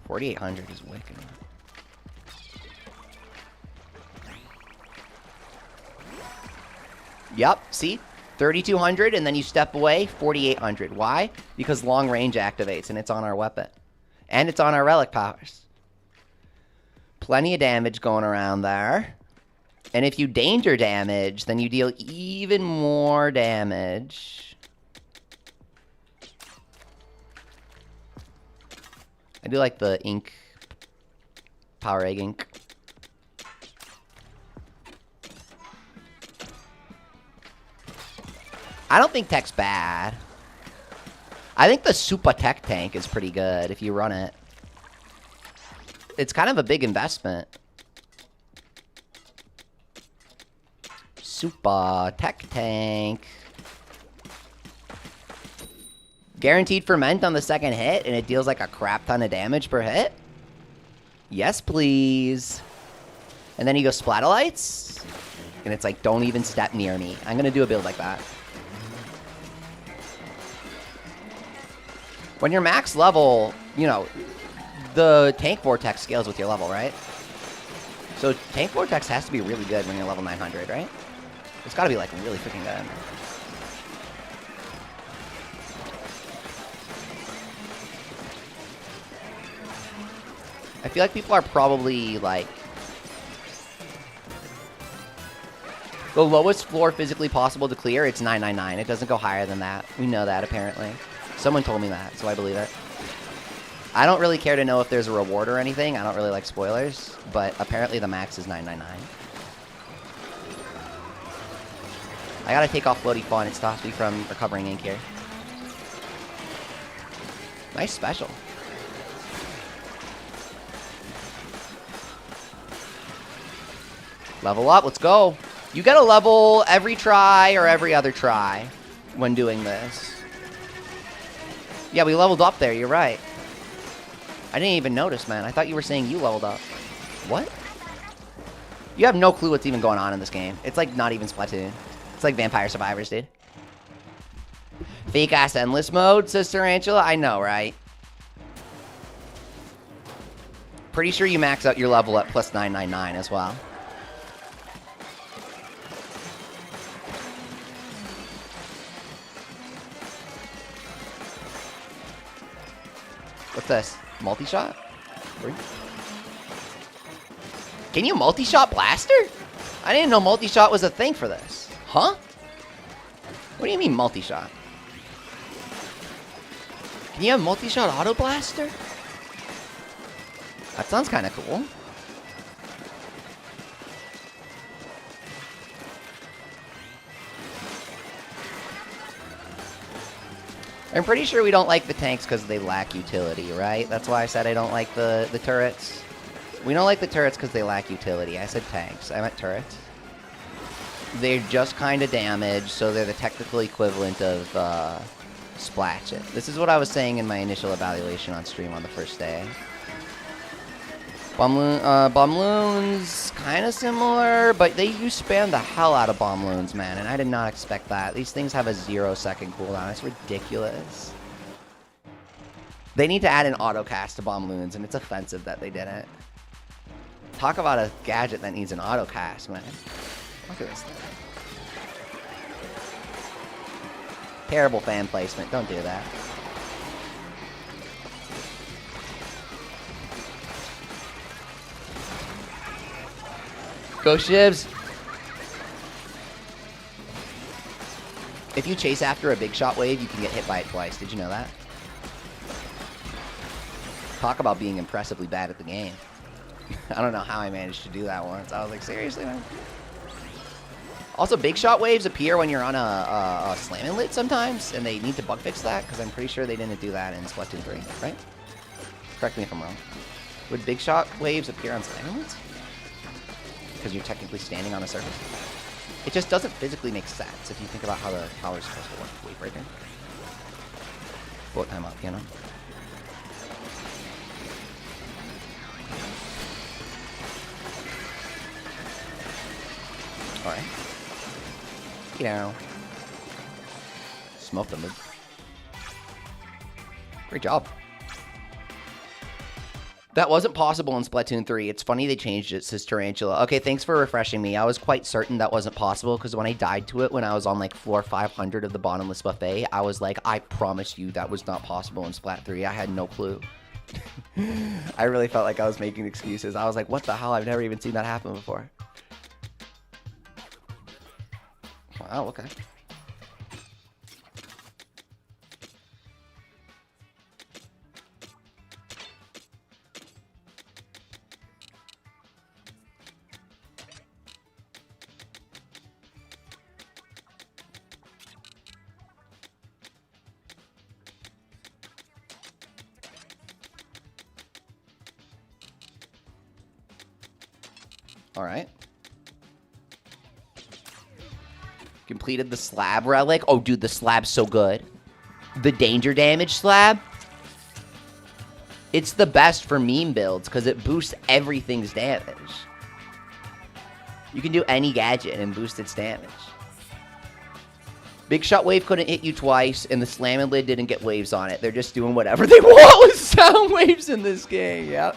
Speaker 1: $4,800 is wicked. Yep, see? 3,200 and then you step away, 4,800. Why? Because long range activates and it's on our weapon. And it's on our relic powers. Plenty of damage going around there. And if you danger damage, then you deal even more damage. I do like the ink. Power egg ink. I don't think tech's bad. I think the Super Tech tank is pretty good if you run it. It's kind of a big investment. Super Tech tank. Guaranteed ferment on the second hit, and it deals like a crap ton of damage per hit. Yes, please. And then you go Splatolites, and it's like, don't even step near me. I'm going to do a build like that. When you're max level, you know, the tank vortex scales with your level, right? So tank vortex has to be really good when you're level 900, right? It's got to be like really freaking good. I feel like people are probably like, the lowest floor physically possible to clear, it's 999. It doesn't go higher than that. We know that, apparently. Someone told me that, so I believe it. I don't really care to know if there's a reward or anything. I don't really like spoilers, but apparently the max is 999. I gotta take off floaty fun. It stops me from recovering ink here. Nice special. Level up, let's go. You get a level every try or every other try when doing this. Yeah, we leveled up there, you're right. I didn't even notice, man. I thought you were saying you leveled up. What? You have no clue what's even going on in this game. It's like not even Splatoon. It's like Vampire Survivors, dude. Fake-ass endless mode, says Tarantula. I know, right? Pretty sure you max out your level at plus 999 as well. What's this? Multi-shot? Can you multi-shot blaster? I didn't know multi-shot was a thing for this. Huh? What do you mean multi-shot? Can you have multi-shot auto blaster? That sounds kind of cool. I'm pretty sure we don't like the tanks because they lack utility, right? That's why I said I don't like the turrets. We don't like the turrets because they lack utility. I said tanks. I meant turrets. They're just kind of damaged, so they're the technical equivalent of Splatchet. This is what I was saying in my initial evaluation on stream on the first day. Bombloons, kind of similar, but they use spam the hell out of Bombloons, man, and I did not expect that. These things have a 0-second cooldown. It's ridiculous. They need to add an autocast to Bombloons, and it's offensive that they didn't. Talk about a gadget that needs an autocast, man. Look at this thing. Terrible fan placement. Don't do that. Go Shivs! If you chase after a big shot wave, you can get hit by it twice. Did you know that? Talk about being impressively bad at the game. I don't know how I managed to do that once. I was like, seriously, man? Also, big shot waves appear when you're on a slam inlet sometimes, and they need to bug fix that, because I'm pretty sure they didn't do that in Splatoon 3, right? Correct me if I'm wrong. Would big shot waves appear on slam inlets? Because you're technically standing on a surface. It just doesn't physically make sense if you think about how the power is supposed to work. Wave breaker. Bullet time up, you know? Alright. You know. Smoked them. Great job. That wasn't possible in Splatoon 3. It's funny they changed it, says Tarantula. Okay, thanks for refreshing me. I was quite certain that wasn't possible, because when I died to it when I was on, like, floor 500 of the Bottomless buffet, I was like, I promise you that was not possible in Splat 3. I had no clue. I really felt like I was making excuses. I was like, what the hell? I've never even seen that happen before. Wow, okay. All right. Completed the slab relic. Oh, dude, the slab's so good. The danger damage slab. It's the best for meme builds because it boosts everything's damage. You can do any gadget and boost its damage. Big Shot Wave couldn't hit you twice, and the Slam and Lid didn't get waves on it. They're just doing whatever they want with sound waves in this game, yeah.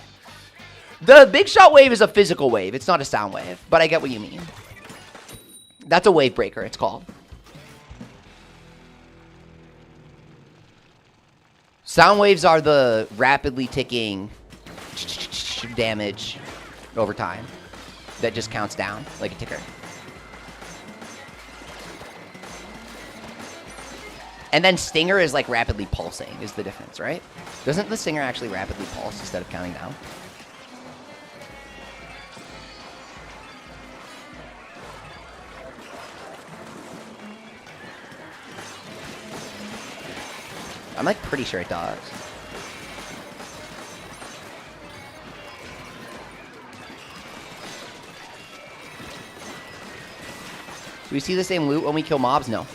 Speaker 1: The Big Shot Wave is a physical wave. It's not a sound wave, but I get what you mean. That's a wave breaker, it's called. Sound waves are the rapidly ticking damage over time that just counts down like a ticker. And then Stinger is like rapidly pulsing is the difference, right? Doesn't the Stinger actually rapidly pulse instead of counting down? I'm like pretty sure it does. Do we see the same loot when we kill mobs? No.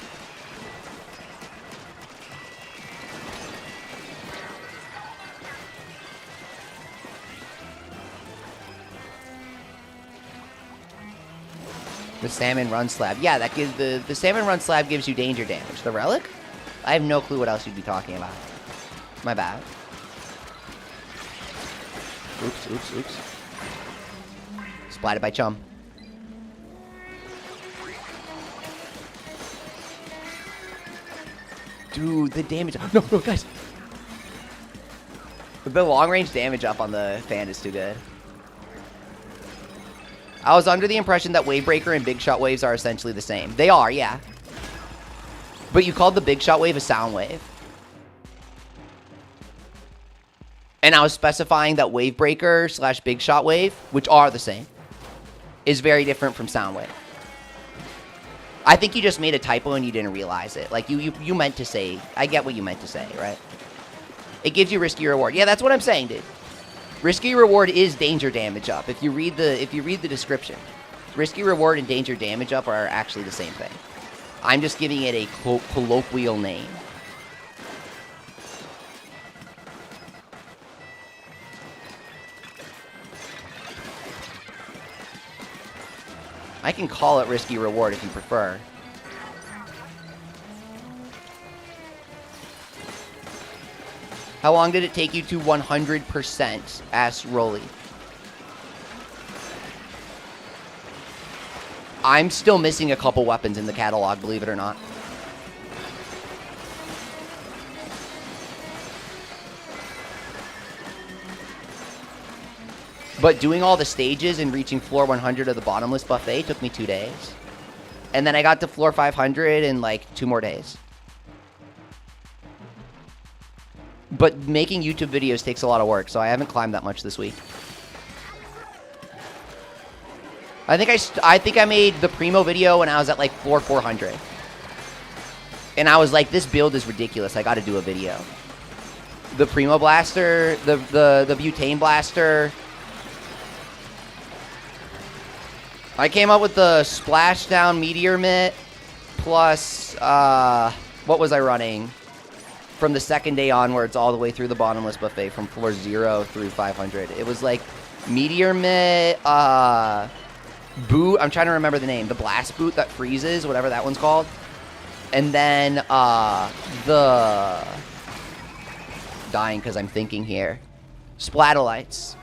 Speaker 1: The Salmon Run Slab. Yeah, that gives the Salmon Run Slab gives you danger damage. The relic? I have no clue what else you'd be talking about. My bad. Oops, oops, oops. Splatted by Chum. Dude, the damage. No, no, guys. The long-range damage up on the fan is too good. I was under the impression that Wave Breaker and Big Shot Waves are essentially the same. They are, yeah. But you called the Big Shot Wave a sound wave. And I was specifying that Wave Breaker / Big Shot Wave, which are the same, is very different from sound wave. I think you just made a typo and you didn't realize it. Like, you meant to say, I get what you meant to say, right? It gives you risky reward. Yeah, that's what I'm saying, dude. Risky reward is danger damage up. If you read the description, risky reward and danger damage up are actually the same thing. I'm just giving it a colloquial name. I can call it risky reward if you prefer. How long did it take you to 100%? Asked Rolly. I'm still missing a couple weapons in the catalog, believe it or not. But doing all the stages and reaching floor 100 of the Bottomless buffet took me 2 days. And then I got to floor 500 in like 2 more days. But making YouTube videos takes a lot of work, so I haven't climbed that much this week. I think I made the Primo video when I was at like floor 400. And I was like, this build is ridiculous. I got to do a video. The Primo Blaster, the Butane Blaster. I came up with the Splashdown Meteor Mitt plus, what was I running? From the second day onwards all the way through the Bottomless buffet from floor 0 through 500. It was like Meteor Mitt, boot, I'm trying to remember the name, the blast boot that freezes, whatever that one's called. And then, the, dying because I'm thinking here, Splatolites.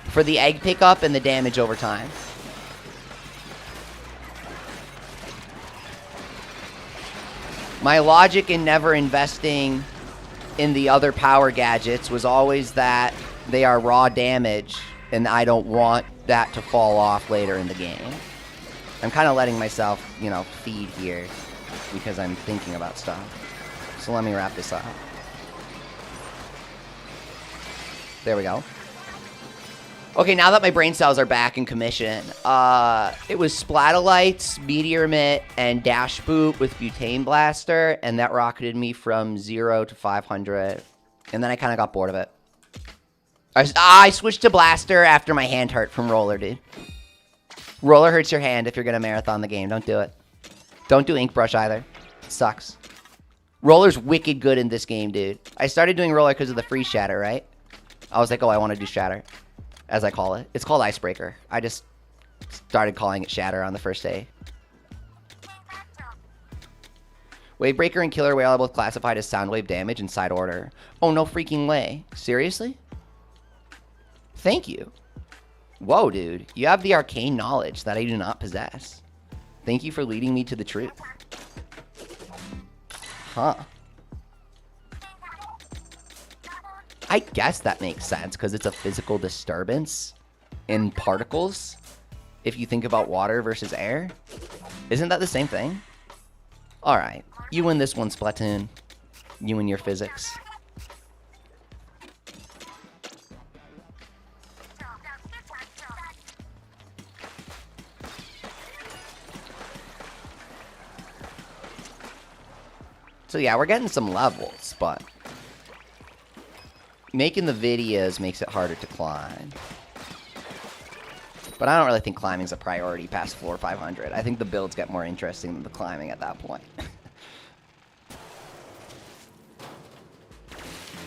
Speaker 1: For the egg pickup and the damage over time. My logic in never investing in the other power gadgets was always that they are raw damage, and I don't want that to fall off later in the game. I'm kind of letting myself, you know, feed here because I'm thinking about stuff. So let me wrap this up. There we go. Okay, now that my brain cells are back in commission, it was Splatolites, Meteor Mitt, and Dash Boot with Butane Blaster, and that rocketed me from 0 to 500, and then I kind of got bored of it. I switched to blaster after my hand hurt from roller, dude. Roller hurts your hand if you're gonna marathon the game. Don't do it. Don't do ink brush either. It sucks. Roller's wicked good in this game, dude. I started doing roller because of the free shatter, right? I was like, oh, I want to do shatter, as I call it. It's called icebreaker. I just started calling it shatter on the first day. Wavebreaker and Killer Whale are both classified as sound wave damage in side order. Oh, no freaking way. Seriously? Thank you. Whoa, dude. You have the arcane knowledge that I do not possess. Thank you for leading me to the truth. Huh. I guess that makes sense because it's a physical disturbance in particles. If you think about water versus air. Isn't that the same thing? Alright. You win this one, Splatoon. You and your physics. So yeah, we're getting some levels, but making the videos makes it harder to climb. But I don't really think climbing's a priority past 400 or 500. I think the builds get more interesting than the climbing at that point.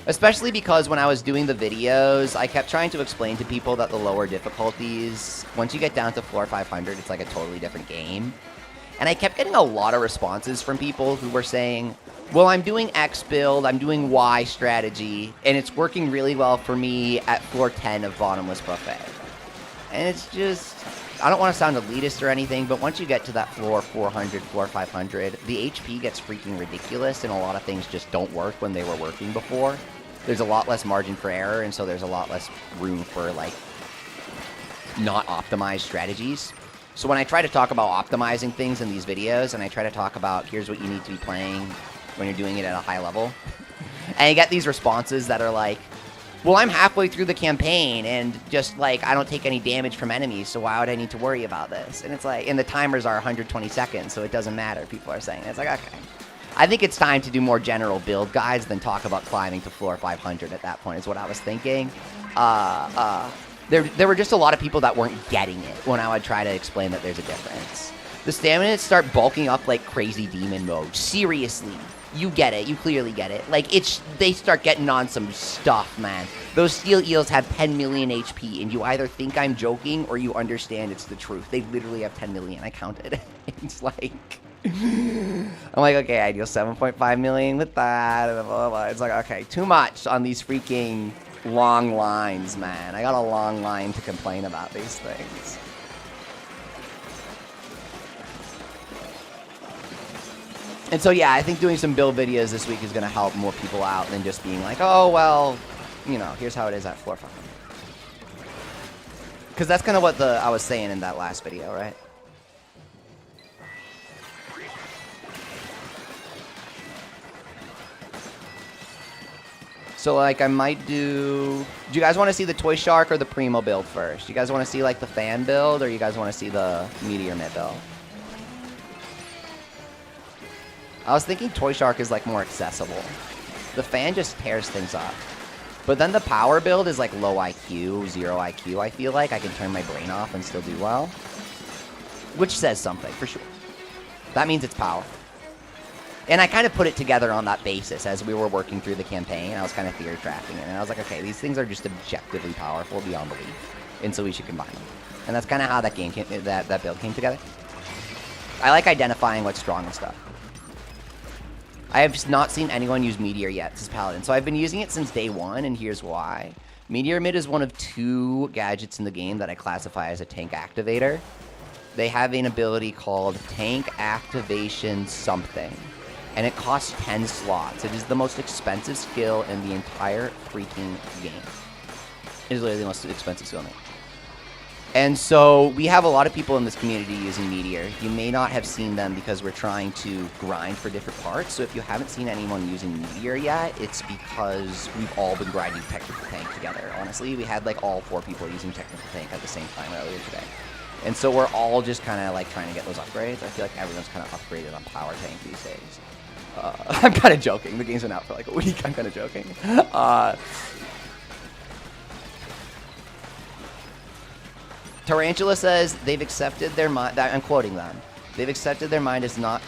Speaker 1: Especially because when I was doing the videos, I kept trying to explain to people that the lower difficulties, once you get down to 400 or 500, it's like a totally different game. And I kept getting a lot of responses from people who were saying, well, I'm doing X build, I'm doing Y strategy, and it's working really well for me at floor 10 of Bottomless Buffet. And it's just, I don't want to sound elitist or anything, but once you get to that floor 400, floor 500, the HP gets freaking ridiculous, and a lot of things just don't work when they were working before. There's a lot less margin for error, and so there's a lot less room for, like, not optimized strategies. So when I try to talk about optimizing things in these videos, and I try to talk about here's what you need to be playing when you're doing it at a high level, and you get these responses that are like, well, I'm halfway through the campaign, and just, like, I don't take any damage from enemies, so why would I need to worry about this? And it's like, and the timers are 120 seconds, so it doesn't matter, people are saying. It's like, okay. I think it's time to do more general build guides than talk about climbing to floor 500 at that point, is what I was thinking. There were just a lot of people that weren't getting it when I would try to explain that there's a difference. The Staminates start bulking up like crazy demon mode. Seriously. You get it. You clearly get it. Like, they start getting on some stuff, man. Those steel eels have 10 million HP, and you either think I'm joking or you understand it's the truth. They literally have 10 million. I counted. It's like... I'm like, okay, I deal 7.5 million with that. And blah, blah, blah. It's like, okay, too much on these freaking long lines, man. I got a long line to complain about these things. And so, yeah, I think doing some build videos this week is going to help more people out than just being like, oh, well, you know, here's how it is at floor 5. Because that's kind of what I was saying in that last video, right? So, like, I might do you guys want to see the Toy Shark or the Primo build first? You guys want to see, like, the fan build, or you guys want to see the Meteor Mid build? I was thinking Toy Shark is, like, more accessible. The fan just tears things up. But then the power build is, like, low IQ, 0 IQ, I feel like. I can turn my brain off and still do well. Which says something, for sure. That means it's power. And I kind of put it together on that basis as we were working through the campaign. I was kind of theory tracking it. And I was like, okay, these things are just objectively powerful beyond belief. And so we should combine them. And that's kind of how that game that build came together. I like identifying what's strong and stuff. I have not seen anyone use Meteor yet as Paladin. So I've been using it since day one, and here's why. Meteor Mid is one of 2 gadgets in the game that I classify as a tank activator. They have an ability called Tank Activation Something. And it costs 10 slots. It is the most expensive skill in the entire freaking game. It is literally the most expensive skill in the game. And so we have a lot of people in this community using Meteor. You may not have seen them because we're trying to grind for different parts. So if you haven't seen anyone using Meteor yet, it's because we've all been grinding Technical Tank together. Honestly, we had like all 4 people using Technical Tank at the same time earlier today. And so we're all just kind of like trying to get those upgrades. I feel like everyone's kind of upgraded on Power Tank these days. I'm kind of joking. The game's been out for like a week. I'm kind of joking. Tarantula says they've accepted their mind. I'm quoting them. They've accepted their mind is not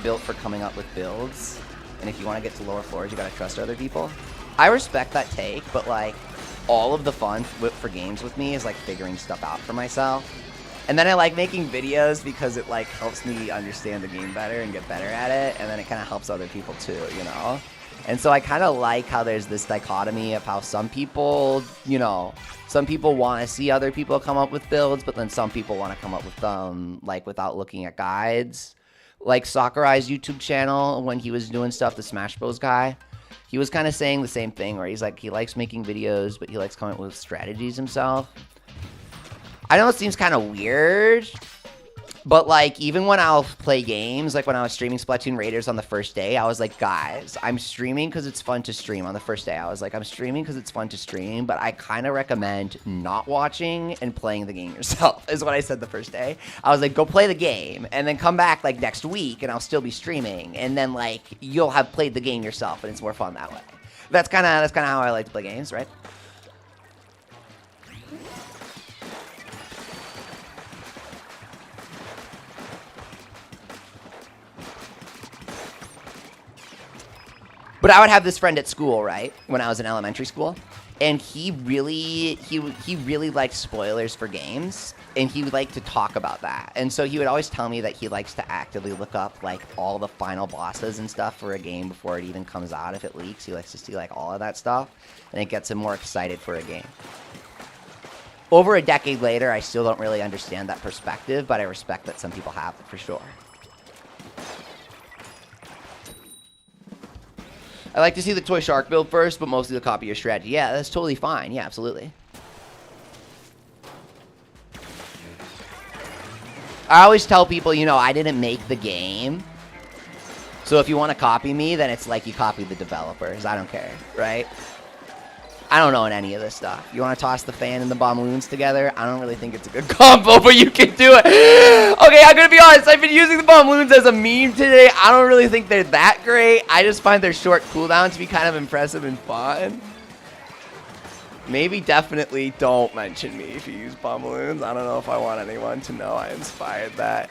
Speaker 1: built for coming up with builds. And if you want to get to lower floors, you gotta trust other people. I respect that take, but like, all of the fun for games with me is like figuring stuff out for myself. And then I like making videos because it like helps me understand the game better and get better at it. And then it kind of helps other people too, you know? And so I kind of like how there's this dichotomy of how some people, you know, some people want to see other people come up with builds, but then some people want to come up with them like without looking at guides. Like Sakurai's YouTube channel, when he was doing stuff, the Smash Bros guy, he was kind of saying the same thing where he's like, he likes making videos, but he likes coming up with strategies himself. I know it seems kind of weird, but like even when I'll play games, like when I was streaming Splatoon Raiders on the first day, I was like, guys, I'm streaming because it's fun to stream. On the first day, I was like, I'm streaming because it's fun to stream, but I kind of recommend not watching and playing the game yourself, is what I said the first day. I was like, go play the game and then come back like next week and I'll still be streaming. And then like you'll have played the game yourself and it's more fun that way. That's kind of how I like to play games, right? But I would have this friend at school, right, when I was in elementary school, and he really liked spoilers for games, and he would like to talk about that. And so he would always tell me that he likes to actively look up, like, all the final bosses and stuff for a game before it even comes out. If it leaks, he likes to see, like, all of that stuff, and it gets him more excited for a game. Over a decade later, I still don't really understand that perspective, but I respect that some people have it, for sure. I like to see the Toy Shark build first, but mostly the copy your strategy. Yeah, that's totally fine. Yeah, absolutely. I always tell people, you know, I didn't make the game. So if you want to copy me, then it's like you copied the developers. I don't care, right? I don't know in any of this stuff. You want to toss the fan and the bomb-loons together? I don't really think it's a good combo, but you can do it. Okay, I'm going to be honest. I've been using the bomb-loons as a meme today. I don't really think they're that great. I just find their short cooldown to be kind of impressive and fun. Maybe definitely don't mention me if you use bomb-loons. I don't know if I want anyone to know I inspired that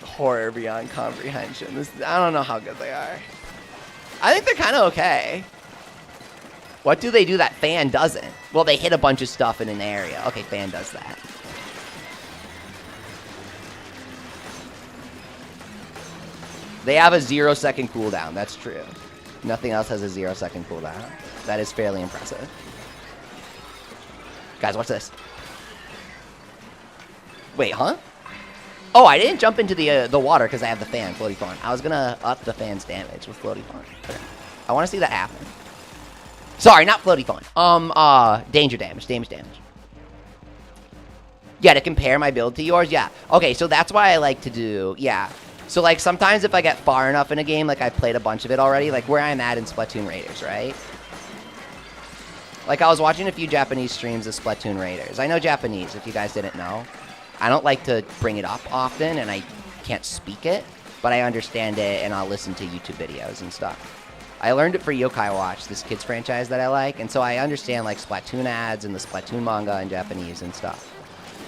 Speaker 1: horror beyond comprehension. I don't know how good they are. I think they're kind of okay. What do they do that fan doesn't? Well, they hit a bunch of stuff in an area. Okay, fan does that. They have a 0-second cooldown. That's true. Nothing else has a 0-second cooldown. That is fairly impressive. Guys, watch this. Wait, huh? Oh, I didn't jump into the water because I have the fan, floaty fawn. I was gonna up the fan's damage with floaty fawn. Okay. I want to see that happen. Sorry, not floaty fawn. Danger damage. Yeah, to compare my build to yours. Yeah. Okay, so that's why I like to do. Yeah. So like sometimes if I get far enough in a game, like I've played a bunch of it already, like where I'm at in Splatoon Raiders, right? Like I was watching a few Japanese streams of Splatoon Raiders. I know Japanese, if you guys didn't know. I don't like to bring it up often, and I can't speak it, but I understand it, and I'll listen to YouTube videos and stuff. I learned it for Yokai Watch, this kids franchise that I like, and so I understand like Splatoon ads and the Splatoon manga in Japanese and stuff.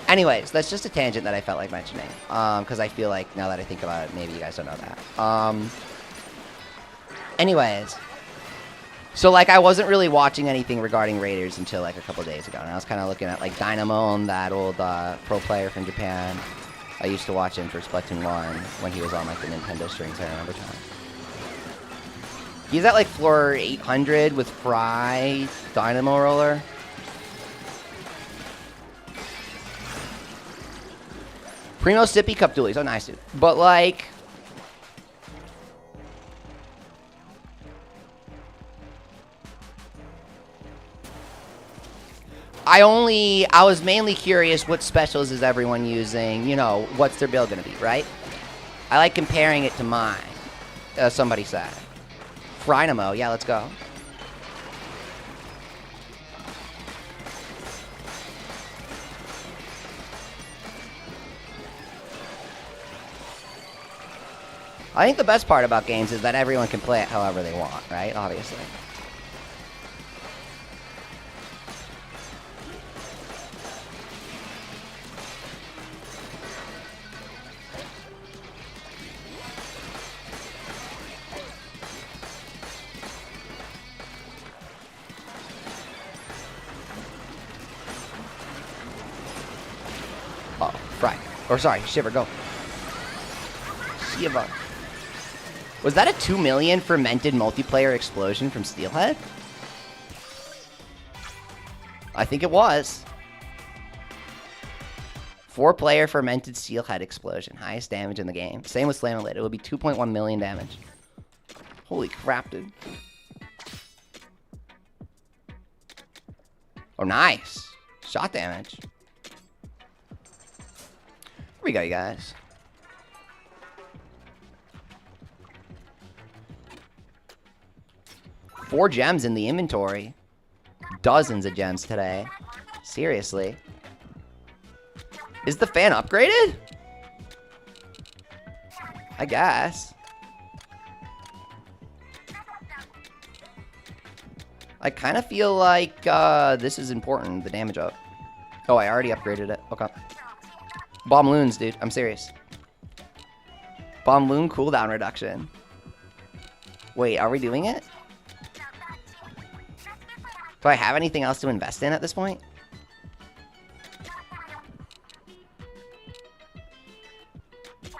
Speaker 1: Anyways, that's just a tangent that I felt like mentioning, because I feel like now that I think about it, maybe you guys don't know that. Anyways, so like I wasn't really watching anything regarding Raiders until like a couple days ago, and I was kind of looking at like Dynamone, that old pro player from Japan. I used to watch him for Splatoon 1 when he was on like the Nintendo strings, I remember time. He's at like floor 800 with Fry, Dynamo Roller. Primo Sippy Cup Dualies. Oh, nice, dude. But like, I was mainly curious what specials is everyone using, you know, what's their build gonna be, right? I like comparing it to mine, somebody said. Frynamo, yeah, let's go. I think the best part about games is that everyone can play it however they want, right? Obviously. Or sorry, Shiver, go. Shiver. Was that a 2 million fermented multiplayer explosion from Steelhead? I think it was. 4-player fermented Steelhead explosion. Highest damage in the game. Same with Slamolid. It would be 2.1 million damage. Holy crap, dude. Oh, nice. Shot damage. Here we go, you guys. Four gems in the inventory. Dozens of gems today. Seriously. Is the fan upgraded? I guess. I kind of feel like this is important, the damage up. Oh, I already upgraded it. Okay. Bomb loons, dude. I'm serious. Bomb loon cooldown reduction. Wait, are we doing it? Do I have anything else to invest in at this point?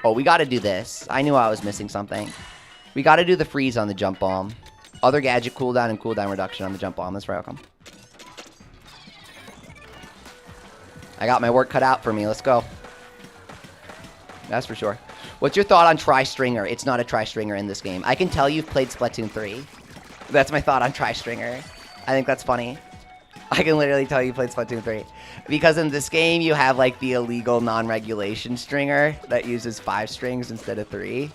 Speaker 1: Oh, we gotta do this. I knew I was missing something. We gotta do the freeze on the jump bomb. Other gadget cooldown and cooldown reduction on the jump bomb. That's right, I'll come. I got my work cut out for me. Let's go. That's for sure. What's your thought on Tri-Stringer? It's not a Tri-Stringer in this game. I can tell you've played Splatoon 3. That's my thought on Tri-Stringer. I think that's funny. I can literally tell you played Splatoon 3. Because in this game, you have like the illegal non-regulation stringer that uses 5 strings instead of 3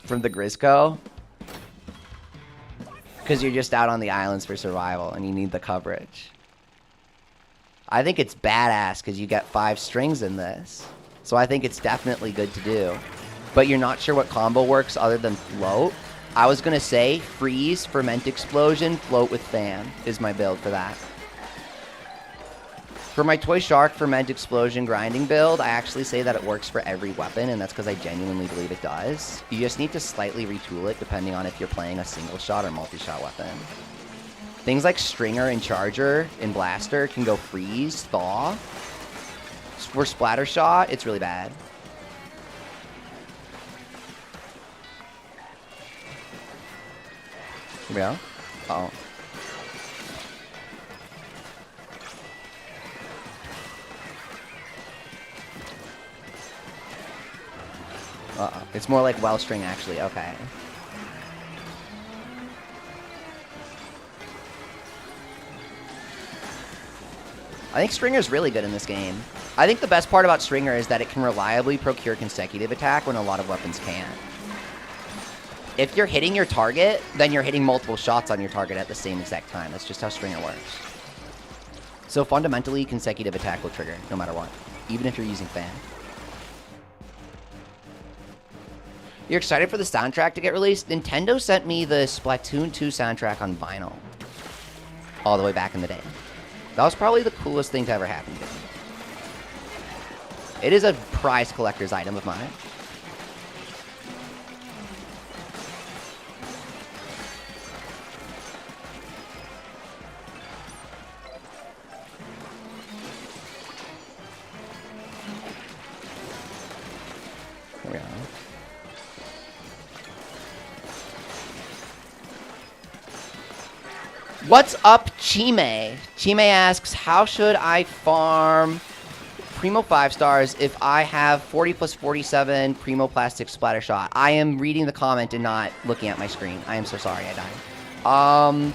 Speaker 1: from the Grizzco. Because you're just out on the islands for survival and you need the coverage. I think it's badass because you get 5 strings in this. So I think it's definitely good to do. But you're not sure what combo works other than float. I was going to say freeze, ferment explosion, float with fan is my build for that. For my Toy Shark ferment explosion grinding build, I actually say that it works for every weapon, and that's because I genuinely believe it does. You just need to slightly retool it depending on if you're playing a single shot or multi-shot weapon. Things like Stringer and Charger and Blaster can go freeze, thaw. For Splatter Shot, it's really bad. Here we go. Uh-oh. Uh-oh. It's more like Wellstring, actually. Okay. I think Stringer's really good in this game. I think the best part about Stringer is that it can reliably procure consecutive attack when a lot of weapons can't. If you're hitting your target, then you're hitting multiple shots on your target at the same exact time. That's just how Stringer works. So fundamentally, consecutive attack will trigger no matter what, even if you're using fan. You're excited for the soundtrack to get released? Nintendo sent me the Splatoon 2 soundtrack on vinyl all the way back in the day. That was probably the coolest thing to ever happen to me. It is a prized collector's item of mine. Here we go. What's up, Chime? Chime asks, how should I farm Primo 5 stars if I have 40 plus 47 Primo plastic splatter shot? I am reading the comment and not looking at my screen. I am so sorry, I died.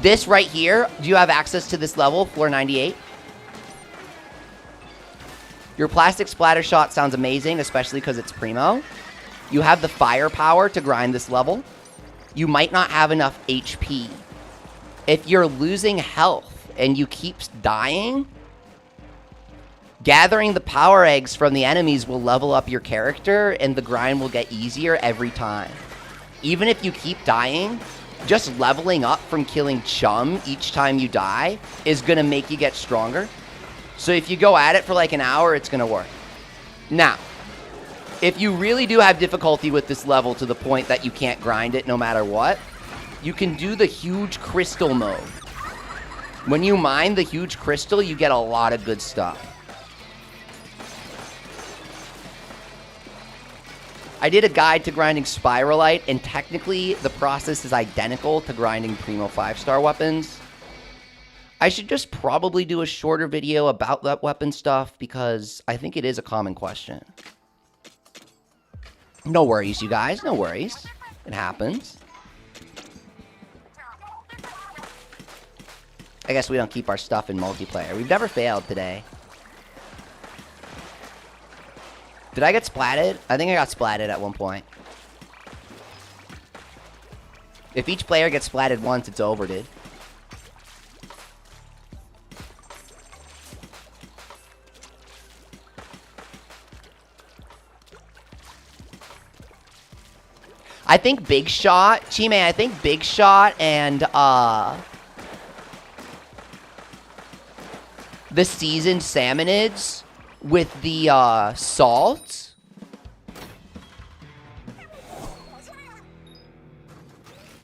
Speaker 1: This right here, do you have access to this level, floor 98? Your plastic splatter shot sounds amazing, especially because it's Primo. You have the firepower to grind this level. You might not have enough HP. If you're losing health and you keep dying, gathering the power eggs from the enemies will level up your character and the grind will get easier every time. Even if you keep dying, just leveling up from killing chum each time you die is going to make you get stronger. So if you go at it for like an hour, it's going to work. Now, if you really do have difficulty with this level to the point that you can't grind it no matter what, you can do the huge crystal mode. When you mine the huge crystal, you get a lot of good stuff. I did a guide to grinding Spiralite, and technically the process is identical to grinding Primo 5-star weapons. I should just probably do a shorter video about that weapon stuff because I think it is a common question. No worries, you guys. No worries. It happens. I guess we don't keep our stuff in multiplayer. We've never failed today. Did I get splatted? I think I got splatted at one point. If each player gets splatted once, it's over, dude. I think Big Shot, Chime, I think Big Shot and the seasoned salmonids with the salt.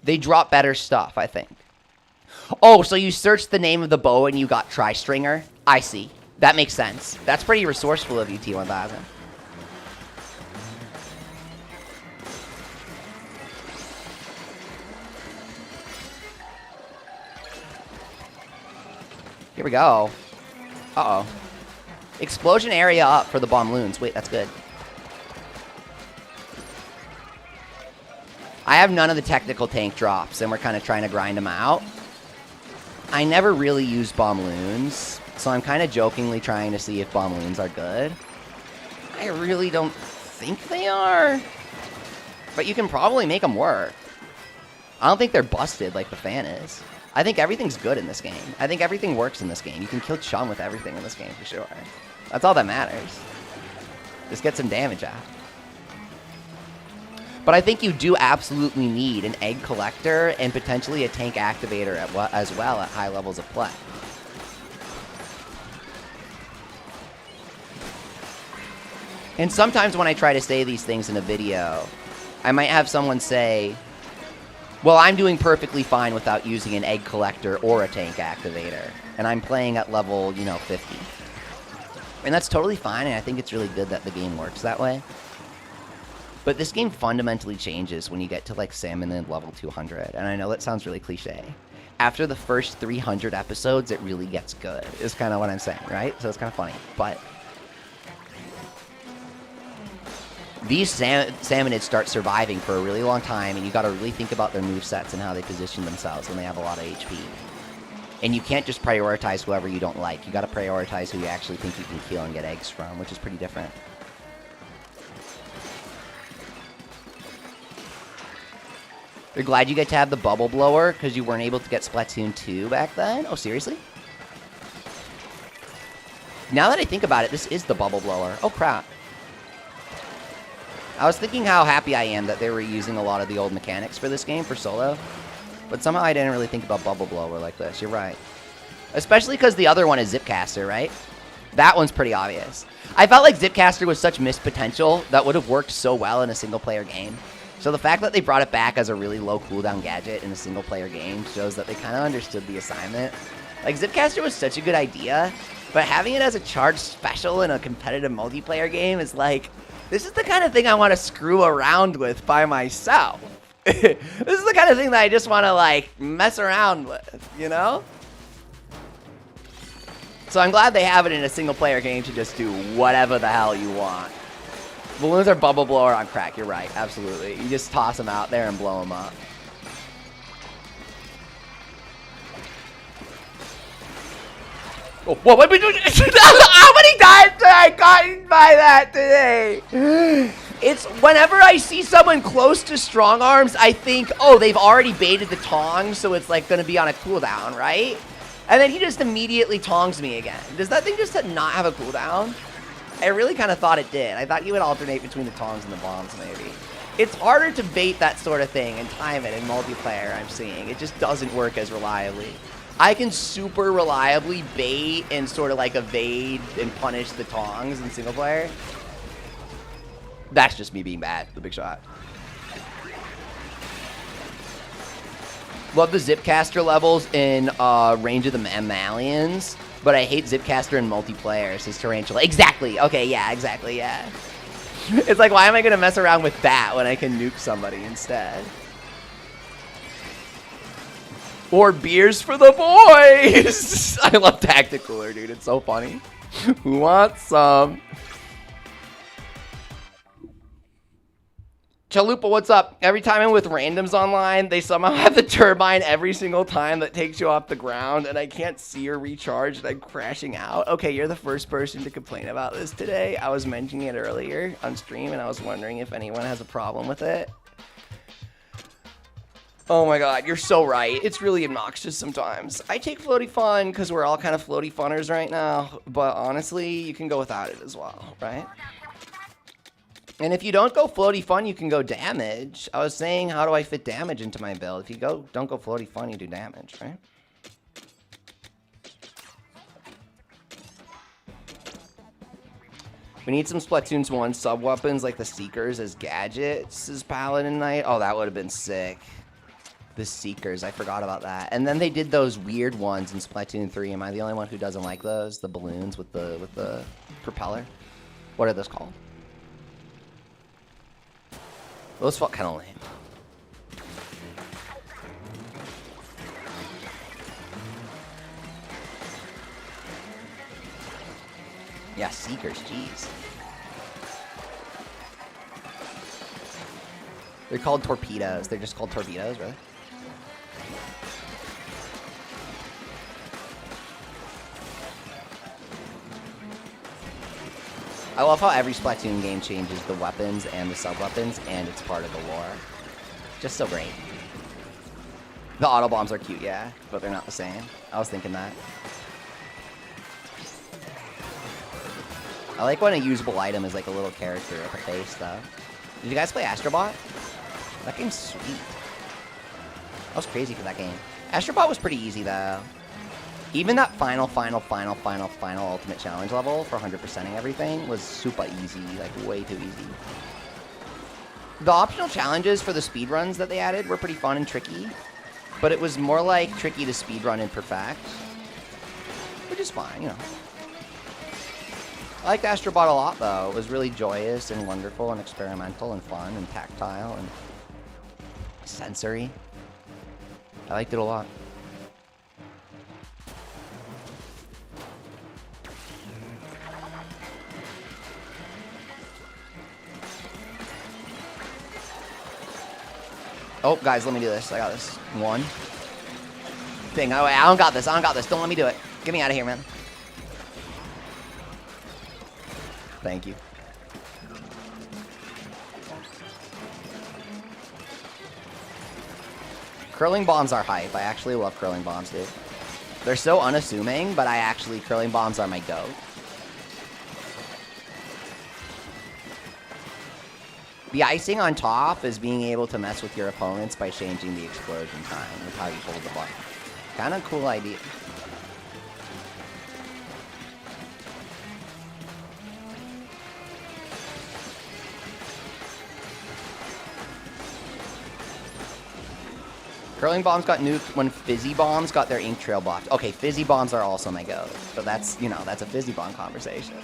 Speaker 1: They drop better stuff, I think. Oh, so you searched the name of the bow and you got Tri-Stringer? I see. That makes sense. That's pretty resourceful of you, T1000. Here we go. Uh-oh. Explosion area up for the Bombloons. Wait, that's good. I have none of the technical tank drops, and we're kind of trying to grind them out. I never really use Bombloons, so I'm kind of jokingly trying to see if Bombloons are good. I really don't think they are, but you can probably make them work. I don't think they're busted like the fan is. I think everything's good in this game. I think everything works in this game. You can kill Chum with everything in this game for sure. That's all that matters. Just get some damage out. But I think you do absolutely need an egg collector and potentially a tank activator as well at high levels of play. And sometimes when I try to say these things in a video, I might have someone say, well, I'm doing perfectly fine without using an egg collector or a tank activator. And I'm playing at level, 50. And that's totally fine, and I think it's really good that the game works that way. But this game fundamentally changes when you get to, like, Salmon and level 200. And I know that sounds really cliche. After the first 300 episodes, it really gets good, is kind of what I'm saying, right? So it's kind of funny. But these salmonids start surviving for a really long time, and you got to really think about their movesets and how they position themselves when they have a lot of HP. And you can't just prioritize whoever you don't like. You got to prioritize who you actually think you can kill and get eggs from, which is pretty different. You're glad you get to have the bubble blower because you weren't able to get Splatoon 2 back then? Oh, seriously? Now that I think about it, this is the bubble blower. Oh, crap. I was thinking how happy I am that they were using a lot of the old mechanics for this game for solo. But somehow I didn't really think about bubble blower like this. You're right. Especially because the other one is Zipcaster, right? That one's pretty obvious. I felt like Zipcaster was such missed potential that would have worked so well in a single-player game. So the fact that they brought it back as a really low cooldown gadget in a single-player game shows that they kind of understood the assignment. Like, Zipcaster was such a good idea, but having it as a charged special in a competitive multiplayer game is like, this is the kind of thing I want to screw around with by myself. This is the kind of thing that I just want to, like, mess around with, you know? So I'm glad they have it in a single-player game to just do whatever the hell you want. Balloons are bubble blower on crack. You're right. Absolutely. You just toss them out there and blow them up. Oh, whoa, what are we doing? How many times have I gotten by that today? It's whenever I see someone close to strong arms, I think, oh, they've already baited the tongs, so it's like going to be on a cooldown, right? And then he just immediately tongs me again. Does that thing just not have a cooldown? I really kind of thought it did. I thought you would alternate between the tongs and the bombs, maybe. It's harder to bait that sort of thing and time it in multiplayer, I'm seeing. It just doesn't work as reliably. I can super reliably bait and sort of like evade and punish the tongs in single player. That's just me being bad, the big shot. Love the Zipcaster levels in Range of the Mammalians. But I hate Zipcaster in multiplayer, says Tarantula. Exactly. Okay, yeah, exactly, yeah. It's like, why am I going to mess around with that when I can nuke somebody instead? Or beers for the boys! I love Tactic Cooler, dude. It's so funny. Who wants some? Chalupa, what's up? Every time I'm with randoms online, they somehow have the turbine every single time that takes you off the ground, and I can't see or recharge, and I'm crashing out. Okay, you're the first person to complain about this today. I was mentioning it earlier on stream, and I was wondering if anyone has a problem with it. Oh my god, you're so right. It's really obnoxious sometimes. I take floaty fun because we're all kind of floaty funners right now, but honestly, you can go without it as well, right? And if you don't go floaty fun, you can go damage. I was saying, how do I fit damage into my build? If you don't go floaty fun, you do damage, right? We need some Splatoon 1 sub-weapons like the Seekers as gadgets as Paladin Knight. Oh, that would have been sick. The Seekers, I forgot about that. And then they did those weird ones in Splatoon 3. Am I the only one who doesn't like those? The balloons with the propeller? What are those called? Those felt kind of lame. Yeah, Seekers, jeez. They're called torpedoes. They're just called torpedoes, really? I love how every Splatoon game changes the weapons and the sub-weapons, and it's part of the lore. Just so great. The auto bombs are cute, yeah, but they're not the same. I was thinking that. I like when a usable item is like a little character with a face, though. Did you guys play Astrobot? That game's sweet. I was crazy for that game. Astrobot was pretty easy, though. Even that final ultimate challenge level for 100%ing everything was super easy, like way too easy. The optional challenges for the speedruns that they added were pretty fun and tricky, but it was more like tricky to speedrun and perfect, which is fine, you know. I liked Astrobot a lot, though. It was really joyous and wonderful and experimental and fun and tactile and sensory. I liked it a lot. Oh, guys, let me do this. I got this. One thing. Oh, wait, I don't got this. I don't got this. Don't let me do it. Get me out of here, man. Thank you. Curling bombs are hype. I actually love curling bombs, dude. They're so unassuming, but curling bombs are my goat. The icing on top is being able to mess with your opponents by changing the explosion time with how you hold the button. Kind of cool idea. Curling bombs got nuked when fizzy bombs got their ink trail blocked. Okay, fizzy bombs are also my goat, but that's, you know, that's a fizzy bomb conversation.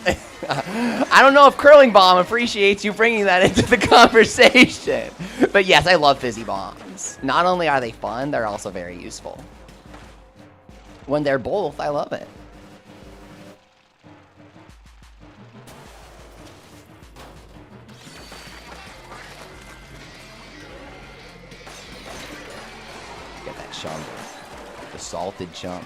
Speaker 1: I don't know if curling bomb appreciates you bringing that into the conversation. But yes, I love fizzy bombs. Not only are they fun, they're also very useful. When they're both, I love it. Get that chunk. The salted chunk.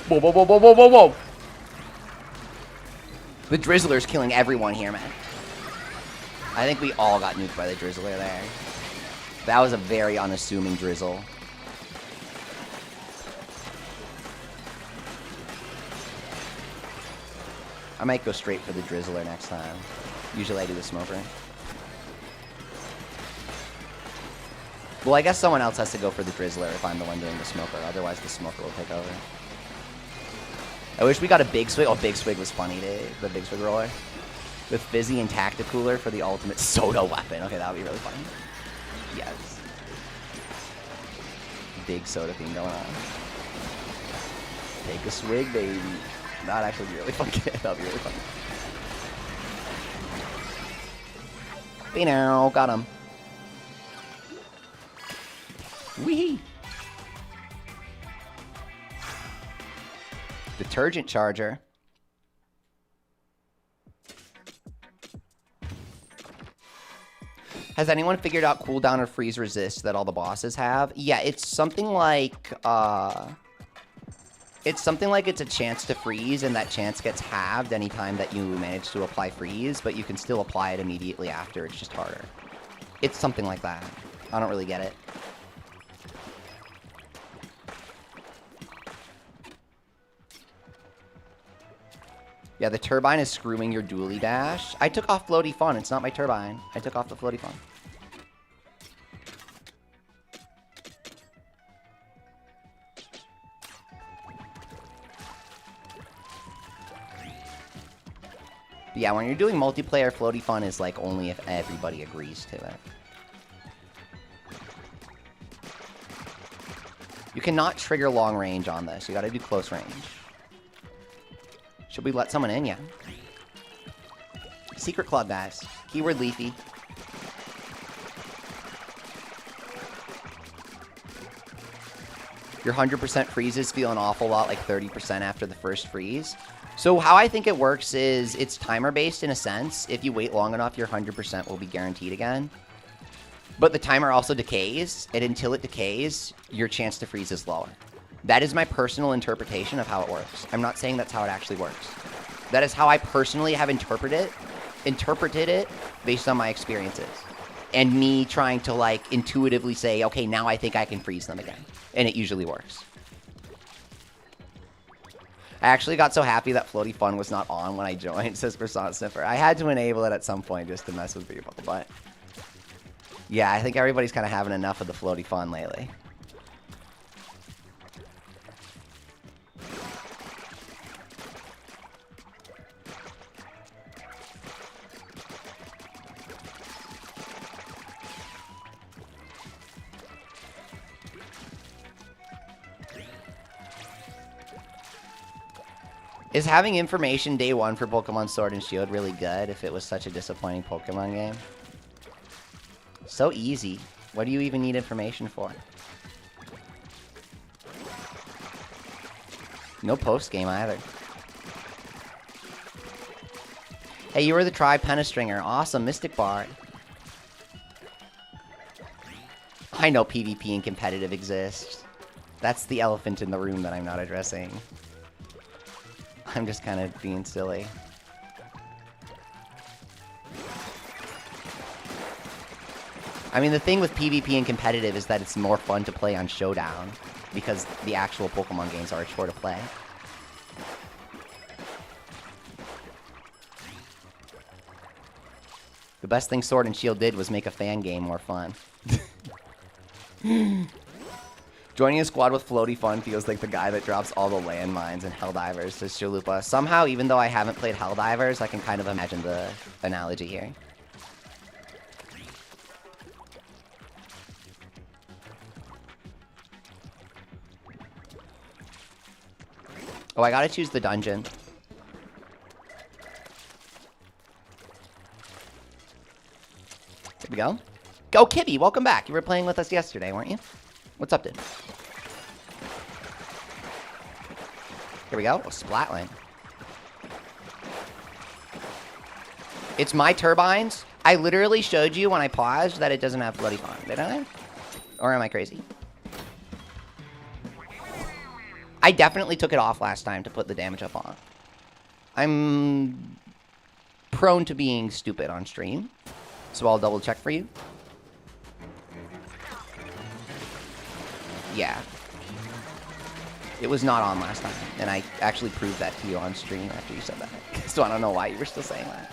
Speaker 1: Whoa, whoa, whoa, whoa, whoa, whoa, whoa. The Drizzler's killing everyone here, man. I think we all got nuked by the Drizzler there. That was a very unassuming drizzle. I might go straight for the Drizzler next time. Usually I do the Smoker. Well, I guess someone else has to go for the Drizzler if I'm the one doing the Smoker. Otherwise, the Smoker will take over. I wish we got a Big Swig. Oh, Big Swig was funny, dude. The Big Swig roller. With Fizzy and Tacticooler for the ultimate soda weapon. Okay, that would be really funny. Yes. Big soda theme going on. Take a swig, baby. That'd actually be really fun. That'd be really fun. Now, got him. Wee. Detergent charger. Has anyone figured out cooldown or freeze resist that all the bosses have? Yeah, it's something like it's a chance to freeze, and that chance gets halved anytime that you manage to apply freeze, but you can still apply it immediately after. It's just harder. It's something like that. I don't really get it. Yeah, the turbine is screwing your dually dash. I took off floaty fun. It's not my turbine. I took off the floaty fun. But yeah, when you're doing multiplayer, floaty fun is like only if everybody agrees to it. You cannot trigger long range on this. You gotta do close range. Should we let someone in? Yeah. Secret club, guys. Keyword leafy. Your 100% freezes feel an awful lot like 30% after the first freeze. So how I think it works is it's timer based in a sense. If you wait long enough, your 100% will be guaranteed again. But the timer also decays, and until it decays, your chance to freeze is lower. That is my personal interpretation of how it works. I'm not saying that's how it actually works. That is how I personally have interpreted it based on my experiences. And me trying to like intuitively say, okay, now I think I can freeze them again. And it usually works. I actually got so happy that Floaty Fun was not on when I joined, says Persona Sniffer. I had to enable it at some point just to mess with people, but yeah, I think everybody's kind of having enough of the Floaty Fun lately. Is having information day one for Pokemon Sword and Shield really good if it was such a disappointing Pokemon game? So easy. What do you even need information for? No post-game either. Hey, you were the Tri-Pentastringer. Awesome, Mystic Bard. I know PvP and competitive exist. That's the elephant in the room that I'm not addressing. I'm just kind of being silly. I mean, the thing with PvP and competitive is that it's more fun to play on Showdown because the actual Pokemon games are a chore to play. The best thing Sword and Shield did was make a fan game more fun. Joining a squad with Floaty Fun feels like the guy that drops all the landmines in Helldivers, says Chalupa. Somehow, even though I haven't played Helldivers, I can kind of imagine the analogy here. Oh, I gotta choose the dungeon. Here we go. Go, Kibby, welcome back. You were playing with us yesterday, weren't you? What's up, dude? Here we go. Oh, Splatling. It's my turbines. I literally showed you when I paused that it doesn't have Bloody Fawn. Did I? Or am I crazy? I definitely took it off last time to put the damage up on. I'm prone to being stupid on stream, so I'll double check for you. Yeah. It was not on last time, and I actually proved that to you on stream after you said that. So I don't know why you were still saying that.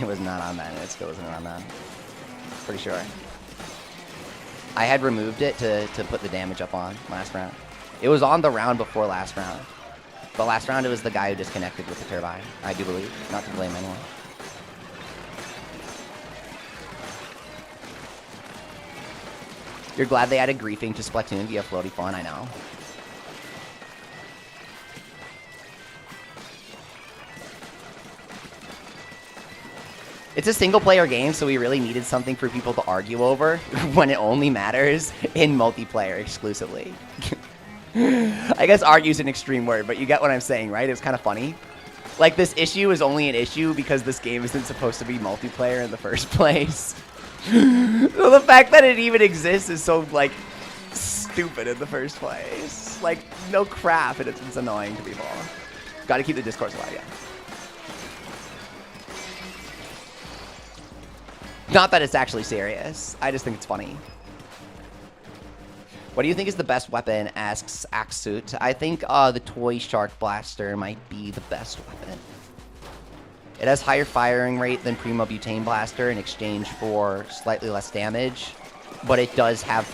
Speaker 1: It was not on that, and it still isn't on that. Pretty sure. I had removed it to put the damage up on last round. It was on the round before last round. But last round, it was the guy who disconnected with the turbine, I do believe. Not to blame anyone. You're glad they added griefing to Splatoon via Floaty Fawn, I know. It's a single-player game, so we really needed something for people to argue over when it only matters in multiplayer exclusively. I guess argue is an extreme word, but you get what I'm saying, right? It's kind of funny. Like, this issue is only an issue because this game isn't supposed to be multiplayer in the first place. So the fact that it even exists is so, like, stupid in the first place. Like, no crap, and it's annoying to people. Gotta keep the discourse alive, yeah. Not that it's actually serious. I just think it's funny. What do you think is the best weapon? Asks Axsuit. I think the Toy Shark Blaster might be the best weapon. It has higher firing rate than Primo Butane Blaster in exchange for slightly less damage, but it does have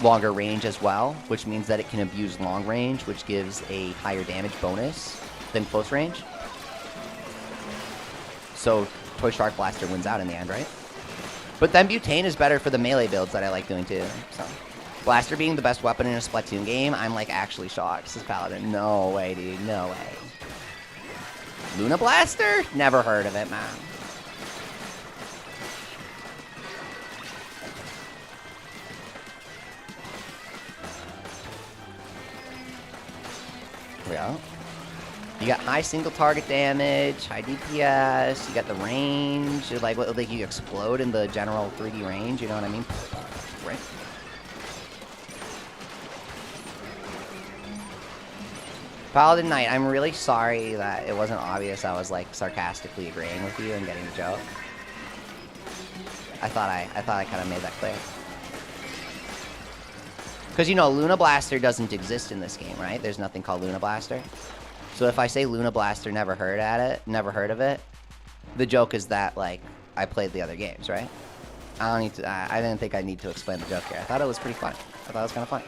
Speaker 1: longer range as well, which means that it can abuse long range, which gives a higher damage bonus than close range. So Toy Shark Blaster wins out in the end, right? But then Butane is better for the melee builds that I like doing too. So Blaster being the best weapon in a Splatoon game, I'm like actually shocked. Says Paladin. No way, dude. No way. Luna Blaster? Never heard of it, man. Here we go. You got high single target damage, high DPS, you got the range, like you explode in the general 3D range, you know what I mean? Right. Paladin Knight, I'm really sorry that it wasn't obvious I was like sarcastically agreeing with you and getting the joke. I thought I kind of made that clear. Because you know, Luna Blaster doesn't exist in this game, right? There's nothing called Luna Blaster. So if I say Luna Blaster, never heard of it, the joke is that, like, I played the other games, right? I didn't think I need to explain the joke here. I thought it was pretty fun. I thought it was kind of fun.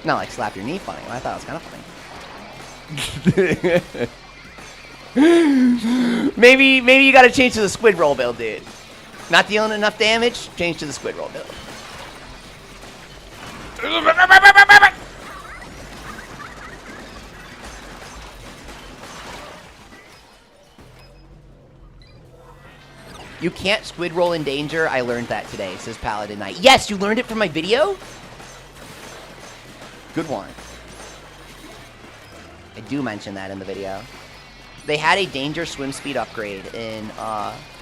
Speaker 1: Not like slap your knee funny, but I thought it was kind of funny. maybe you gotta change to the squid roll build, dude. Not dealing enough damage, change to the squid roll build. You can't squid roll in danger. I learned that today, says Paladin Knight. Yes, you learned it from my video? Good one. I do mention that in the video. They had a danger swim speed upgrade in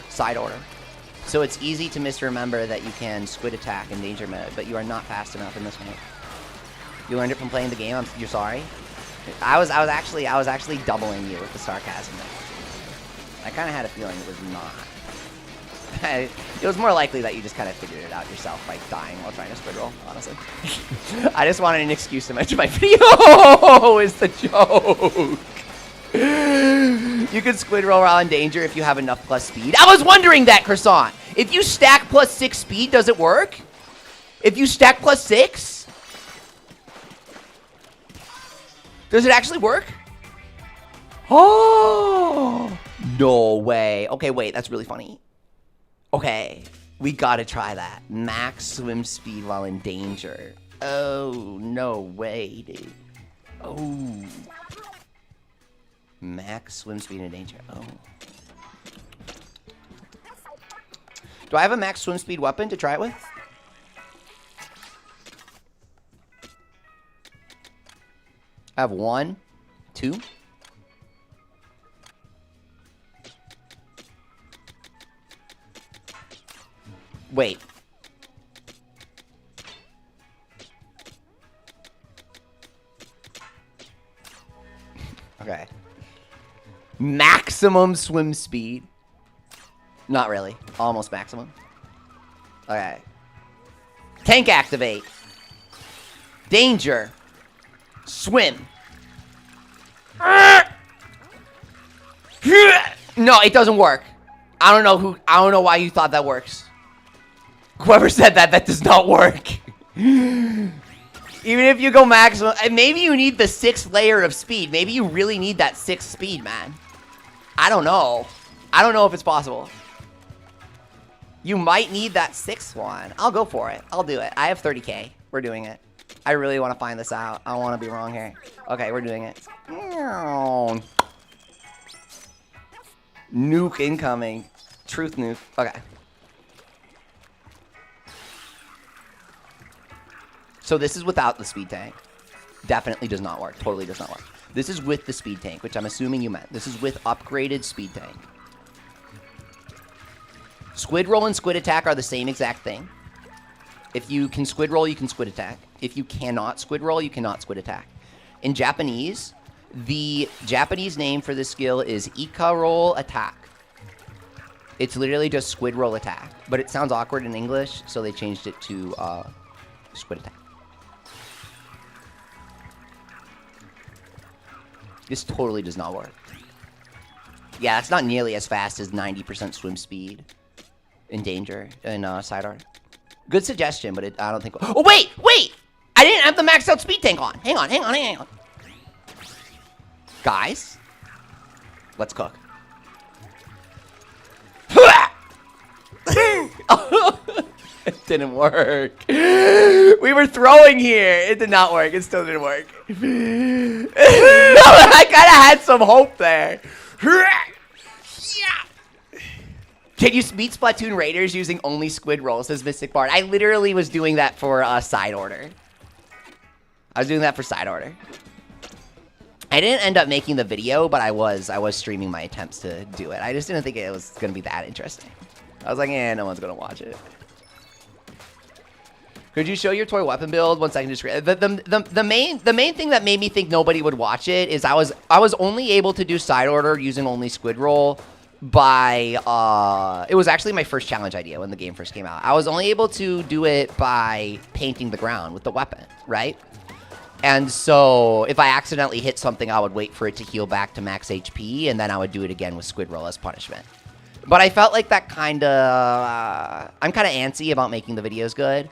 Speaker 1: side order. So it's easy to misremember that you can squid attack in danger mode, but you are not fast enough in this mode. You learned it from playing the game. You're sorry. I was actually doubling you with the sarcasm. I kind of had a feeling it was not. It was more likely that you just kind of figured it out yourself by dying while trying to squid roll, honestly. I just wanted an excuse to mention my video is the joke. You can squid roll while in danger if you have enough plus speed. I was wondering that, Croissant. If you stack plus 6 speed, does it work? If you stack plus 6? Does it actually work? Oh! No way. Okay, wait, that's really funny. Okay, we gotta try that. Max swim speed while in danger. Oh, no way, dude. Oh. Max swim speed in danger. Oh. Do I have a max swim speed weapon to try it with? I have 1, 2. Wait. Okay. Maximum swim speed. Not really. Almost maximum. Okay. Tank activate. Danger. Swim. No, it doesn't work. I don't know why you thought that works. Whoever said that, that does not work. Even if you go maximum, and maybe you need the 6th layer of speed. Maybe you really need that 6th speed, man. I don't know. I don't know if it's possible. You might need that 6th one. I'll go for it. I'll do it. I have 30K. We're doing it. I really want to find this out. I don't want to be wrong here. Okay, we're doing it. Nuke incoming. Truth nuke. Okay. So this is without the speed tank. Definitely does not work. Totally does not work. This is with the speed tank, which I'm assuming you meant. This is with upgraded speed tank. Squid roll and squid attack are the same exact thing. If you can squid roll, you can squid attack. If you cannot squid roll, you cannot squid attack. In Japanese, the Japanese name for this skill is Ika roll attack. It's literally just squid roll attack. But it sounds awkward in English, so they changed it to squid attack. This totally does not work. Yeah, it's not nearly as fast as 90% swim speed in danger in side art. Good suggestion, but I don't think... Oh, wait! I didn't have the maxed out speed tank on. Hang on. Guys, let's cook. It didn't work. We were throwing here. It did not work. It still didn't work. I kind of had some hope there. Can you beat Splatoon Raiders using only squid rolls, says Mystic Bard? I literally was doing that for side order. I didn't end up making the video, but I was streaming my attempts to do it. I just didn't think it was going to be that interesting. I was like, no one's going to watch it. Could you show your toy weapon build? 1 second, just the main thing that made me think nobody would watch it is I was only able to do side order using only squid roll by it was actually my first challenge idea when the game first came out. I was only able to do it by painting the ground with the weapon, right? And so if I accidentally hit something, I would wait for it to heal back to max HP, and then I would do it again with squid roll as punishment. But I felt like that kind of I'm kind of antsy about making the videos good.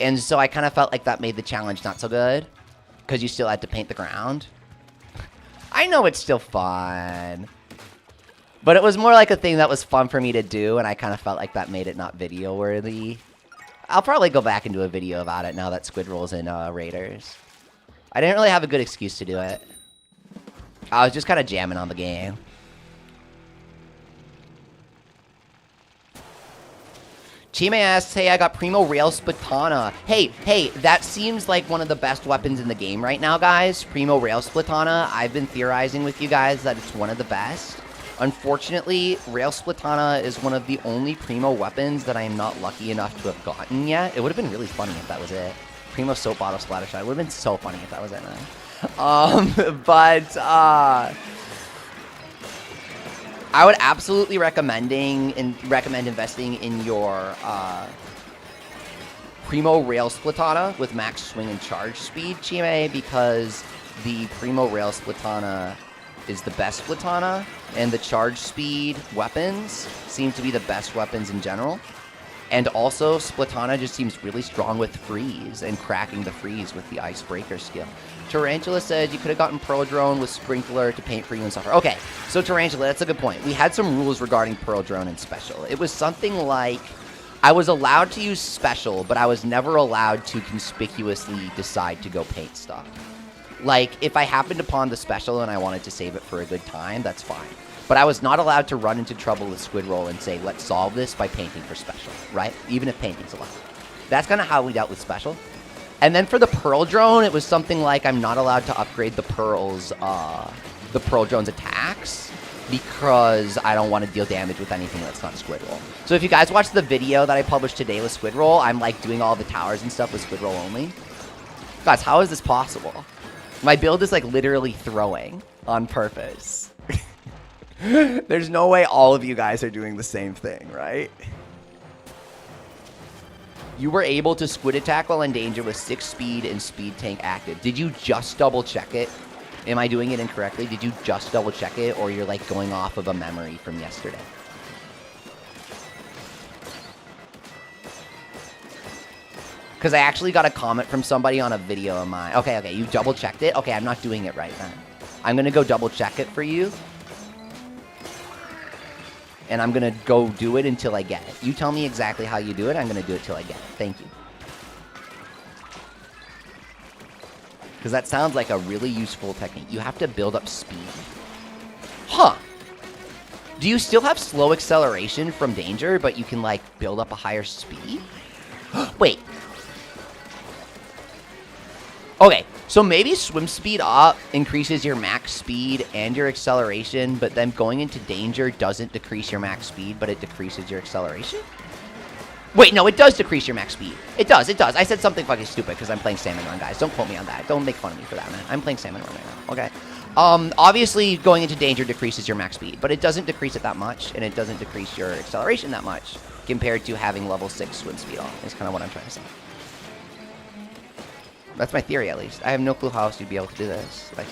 Speaker 1: And so I kind of felt like that made the challenge not so good, because you still had to paint the ground. I know it's still fun, but it was more like a thing that was fun for me to do, and I kind of felt like that made it not video worthy. I'll probably go back and do a video about it now that Squid Roll's in Raiders. I didn't really have a good excuse to do it. I was just kind of jamming on the game. Chime asks, hey, I got Primo Rail Splatana. Hey, that seems like one of the best weapons in the game right now, guys. Primo Rail Splatana. I've been theorizing with you guys that it's one of the best. Unfortunately, Rail Splatana is one of the only Primo weapons that I am not lucky enough to have gotten yet. It would have been really funny if that was it. Primo Soap Bottle Splattershot. It would have been so funny if that was it, man. I would absolutely recommend investing in your Primo Rail Splatana with max swing and charge speed, Chime, because the Primo Rail Splatana is the best Splatana, and the charge speed weapons seem to be the best weapons in general. And also, Splatana just seems really strong with freeze and cracking the freeze with the Icebreaker skill. Tarantula said you could have gotten Pearl Drone with Sprinkler to paint for you and suffer. Okay, so Tarantula, that's a good point. We had some rules regarding Pearl Drone and Special. It was something like I was allowed to use Special, but I was never allowed to conspicuously decide to go paint stuff. Like, if I happened upon the Special and I wanted to save it for a good time, that's fine. But I was not allowed to run into trouble with Squid Roll and say, let's solve this by painting for Special, right? Even if painting's allowed. That's kind of how we dealt with Special. And then for the Pearl Drone, it was something like I'm not allowed to upgrade the Pearl Drone's attacks because I don't want to deal damage with anything that's not Squid Roll. So if you guys watch the video that I published today with Squid Roll, I'm like doing all the towers and stuff with Squid Roll only. Guys, how is this possible? My build is like literally throwing on purpose. There's no way all of you guys are doing the same thing, right? You were able to squid attack while in danger with 6 speed and speed tank active. Did you just double check it? Am I doing it incorrectly? Did you just double check it, or you're like going off of a memory from yesterday? Because I actually got a comment from somebody on a video of mine. Okay, you double checked it? Okay, I'm not doing it right then. I'm going to go double check it for you. And I'm going to go do it until I get it. You tell me exactly how you do it. I'm going to do it till I get it. Thank you. Because that sounds like a really useful technique. You have to build up speed. Huh. Do you still have slow acceleration from danger, but you can, like, build up a higher speed? Wait. Okay, so maybe swim speed up increases your max speed and your acceleration, but then going into danger doesn't decrease your max speed, but it decreases your acceleration? Wait, no, it does decrease your max speed. It does, it does. I said something fucking stupid because I'm playing Salmon Run, guys. Don't quote me on that. Don't make fun of me for that, man. I'm playing Salmon Run right now, okay? Obviously, going into danger decreases your max speed, but it doesn't decrease it that much, and it doesn't decrease your acceleration that much compared to having level 6 swim speed on, is kind of what I'm trying to say. That's my theory, at least. I have no clue how else you'd be able to do this. Like,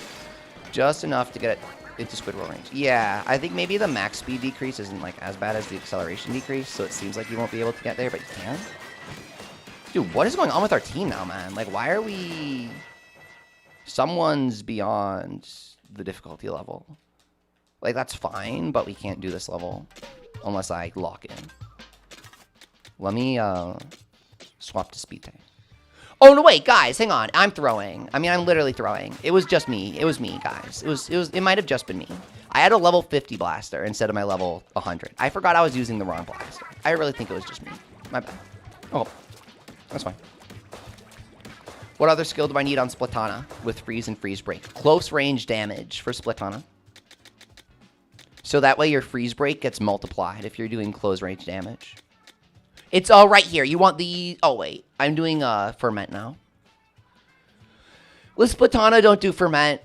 Speaker 1: just enough to get it into squid roll range. Yeah, I think maybe the max speed decrease isn't, like, as bad as the acceleration decrease, so it seems like you won't be able to get there, but you can. Dude, what is going on with our team now, man? Like, why are we... Someone's beyond the difficulty level. Like, that's fine, but we can't do this level unless I lock in. Let me, swap to speed tank. Oh, no, wait, guys, hang on. I'm throwing. I mean, I'm literally throwing. It was just me. It was me, guys. It might have just been me. I had a level 50 blaster instead of my level 100. I forgot I was using the wrong blaster. I really think it was just me. My bad. Oh, that's fine. What other skill do I need on Splatana with freeze and freeze break? Close range damage for Splatana. So that way your freeze break gets multiplied if you're doing close range damage. It's all right here. You want the... Oh, wait. I'm doing ferment now. With Splatana, don't do ferment.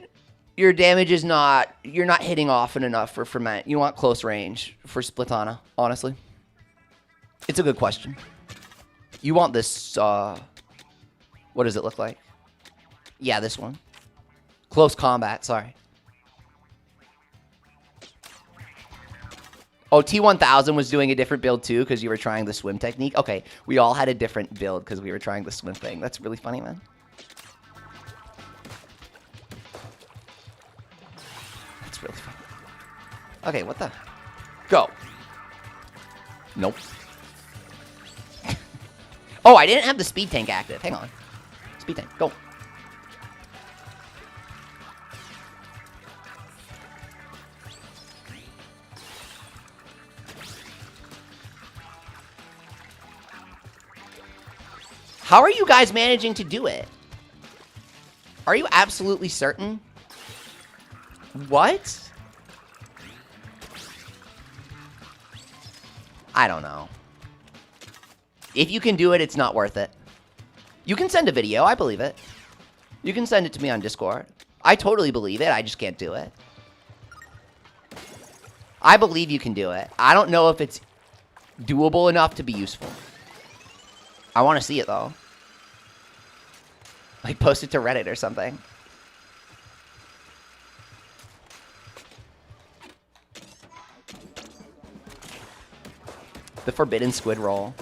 Speaker 1: Your damage is not... You're not hitting often enough for ferment. You want close range for Splatana, honestly. It's a good question. You want this... What does it look like? Yeah, this one. Close combat, sorry. Oh, T1000 was doing a different build too because you were trying the swim technique. Okay, we all had a different build because we were trying the swim thing. That's really funny, man. That's really funny. Okay, what the? Go. Nope. Oh, I didn't have the speed tank active. Hang on. Speed tank, go. How are you guys managing to do it? Are you absolutely certain? What? I don't know. If you can do it, it's not worth it. You can send a video, I believe it. You can send it to me on Discord. I totally believe it, I just can't do it. I believe you can do it. I don't know if it's doable enough to be useful. I want to see it, though. Like, post it to Reddit or something. The forbidden squid roll.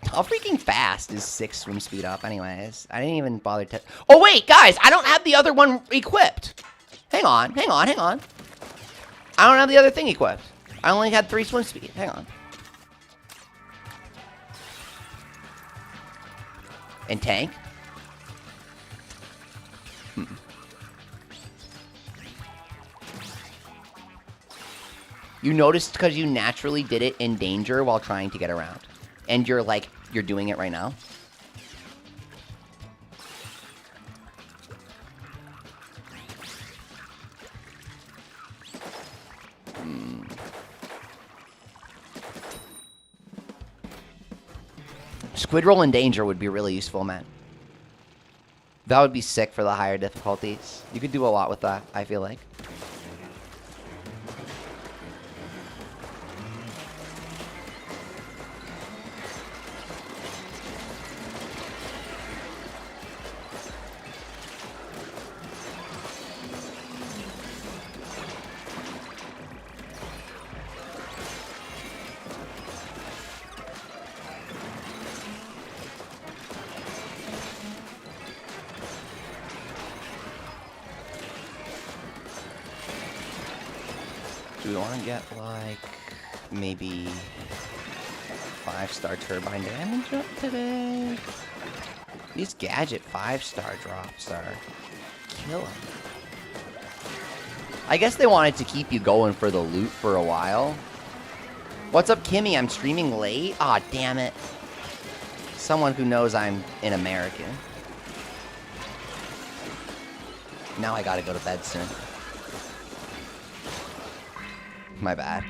Speaker 1: How freaking fast is 6 swim speed up anyways? I didn't even bother to... Oh, wait, guys! I don't have the other one equipped! Hang on, hang on, hang on. I don't have the other thing equipped. I only had 3 swim speed. Hang on. And tank? You noticed because you naturally did it in danger while trying to get around. And you're like, you're doing it right now. Squid roll in danger would be really useful, man. That would be sick for the higher difficulties. You could do a lot with that, I feel like. Do we want to get, like, maybe 5-star turbine damage up today? These gadget 5-star drops are killing. I guess they wanted to keep you going for the loot for a while. What's up, Kimmy? I'm streaming late? Aw, damn it. Someone who knows I'm an American. Now I gotta go to bed soon. My bad.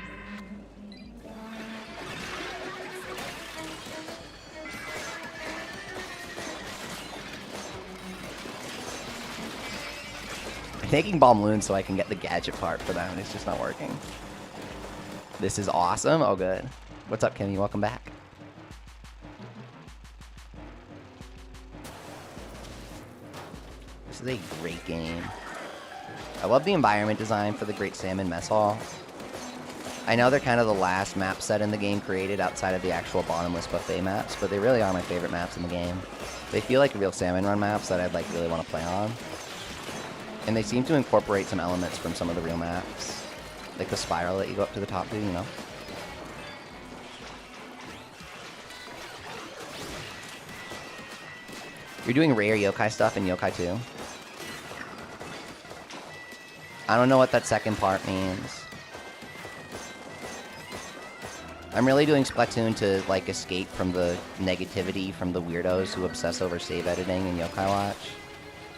Speaker 1: I'm taking Balloon so I can get the gadget part for them, and it's just not working. This is awesome. Oh, good. What's up, Kimmy? Welcome back. This is a great game. I love the environment design for the Great Salmon Mess Hall. I know they're kind of the last map set in the game created outside of the actual Bottomless buffet maps, but they really are my favorite maps in the game. They feel like real salmon run maps that I'd like really want to play on. And they seem to incorporate some elements from some of the real maps. Like the spiral that you go up to the top to, you know? You're doing rare yokai stuff in Yokai 2? I don't know what that second part means. I'm really doing Splatoon to, like, escape from the negativity from the weirdos who obsess over save editing in Yokai Watch.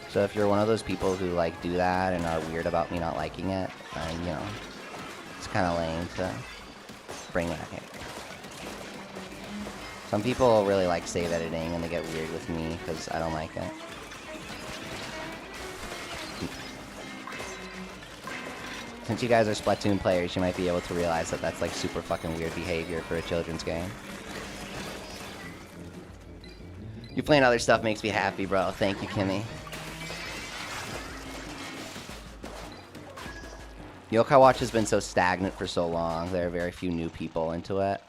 Speaker 1: So if you're one of those people who, like, do that and are weird about me not liking it, then, you know, it's kind of lame to bring that here. Some people really like save editing and they get weird with me because I don't like it. Since you guys are Splatoon players, you might be able to realize that that's like super fucking weird behavior for a children's game. You playing other stuff makes me happy, bro. Thank you, Kimmy. Yokai Watch has been so stagnant for so long. There are very few new people into it.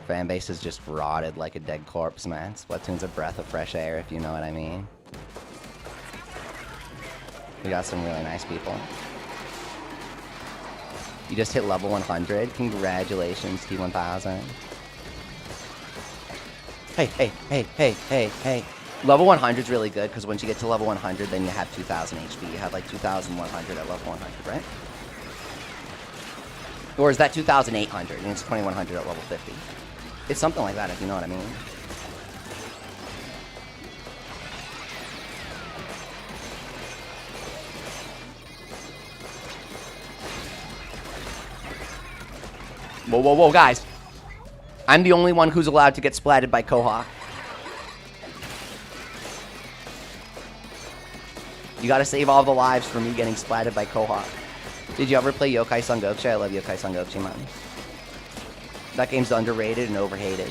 Speaker 1: Fanbase has just rotted like a dead corpse, man. Splatoon's a breath of fresh air, if you know what I mean. We got some really nice people. You just hit level 100. Congratulations, T1000. Hey. Level 100 is really good because once you get to level 100, then you have 2,000 HP. You have like 2,100 at level 100, right? Or is that 2,800 and it's 2,100 at level 50? It's something like that, if you know what I mean. Whoa, guys. I'm the only one who's allowed to get splatted by Kohawk. You gotta save all the lives for me getting splatted by Kohawk. Did you ever play Yokai Sangokushi? I love Yokai Sangokushi, man. That game's underrated and overhated.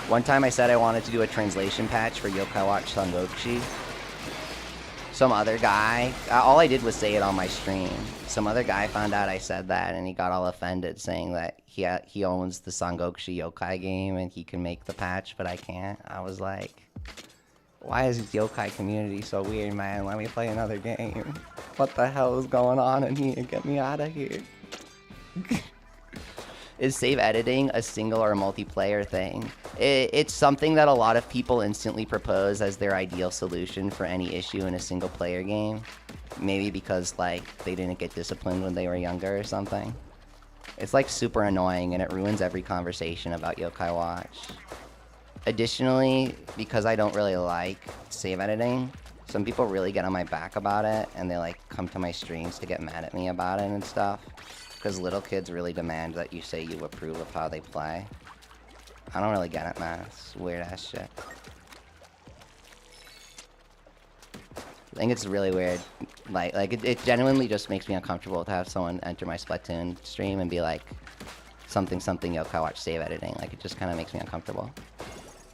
Speaker 1: One time I said I wanted to do a translation patch for Yokai Watch Sangokushi. Some other guy, all I did was say it on my stream. Some other guy found out I said that and he got all offended saying that he owns the Sangokushi Yokai game and he can make the patch, but I can't. I was like, why is this Yokai community so weird, man? Let me play another game. What the hell is going on in here? Get me out of here. Is save editing a single or a multiplayer thing? It's something that a lot of people instantly propose as their ideal solution for any issue in a single player game. Maybe because, like, they didn't get disciplined when they were younger or something. It's, like, super annoying and it ruins every conversation about Yokai Watch. Additionally, because I don't really like save editing, some people really get on my back about it and they, like, come to my streams to get mad at me about it and stuff. Because little kids really demand that you say you approve of how they play. I don't really get it, man. It's weird ass shit. I think it's really weird. Like it genuinely just makes me uncomfortable to have someone enter my Splatoon stream and be like, something Yokai Watch save editing. Like, it just kind of makes me uncomfortable.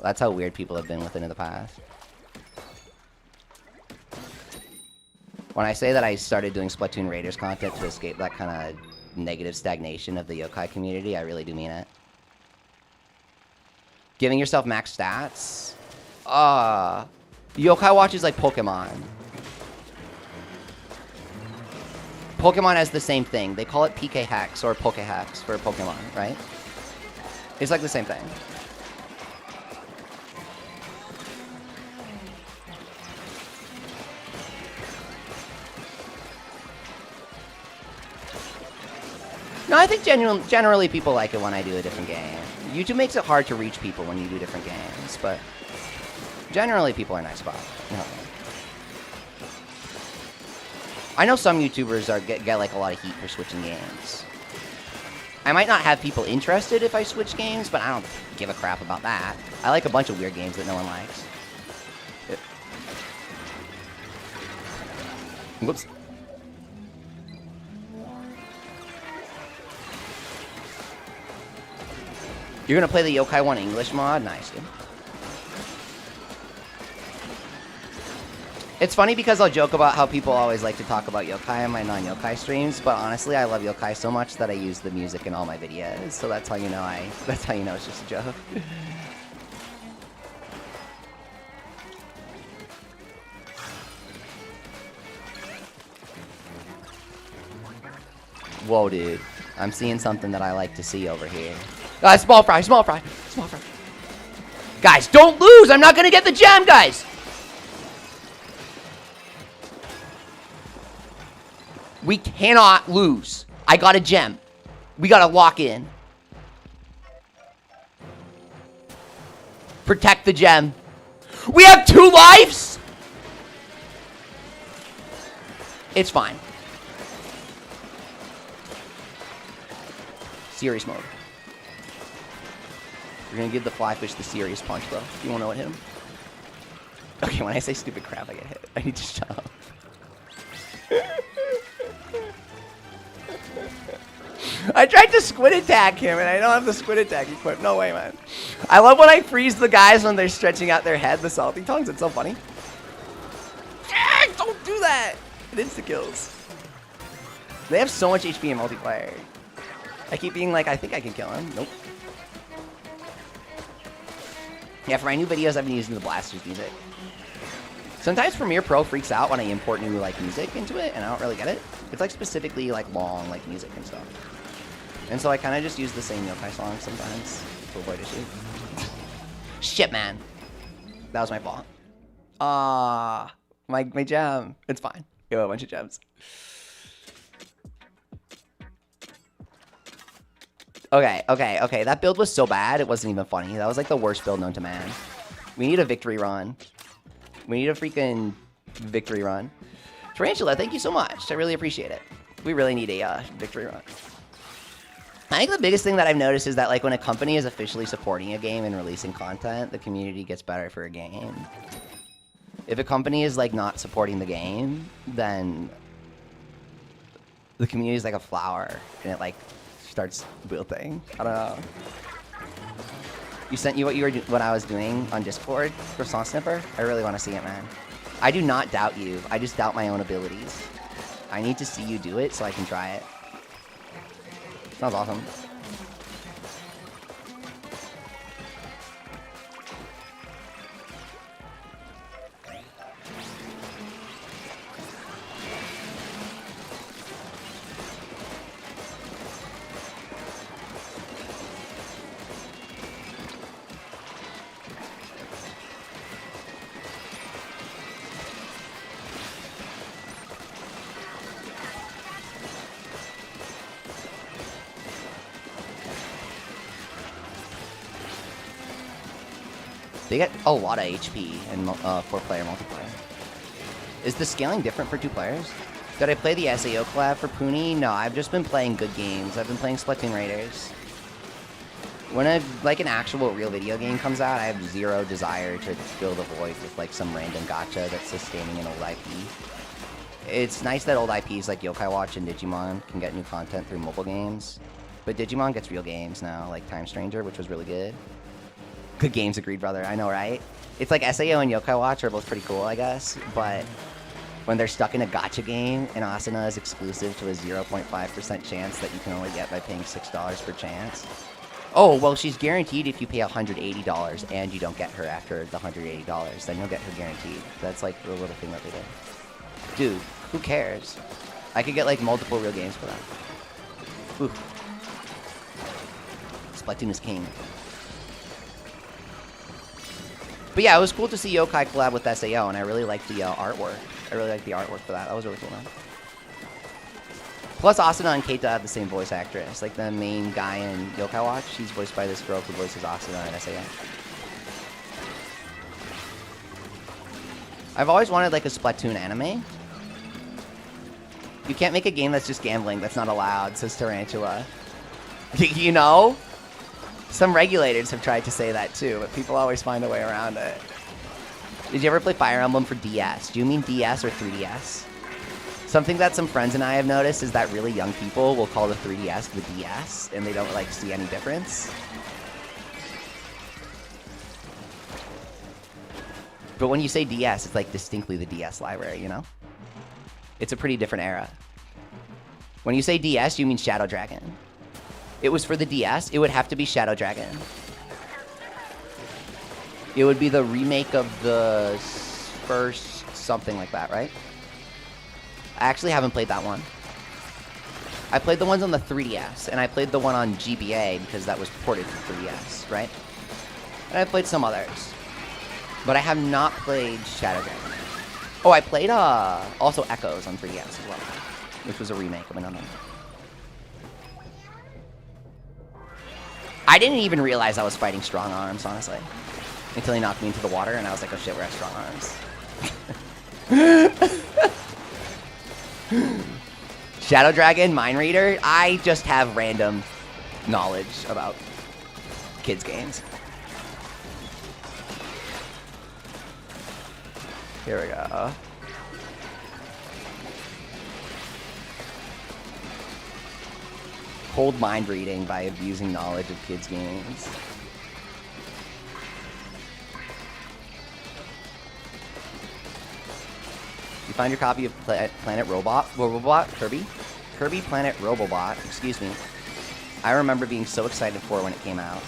Speaker 1: That's how weird people have been with it in the past. When I say that I started doing Splatoon Raiders content to escape that kind of negative stagnation of the yokai community, I really do mean it. Giving yourself max stats? Yokai Watch is like Pokemon. Pokemon has the same thing. They call it PK Hex or Poke Hex for Pokemon, right? It's like the same thing. No, I think generally people like it when I do a different game. YouTube makes it hard to reach people when you do different games, but generally people are nice about it. You know. I know some YouTubers get like a lot of heat for switching games. I might not have people interested if I switch games, but I don't give a crap about that. I like a bunch of weird games that no one likes. Whoops. You're gonna play the Yokai 1 English mod? Nice, dude. It's funny because I'll joke about how people always like to talk about yokai in my non-yokai streams, but honestly, I love yokai so much that I use the music in all my videos. So that's how you know it's just a joke. Whoa, dude. I'm seeing something that I like to see over here. Small fry, small fry, small fry. Guys, don't lose! I'm not gonna get the gem, guys! We cannot lose. I got a gem. We gotta lock in. Protect the gem. We have 2 lives? It's fine. Serious mode. We're gonna give the fly fish the serious punch, though. You wanna know what hit him? Okay, when I say stupid crap, I get hit. I need to shut up. I tried to squid attack him, and I don't have the squid attack equipped. No way, man. I love when I freeze the guys when they're stretching out their head, the salty tongues. It's so funny. Don't do that. It insta-kills. They have so much HP in multiplayer. I keep being like, I think I can kill him. Nope. Yeah, for my new videos, I've been using the Blaster's music. Sometimes Premiere Pro freaks out when I import new like music into it, and I don't really get it. It's like specifically like long like music and stuff. And so I kind of just use the same yokai songs sometimes to avoid issues. Shit, man. That was my fault. My gem. It's fine. You have a bunch of gems. Okay. That build was so bad, it wasn't even funny. That was like the worst build known to man. We need a victory run. We need a freaking victory run. Tarantula, thank you so much. I really appreciate it. We really need a victory run. I think the biggest thing that I've noticed is that like when a company is officially supporting a game and releasing content, the community gets better for a game. If a company is like not supporting the game, then the community is like a flower and it like starts wilting. I don't know. You sent you what I was doing on Discord for Song Snipper? I really want to see it, man. I do not doubt you. I just doubt my own abilities. I need to see you do it so I can try it. Sounds awesome. They get a lot of HP in 4-player multiplayer. Is the scaling different for 2 players? Did I play the SAO collab for Puni? No, I've just been playing good games. I've been playing Splatoon Raiders. When an actual real video game comes out, I have zero desire to fill the void with like some random gacha that's sustaining an old IP. It's nice that old IPs like Yokai Watch and Digimon can get new content through mobile games. But Digimon gets real games now, like Time Stranger, which was really good. Good games, agreed, brother. I know, right? It's like SAO and Yokai Watch are both pretty cool, I guess. But when they're stuck in a gacha game and Asuna is exclusive to a 0.5% chance that you can only get by paying $6 per chance. Oh, well, she's guaranteed if you pay $180 and you don't get her after the $180. Then you'll get her guaranteed. That's like the little thing that they do. Dude, who cares? I could get like multiple real games for that. Ooh. Splatoon is king. But yeah, it was cool to see Yokai collab with SAO, and I really liked the artwork. I really liked the artwork for that. That was really cool, man. Plus, Asuna and Keita have the same voice actress. Like, the main guy in Yokai Watch, she's voiced by this girl who voices Asuna in SAO. I've always wanted, like, a Splatoon anime. You can't make a game that's just gambling. That's not allowed, says Tarantula. You know? Some regulators have tried to say that, too, but people always find a way around it. Did you ever play Fire Emblem for DS? Do you mean DS or 3DS? Something that some friends and I have noticed is that really young people will call the 3DS the DS, and they don't, like, see any difference. But when you say DS, it's, like, distinctly the DS library, you know? It's a pretty different era. When you say DS, you mean Shadow Dragon. It was for the DS, it would have to be Shadow Dragon. It would be the remake of the first something like that, right? I actually haven't played that one. I played the ones on the 3DS, and I played the one on GBA because that was ported to 3DS, right? And I played some others. But I have not played Shadow Dragon. Oh, I played also Echoes on 3DS as well, which was a remake of another. I didn't even realize I was fighting Strong Arms, honestly. Until he knocked me into the water, and I was like, oh shit, we're at Strong Arms. Shadow Dragon, Mind Reader, I just have random knowledge about kids' games. Here we go. Cold mind reading by abusing knowledge of kids' games. You find your copy of Planet Robobot, Kirby Planet Robobot, excuse me. I remember being so excited for it when it came out.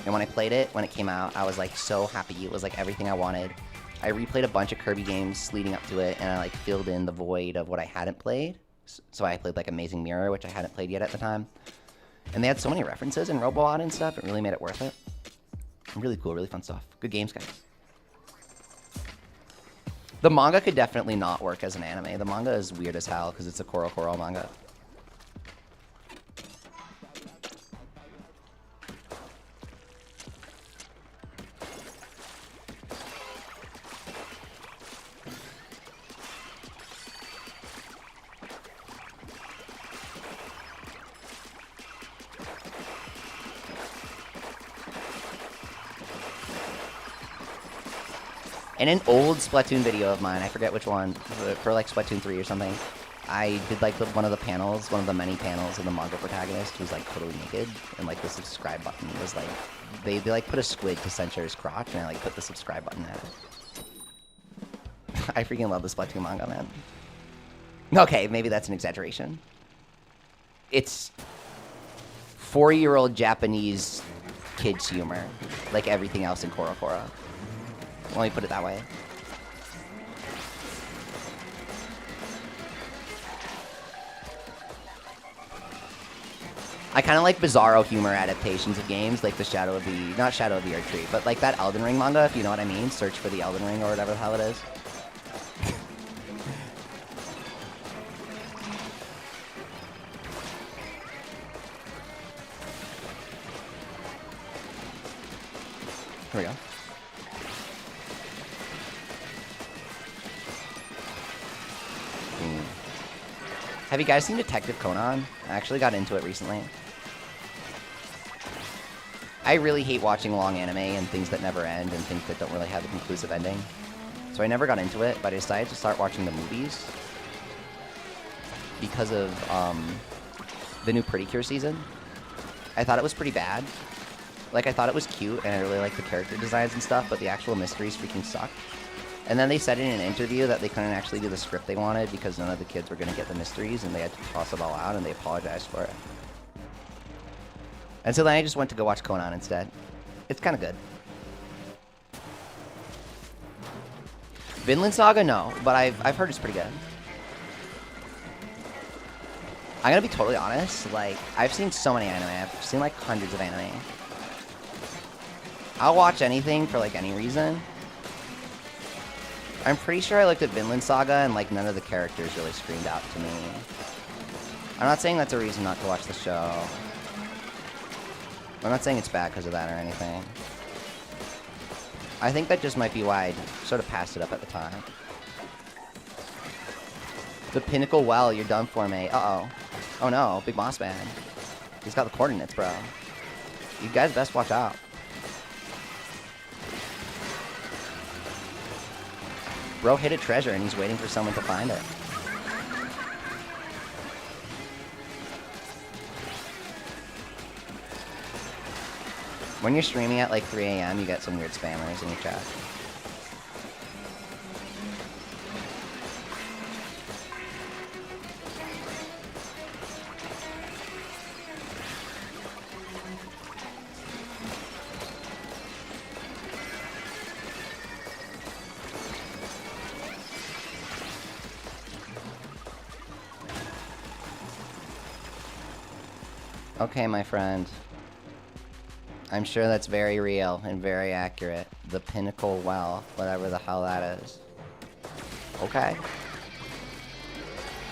Speaker 1: And when I played it, when it came out, I was like so happy. It was like everything I wanted. I replayed a bunch of Kirby games leading up to it, and I like filled in the void of what I hadn't played. So I played like Amazing Mirror, which I hadn't played yet at the time. And they had so many references in Robobot and stuff, it really made it worth it. Really cool, really fun stuff. Good games, guys. The manga could definitely not work as an anime. The manga is weird as hell because it's a Koro manga. In an old Splatoon video of mine, I forget which one, for like Splatoon 3 or something, I did like one of the panels, one of the many panels of the manga protagonist who's like totally naked, and like the subscribe button was like, they like put a squid to censor his crotch, and I like put the subscribe button at it. I freaking love the Splatoon manga, man. Okay, maybe that's an exaggeration. It's 4-year-old Japanese kids humor, like everything else in Koro. Let me put it that way. I kind of like bizarro humor adaptations of games, like the not Shadow of the Earth Tree, but like that Elden Ring manga, if you know what I mean. Search for the Elden Ring or whatever the hell it is. Here we go. Have you guys seen Detective Conan? I actually got into it recently. I really hate watching long anime and things that never end and things that don't really have a conclusive ending. So I never got into it, but I decided to start watching the movies because of the new Pretty Cure season. I thought it was pretty bad. Like, I thought it was cute and I really liked the character designs and stuff, but the actual mysteries freaking sucked. And then they said in an interview that they couldn't actually do the script they wanted because none of the kids were going to get the mysteries, and they had to toss it all out, and they apologized for it. And so then I just went to go watch Conan instead. It's kind of good. Vinland Saga, no, but I've heard it's pretty good. I'm going to be totally honest, like, I've seen so many anime. I've seen like hundreds of anime. I'll watch anything for like any reason. I'm pretty sure I looked at Vinland Saga and like none of the characters really screamed out to me. I'm not saying that's a reason not to watch the show. I'm not saying it's bad because of that or anything. I think that just might be why I sort of passed it up at the time. The pinnacle well, you're done for, mate. Uh-oh. Oh no, big boss man. He's got the coordinates, bro. You guys best watch out. Bro hit a treasure and he's waiting for someone to find it. When you're streaming at like 3 a.m., you get some weird spammers in your chat. Okay, my friend. I'm sure that's very real and very accurate. The pinnacle well, whatever the hell that is. Okay.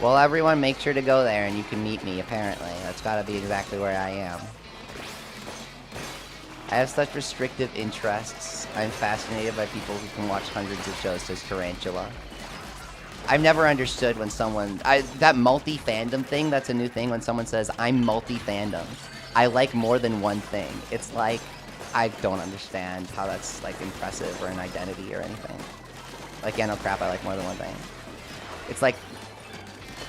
Speaker 1: Well, everyone, make sure to go there and you can meet me, apparently. That's gotta be exactly where I am. I have such restrictive interests. I'm fascinated by people who can watch hundreds of shows, says Tarantula. I've never understood when someone... that multi-fandom thing, that's a new thing when someone says, I'm multi-fandom. I like more than one thing. It's like, I don't understand how that's, like, impressive or an identity or anything. Like, yeah, no crap, I like more than one thing. It's like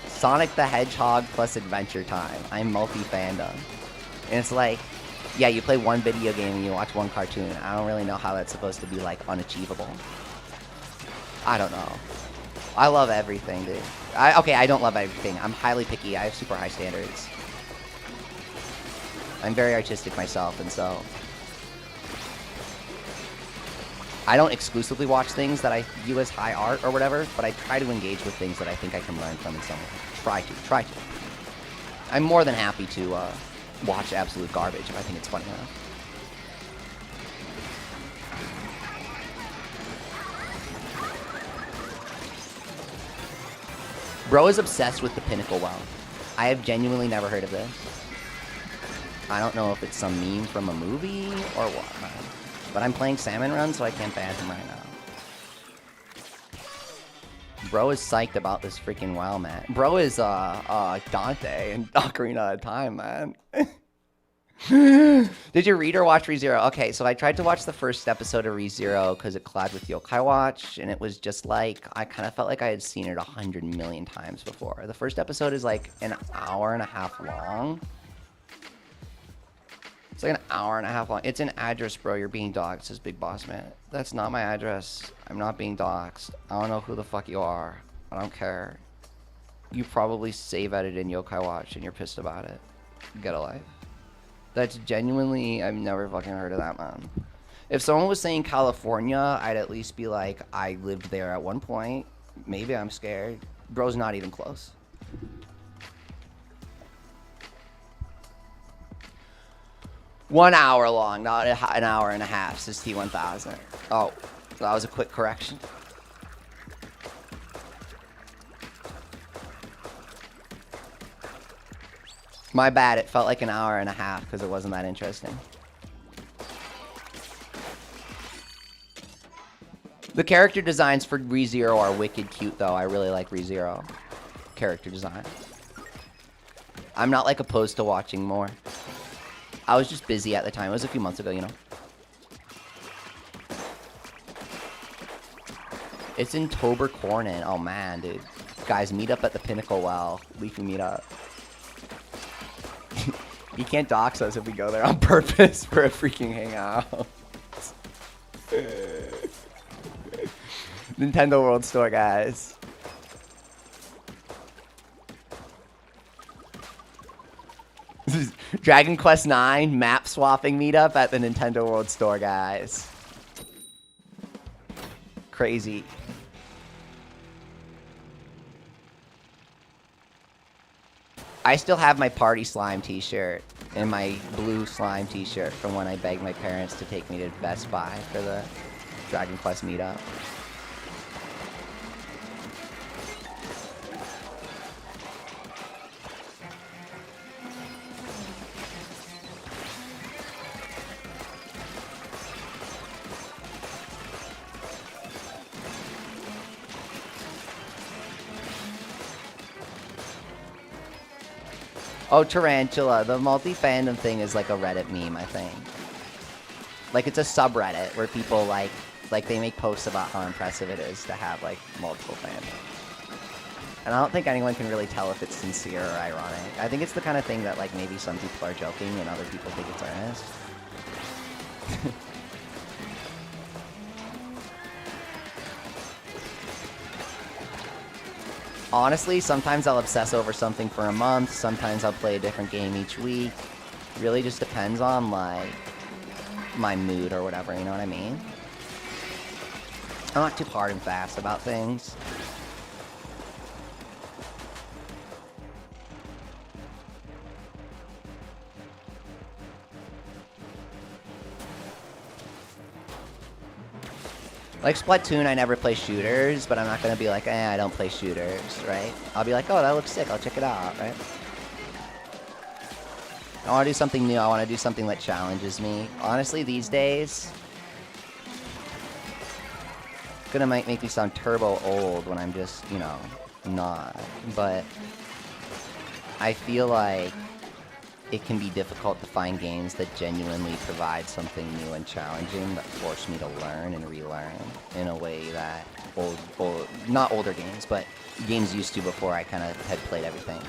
Speaker 1: Sonic the Hedgehog plus Adventure Time. I'm multi-fandom. And it's like, yeah, you play one video game and you watch one cartoon. I don't really know how that's supposed to be, like, unachievable. I don't know. I love everything, dude. Okay, I don't love everything. I'm highly picky. I have super high standards. I'm very artistic myself, and so... I don't exclusively watch things that I view as high art or whatever, but I try to engage with things that I think I can learn from in some way. Try to. I'm more than happy to watch absolute garbage if I think it's funny enough. Bro is obsessed with the pinnacle well. I have genuinely never heard of this. I don't know if it's some meme from a movie or what, man. But I'm playing Salmon Run, so I can't ban him right now. Bro is psyched about this freaking well, man. Bro is Dante in Ocarina of Time, man. Did you read or watch ReZero? Okay, so I tried to watch the first episode of ReZero because it collabed with Yokai Watch, and it was just like, I kind of felt like I had seen it 100 million times before. The first episode is like an hour and a half long. It's like an hour and a half long. It's an address, bro. You're being doxxed, says Big Boss Man. That's not my address. I'm not being doxxed. I don't know who the fuck you are. I don't care. You probably save edited in Yokai Watch and you're pissed about it. Get a life. That's genuinely, I've never fucking heard of that, man. If someone was saying California, I'd at least be like, I lived there at one point. Maybe I'm scared. Bro's not even close. One hour long, not an hour and a half, says T1000. Oh, that was a quick correction. My bad, it felt like an hour and a half because it wasn't that interesting. The character designs for ReZero are wicked cute, though. I really like ReZero character design. I'm not, like, opposed to watching more. I was just busy at the time. It was a few months ago, you know. It's in Tobercornin. Oh, man, dude. Guys, meet up at the Pinnacle Well. Leafy meet up. You can't dox us if we go there on purpose for a freaking hangout. Nintendo World Store, guys. Dragon Quest IX map swapping meetup at the Nintendo World Store, guys. Crazy. I still have my Party Slime t-shirt and my blue slime t-shirt from when I begged my parents to take me to Best Buy for the Dragon Quest meetup. Oh, Tarantula. The multi-fandom thing is like a Reddit meme, I think. Like, it's a subreddit where people, like they make posts about how impressive it is to have, like, multiple fandoms. And I don't think anyone can really tell if it's sincere or ironic. I think it's the kind of thing that, like, maybe some people are joking and other people think it's earnest. Honestly, sometimes I'll obsess over something for a month, sometimes I'll play a different game each week. It really just depends on, like, my mood or whatever, you know what I mean? I'm not too hard and fast about things. Like Splatoon, I never play shooters, but I'm not gonna be like, I don't play shooters, right? I'll be like, oh, that looks sick, I'll check it out, right? I wanna do something new, I wanna do something that challenges me. Honestly, these days, it's gonna make me sound turbo old when I'm just, you know, not. But I feel like it can be difficult to find games that genuinely provide something new and challenging that force me to learn and relearn in a way that not older games, but games used to before I kind of had played everything.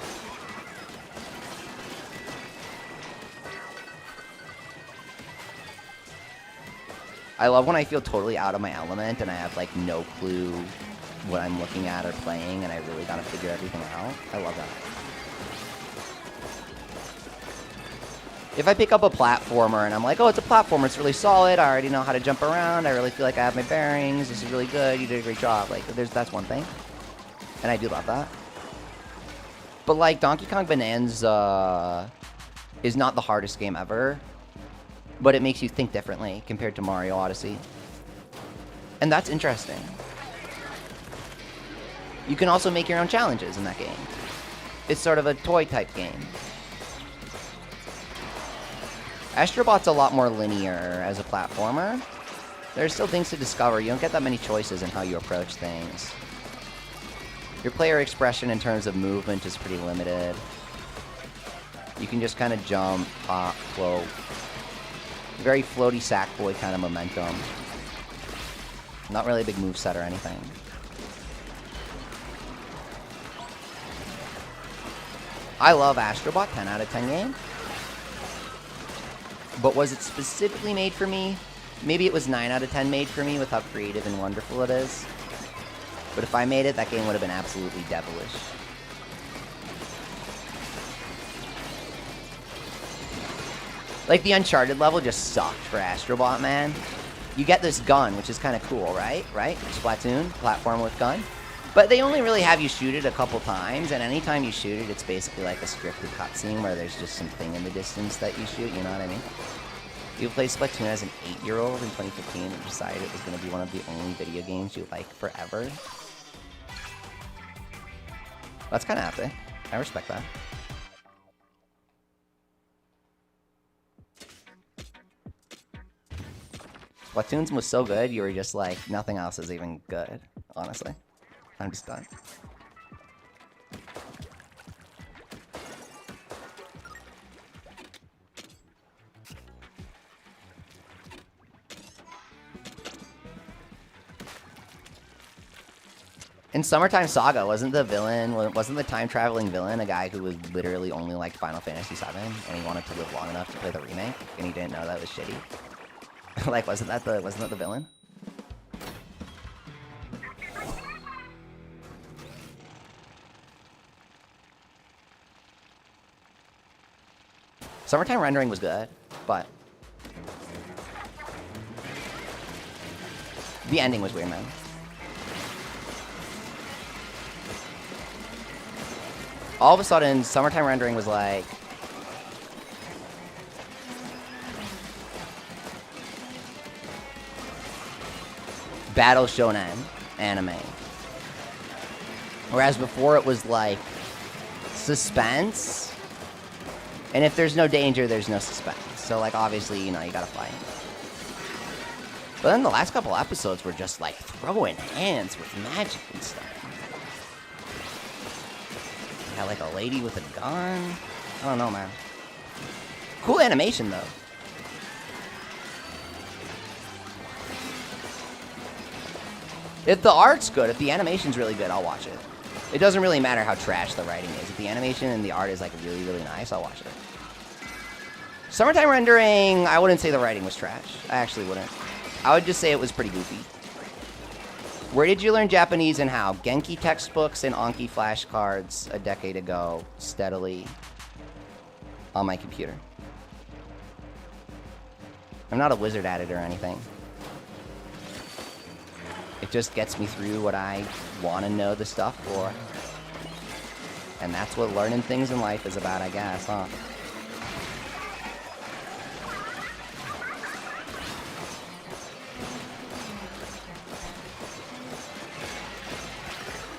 Speaker 1: I love when I feel totally out of my element and I have like no clue what I'm looking at or playing and I really gotta figure everything out. I love that. If I pick up a platformer and I'm like, oh, it's a platformer, it's really solid, I already know how to jump around, I really feel like I have my bearings, this is really good, you did a great job. Like, that's one thing. And I do love that. But like, Donkey Kong Bonanza is not the hardest game ever, but it makes you think differently compared to Mario Odyssey. And that's interesting. You can also make your own challenges in that game. It's sort of a toy type game. Astrobot's a lot more linear as a platformer. There's still things to discover. You don't get that many choices in how you approach things. Your player expression in terms of movement is pretty limited. You can just kind of jump, hop, float. Very floaty Sackboy kind of momentum. Not really a big moveset or anything. I love Astrobot, 10 out of 10 game. But was it specifically made for me? Maybe it was 9 out of 10 made for me with how creative and wonderful it is. But if I made it, that game would have been absolutely devilish. Like, the Uncharted level just sucked for Astrobot, man. You get this gun, which is kind of cool, right? Right? Splatoon, platform with gun. But they only really have you shoot it a couple times, and anytime you shoot it, it's basically like a scripted cutscene where there's just something in the distance that you shoot, you know what I mean? You played Splatoon as an 8-year-old in 2015 and decided it was going to be one of the only video games you like forever. That's kind of epic. I respect that. Splatoon was so good, you were just like, nothing else is even good, honestly. I'm just done. In Summertime Saga, wasn't the time-traveling villain a guy who was literally only liked Final Fantasy VII, and he wanted to live long enough to play the remake, and he didn't know that was shitty? Like, wasn't that the villain? Summertime rendering was good, but the ending was weird, man. All of a sudden, Summertime rendering was like, Battle Shonen anime. Whereas before it was like suspense. And if there's no danger, there's no suspense. So, like, obviously, you know, you gotta fight. But then the last couple episodes were just, like, throwing hands with magic and stuff. You got, like, a lady with a gun. I don't know, man. Cool animation, though. If the art's good, if the animation's really good, I'll watch it. It doesn't really matter how trash the writing is. If the animation and the art is like really, really nice, I'll watch it. Summertime rendering, I wouldn't say the writing was trash. I actually wouldn't. I would just say it was pretty goofy. Where did you learn Japanese and how? Genki textbooks and Anki flashcards a decade ago, steadily on my computer. I'm not a wizard at it or anything. It just gets me through what I want to know the stuff for. And that's what learning things in life is about, I guess, huh?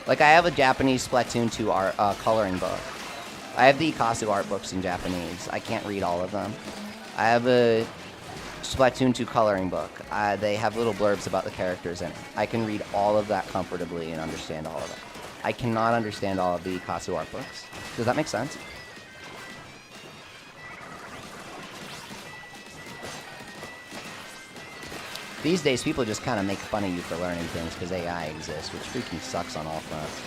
Speaker 1: Like, I have a Japanese Splatoon 2 art, coloring book. I have the Ikasu art books in Japanese. I can't read all of them. I have a Splatoon 2 coloring book. They have little blurbs about the characters in it. I can read all of that comfortably and understand all of it. I cannot understand all of the Ikasu art books. Does that make sense? These days, people just kind of make fun of you for learning things because AI exists, which freaking sucks on all fronts.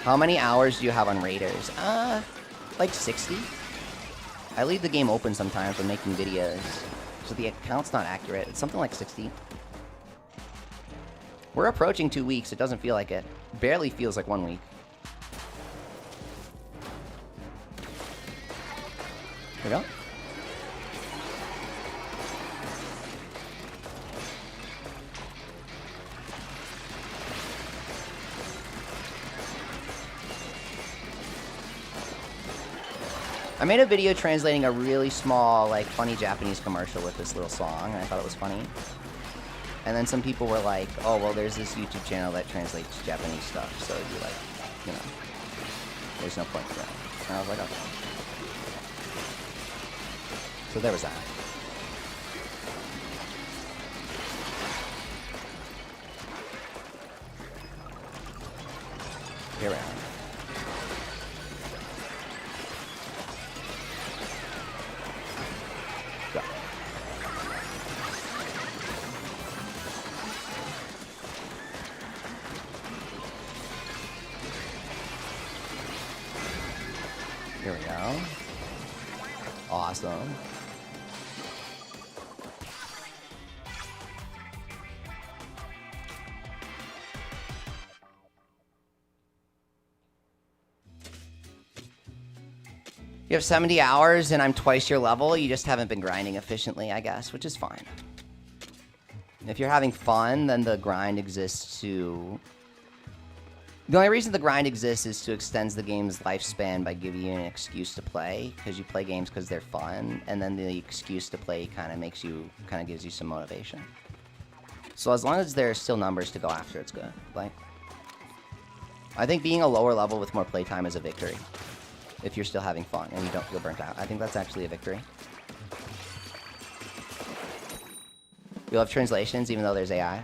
Speaker 1: How many hours do you have on Raiders? Like 60. I leave the game open sometimes when making videos, so the account's not accurate. It's something like 60. We're approaching 2 weeks. It doesn't feel like it. Barely feels like 1 week. Here we go. I made a video translating a really small, like, funny Japanese commercial with this little song, and I thought it was funny. And then some people were like, oh, well, there's this YouTube channel that translates Japanese stuff, so you, like, you know, there's no point to that. And I was like, okay. So there was that. Here we are. Go. Here we go. Awesome. You have 70 hours and I'm twice your level. You just haven't been grinding efficiently, I guess, which is fine. If you're having fun, then the grind exists to... The only reason the grind exists is to extend the game's lifespan by giving you an excuse to play, because you play games because they're fun, and then the excuse to play kind of gives you some motivation. So as long as there are still numbers to go after, it's good. Like, I think being a lower level with more playtime is a victory. If you're still having fun and you don't feel burnt out, I think that's actually a victory. You love translations even though there's AI.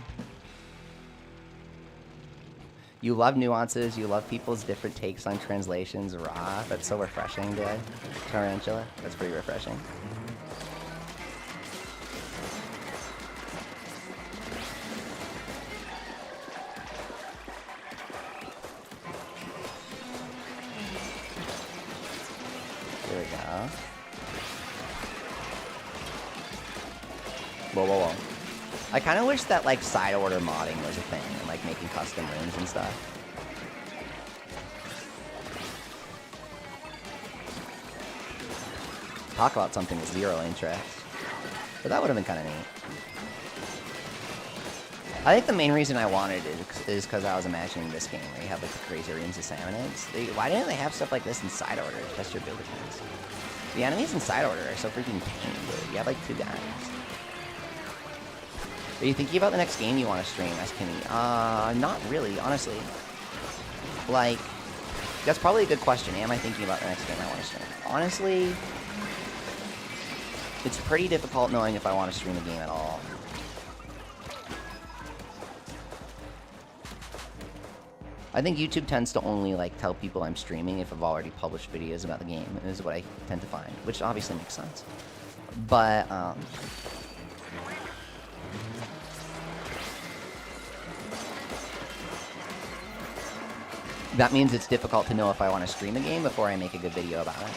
Speaker 1: You love nuances, you love people's different takes on translations. Raw, that's so refreshing, dude. Tarantula, that's pretty refreshing. There we go. Whoa, whoa, whoa. I kind of wish that, like, side order modding was a thing, and, like, making custom rooms and stuff. Talk about something with zero interest. But that would have been kind of neat. I think the main reason I wanted it is because I was imagining this game where you have, like, the crazy rooms of salmonids. Why didn't they have stuff like this in side order to test your abilities? The enemies in side order are so freaking tame, dude. You have, like, 2 guys. Are you thinking about the next game you want to stream, asked Kimmy? Not really, honestly. Like, that's probably a good question. Am I thinking about the next game I want to stream? Honestly, it's pretty difficult knowing if I want to stream a game at all. I think YouTube tends to only like tell people I'm streaming if I've already published videos about the game, is what I tend to find, which obviously makes sense. But that means it's difficult to know if I want to stream a game before I make a good video about it.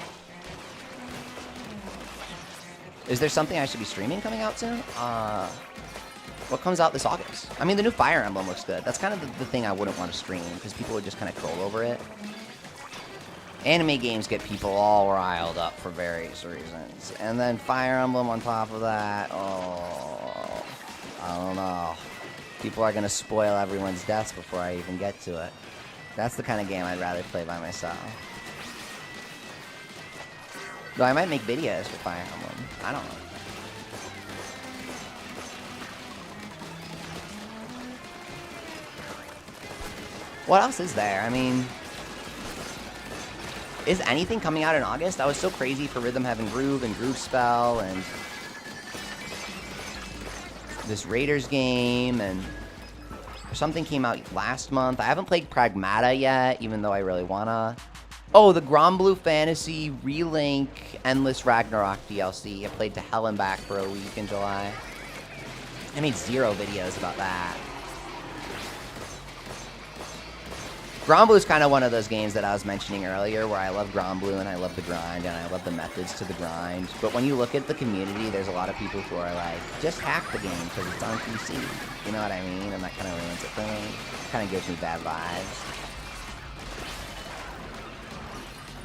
Speaker 1: Is there something I should be streaming coming out soon? What comes out this August? I mean, the new Fire Emblem looks good. That's kind of the thing I wouldn't want to stream, because people would just kind of troll over it. Anime games get people all riled up for various reasons. And then Fire Emblem on top of that, oh, I don't know. People are going to spoil everyone's deaths before I even get to it. That's the kind of game I'd rather play by myself. Though I might make videos for Fire Emblem. I don't know. What else is there? I mean, is anything coming out in August? I was so crazy for Rhythm Heaven Groove and Groove Spell and this Raiders game, and something came out last month. I haven't played Pragmata yet, even though I really wanna. Oh, the Granblue Fantasy Relink Endless Ragnarok DLC. I played to hell and back for a week in July. I made 0 videos about that. Granblue is kind of one of those games that I was mentioning earlier, where I love Granblue and I love the grind and I love the methods to the grind. But when you look at the community, there's a lot of people who are like, just hack the game because it's on PC. You know what I mean? And that kind of ruins it for me. Kind of gives me bad vibes.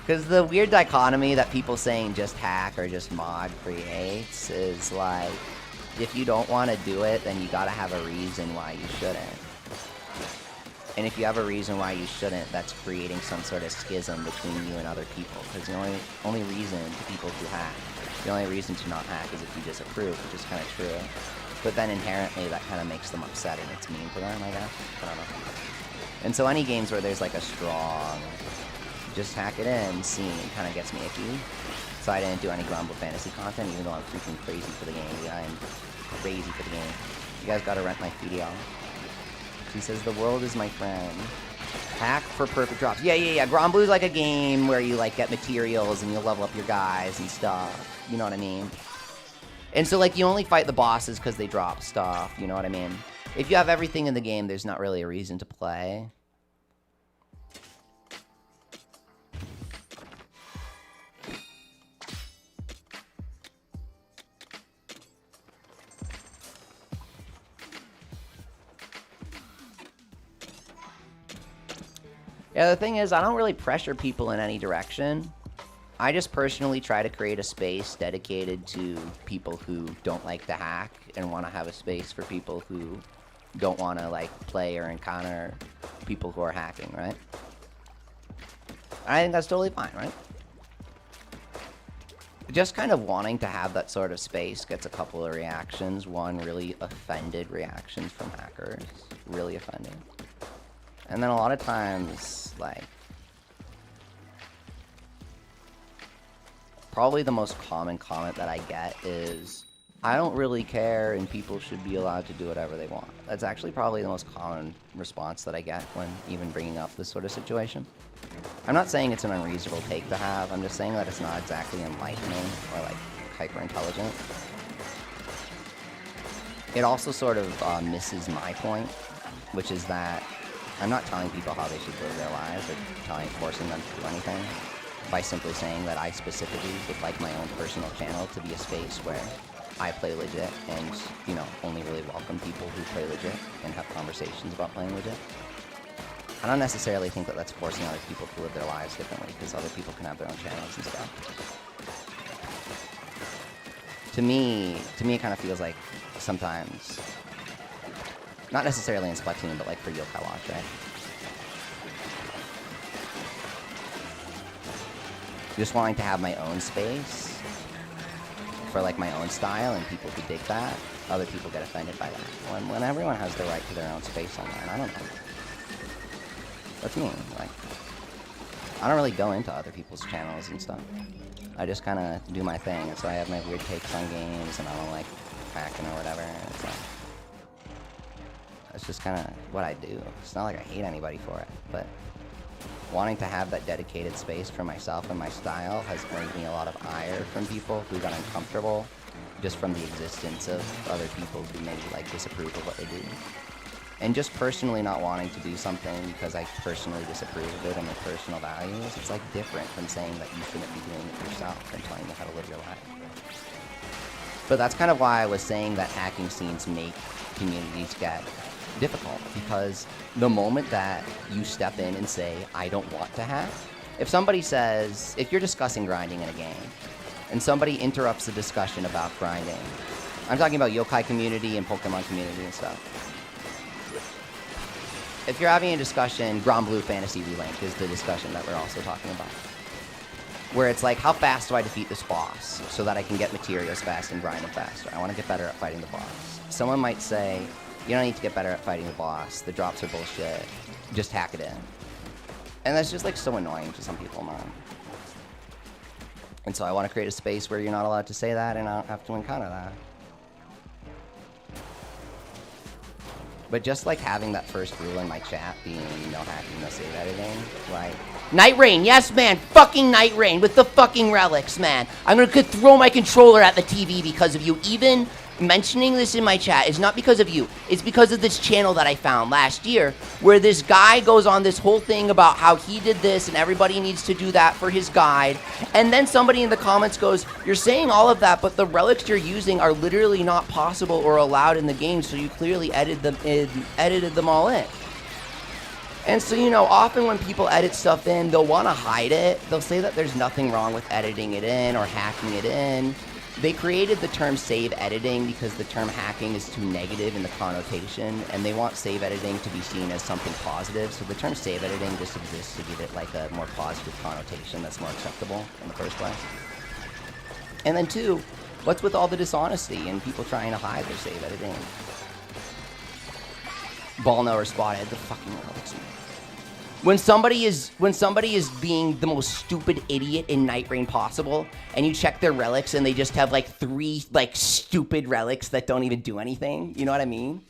Speaker 1: Because the weird dichotomy that people saying just hack or just mod creates is like, if you don't want to do it, then you gotta have a reason why you shouldn't. And if you have a reason why you shouldn't, that's creating some sort of schism between you and other people. Because the only reason to people who hack, the only reason to not hack is if you disapprove, which is kind of true. But then inherently that kind of makes them upset and it's mean to them, I guess. I don't know. And so any games where there's like a strong, just hack it in scene kind of gets me icky. So I didn't do any Granblue Fantasy content, even though I'm freaking crazy for the game. Yeah, I'm crazy for the game. You guys gotta rent my video. He says, the world is my friend. Hack for perfect drops. Yeah. Granblue's like a game where you, like, get materials and you level up your guys and stuff. You know what I mean? And so, like, you only fight the bosses because they drop stuff. You know what I mean? If you have everything in the game, there's not really a reason to play. Yeah, the thing is, I don't really pressure people in any direction. I just personally try to create a space dedicated to people who don't like to hack and want to have a space for people who don't want to, like, play or encounter people who are hacking, right? I think that's totally fine, right? Just kind of wanting to have that sort of space gets a couple of reactions. One, really offended reactions from hackers. Really offended. And then a lot of times, like, probably the most common comment that I get is, I don't really care and people should be allowed to do whatever they want. That's actually probably the most common response that I get when even bringing up this sort of situation. I'm not saying it's an unreasonable take to have, I'm just saying that it's not exactly enlightening or, like, hyper-intelligent. It also sort of misses my point, which is that I'm not telling people how they should live their lives or forcing them to do anything by simply saying that I specifically would like my own personal channel to be a space where I play legit and, you know, only really welcome people who play legit and have conversations about playing legit. I don't necessarily think that that's forcing other people to live their lives differently, because other people can have their own channels and stuff. To me, it kind of feels like sometimes, not necessarily in Splatoon, but like for Yokai Watch, right? Just wanting to have my own space for like my own style, and people who dig that, other people get offended by that. When everyone has the right to their own space online, I don't know. That's me. Like, I don't really go into other people's channels and stuff. I just kind of do my thing, and so I have my weird takes on games, and I don't like hacking or whatever. And it's like, It's just kind of what I do. It's not like I hate anybody for it, but wanting to have that dedicated space for myself and my style has earned me a lot of ire from people who got uncomfortable just from the existence of other people who maybe like disapprove of what they do. And just personally not wanting to do something because I personally disapprove of it and my personal values, it's like different from saying that you shouldn't be doing it yourself and telling you how to live your life. But that's kind of why I was saying that hacking scenes make communities get difficult, because the moment that you step in and say, I don't want to hack, if somebody says, if you're discussing grinding in a game, and somebody interrupts the discussion about grinding, I'm talking about yokai community and Pokemon community and stuff. If you're having a discussion, Grand Blue Fantasy Relink is the discussion that we're also talking about, where it's like, how fast do I defeat this boss so that I can get materials fast and grind them faster? I want to get better at fighting the boss. Someone might say, you don't need to get better at fighting the boss. The drops are bullshit. Just hack it in. And that's just like so annoying to some people, man. And so I want to create a space where you're not allowed to say that and I don't have to encounter that. But just like having that first rule in my chat being no hacking, no save editing, like, Night Rain, yes man, fucking Night Rain with the fucking relics, man. I'm gonna throw my controller at the TV because of you. Even mentioning this in my chat is not because of you. It's because of this channel that I found last year where this guy goes on this whole thing about how he did this and everybody needs to do that for his guide. And then somebody in the comments goes, you're saying all of that, but the relics you're using are literally not possible or allowed in the game, so you clearly edited them all in. And so, you know, often when people edit stuff in, they'll want to hide it. They'll say that there's nothing wrong with editing it in or hacking it in. They created the term save editing because the term hacking is too negative in the connotation, and they want save editing to be seen as something positive. So the term save editing just exists to give it like a more positive connotation that's more acceptable in the first place. And then two, what's with all the dishonesty and people trying to hide their save editing? Ball knower spotted the fucking relics. When somebody is being the most stupid idiot in Night Rain possible, and you check their relics and they just have like 3 like stupid relics that don't even do anything, you know what I mean?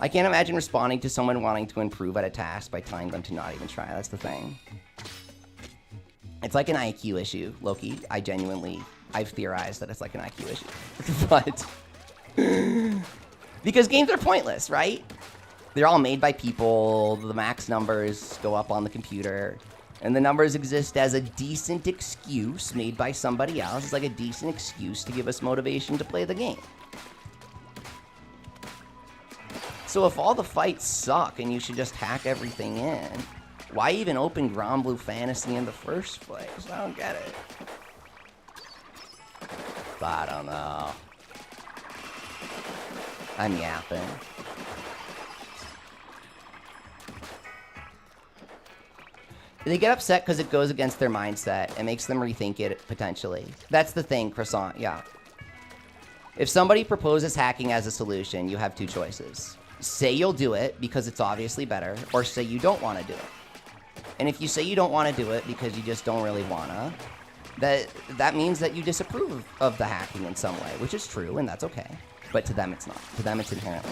Speaker 1: I can't imagine responding to someone wanting to improve at a task by telling them to not even try. That's the thing. It's like an IQ issue, Loki. I've theorized that it's like an IQ issue. But because games are pointless, right? They're all made by people, the max numbers go up on the computer, and the numbers exist as a decent excuse made by somebody else. It's like a decent excuse to give us motivation to play the game. So if all the fights suck and you should just hack everything in, why even open Grand Blue Fantasy in the first place? I don't get it. I don't know. I'm yapping. They get upset because it goes against their mindset. It makes them rethink it, potentially. That's the thing, Croissant, yeah. If somebody proposes hacking as a solution, you have 2 choices. Say you'll do it because it's obviously better, or say you don't want to do it. And if you say you don't want to do it because you just don't really want to, that means that you disapprove of the hacking in some way, which is true, and that's okay. But to them, it's not. To them, it's inherently.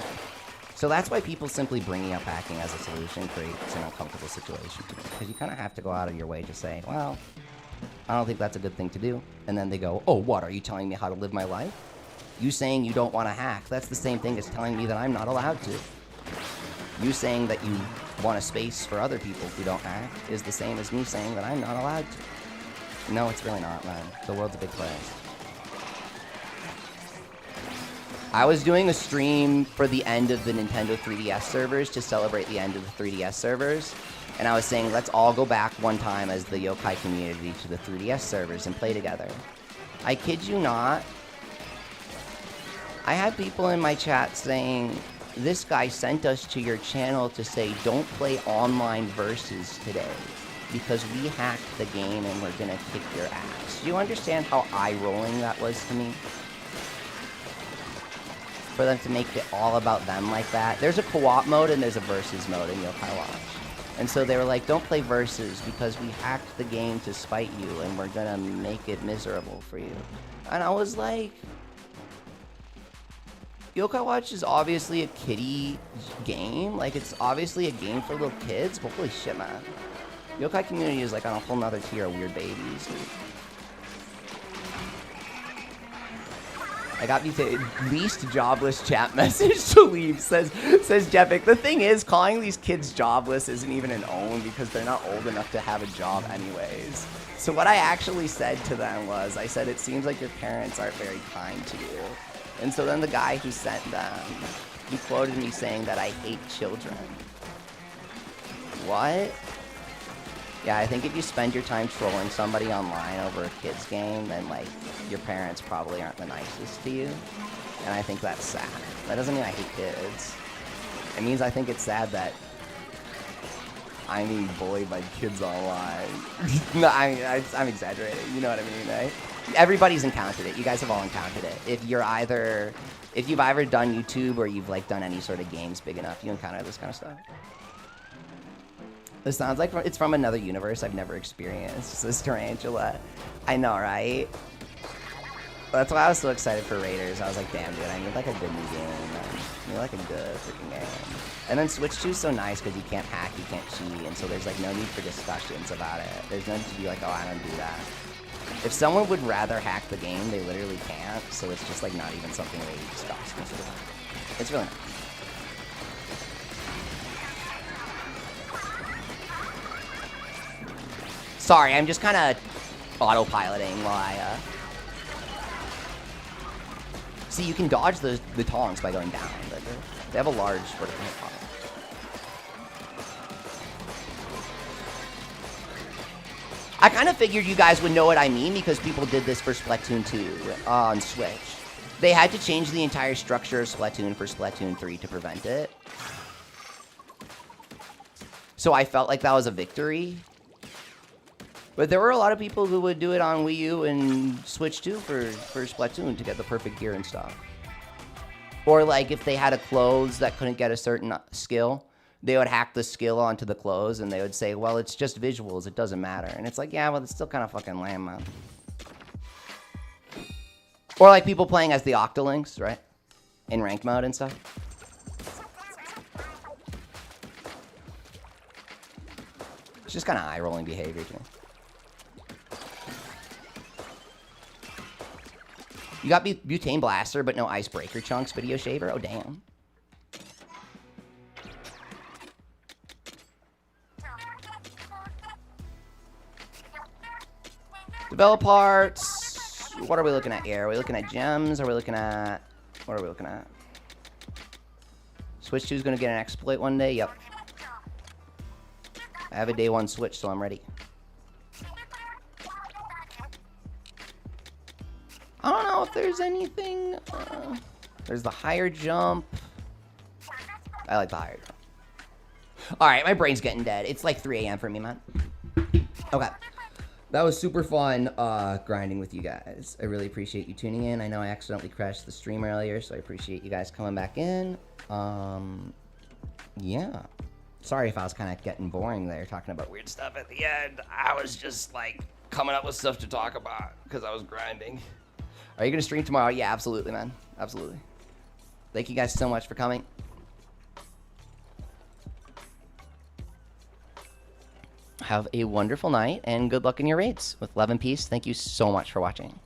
Speaker 1: So that's why people simply bringing up hacking as a solution creates an uncomfortable situation to me. Because you kind of have to go out of your way to say, well, I don't think that's a good thing to do. And then they go, oh, what, are you telling me how to live my life? You saying you don't want to hack, that's the same thing as telling me that I'm not allowed to. You saying that you want a space for other people who don't hack is the same as me saying that I'm not allowed to. No, it's really not, man. The world's a big place. I was doing a stream for the end of the Nintendo 3DS servers to celebrate the end of the 3DS servers. And I was saying, let's all go back one time as the yokai community to the 3DS servers and play together. I kid you not. I had people in my chat saying, this guy sent us to your channel to say, don't play online versus today because we hacked the game and we're gonna kick your ass. Do you understand how eye-rolling that was to me? For them to make it all about them like that. There's a co-op mode and there's a versus mode in Yokai Watch. And so they were like, don't play versus because we hacked the game to spite you and we're gonna make it miserable for you. And I was like, Yokai Watch is obviously a kiddie game. Like, it's obviously a game for little kids, but holy shit, man. Yokai community is like on a whole nother tier of weird babies, dude. I got the least jobless chat message to leave, says Jepic. The thing is, calling these kids jobless isn't even an own because they're not old enough to have a job anyways. So what I actually said to them was, I said, it seems like your parents aren't very kind to you. And so then the guy who sent them, he quoted me saying that I hate children. What? Yeah, I think if you spend your time trolling somebody online over a kid's game, then, like, your parents probably aren't the nicest to you. And I think that's sad. That doesn't mean I hate kids. It means I think it's sad that I'm being bullied by kids online. No, I'm exaggerating. You know what I mean, right? Everybody's encountered it. You guys have all encountered it. If you've either done YouTube or you've, like, done any sort of games big enough, you encounter this kind of stuff. This sounds like it's from another universe I've never experienced, says Tarantula. I know, right? That's why I was so excited for Raiders. I was like, damn, dude, I need like a good new game. I need like a good freaking game. And then Switch 2 is so nice because you can't hack, you can't cheat, and so there's like no need for discussions about it. There's no need to be like, oh, I don't do that. If someone would rather hack the game, they literally can't, so it's just like not even something they discuss. It's really nice. Sorry, I'm just kind of autopiloting while I, See, you can dodge the taunts by going down, but they have a large vertical hit power. I kind of figured you guys would know what I mean because people did this for Splatoon 2 on Switch. They had to change the entire structure of Splatoon for Splatoon 3 to prevent it. So I felt like that was a victory. But there were a lot of people who would do it on Wii U and Switch 2 for Splatoon to get the perfect gear and stuff. Or like if they had a clothes that couldn't get a certain skill, they would hack the skill onto the clothes and they would say, well, it's just visuals, it doesn't matter. And it's like, yeah, well, it's still kind of fucking lame, man. Or like people playing as the Octolinks, right? In ranked mode and stuff. It's just kind of eye-rolling behavior to me. You got Butane Blaster, but no Icebreaker Chunks Video Shaver? Oh, damn. Develop parts. What are we looking at here? Are we looking at gems? Are we looking at... What are we looking at? Switch 2 is going to get an exploit one day? Yep. I have a day one Switch, so I'm ready. I don't know if there's anything... there's the higher jump. I like the higher jump. Alright, my brain's getting dead. It's like 3 a.m. for me, man. Okay. That was super fun grinding with you guys. I really appreciate you tuning in. I know I accidentally crashed the stream earlier, so I appreciate you guys coming back in. Yeah. Sorry if I was kind of getting boring there, talking about weird stuff at the end. I was just, like, coming up with stuff to talk about because I was grinding. Are you going to stream tomorrow? Yeah, absolutely, man. Absolutely. Thank you guys so much for coming. Have a wonderful night, and good luck in your raids. With love and peace, thank you so much for watching.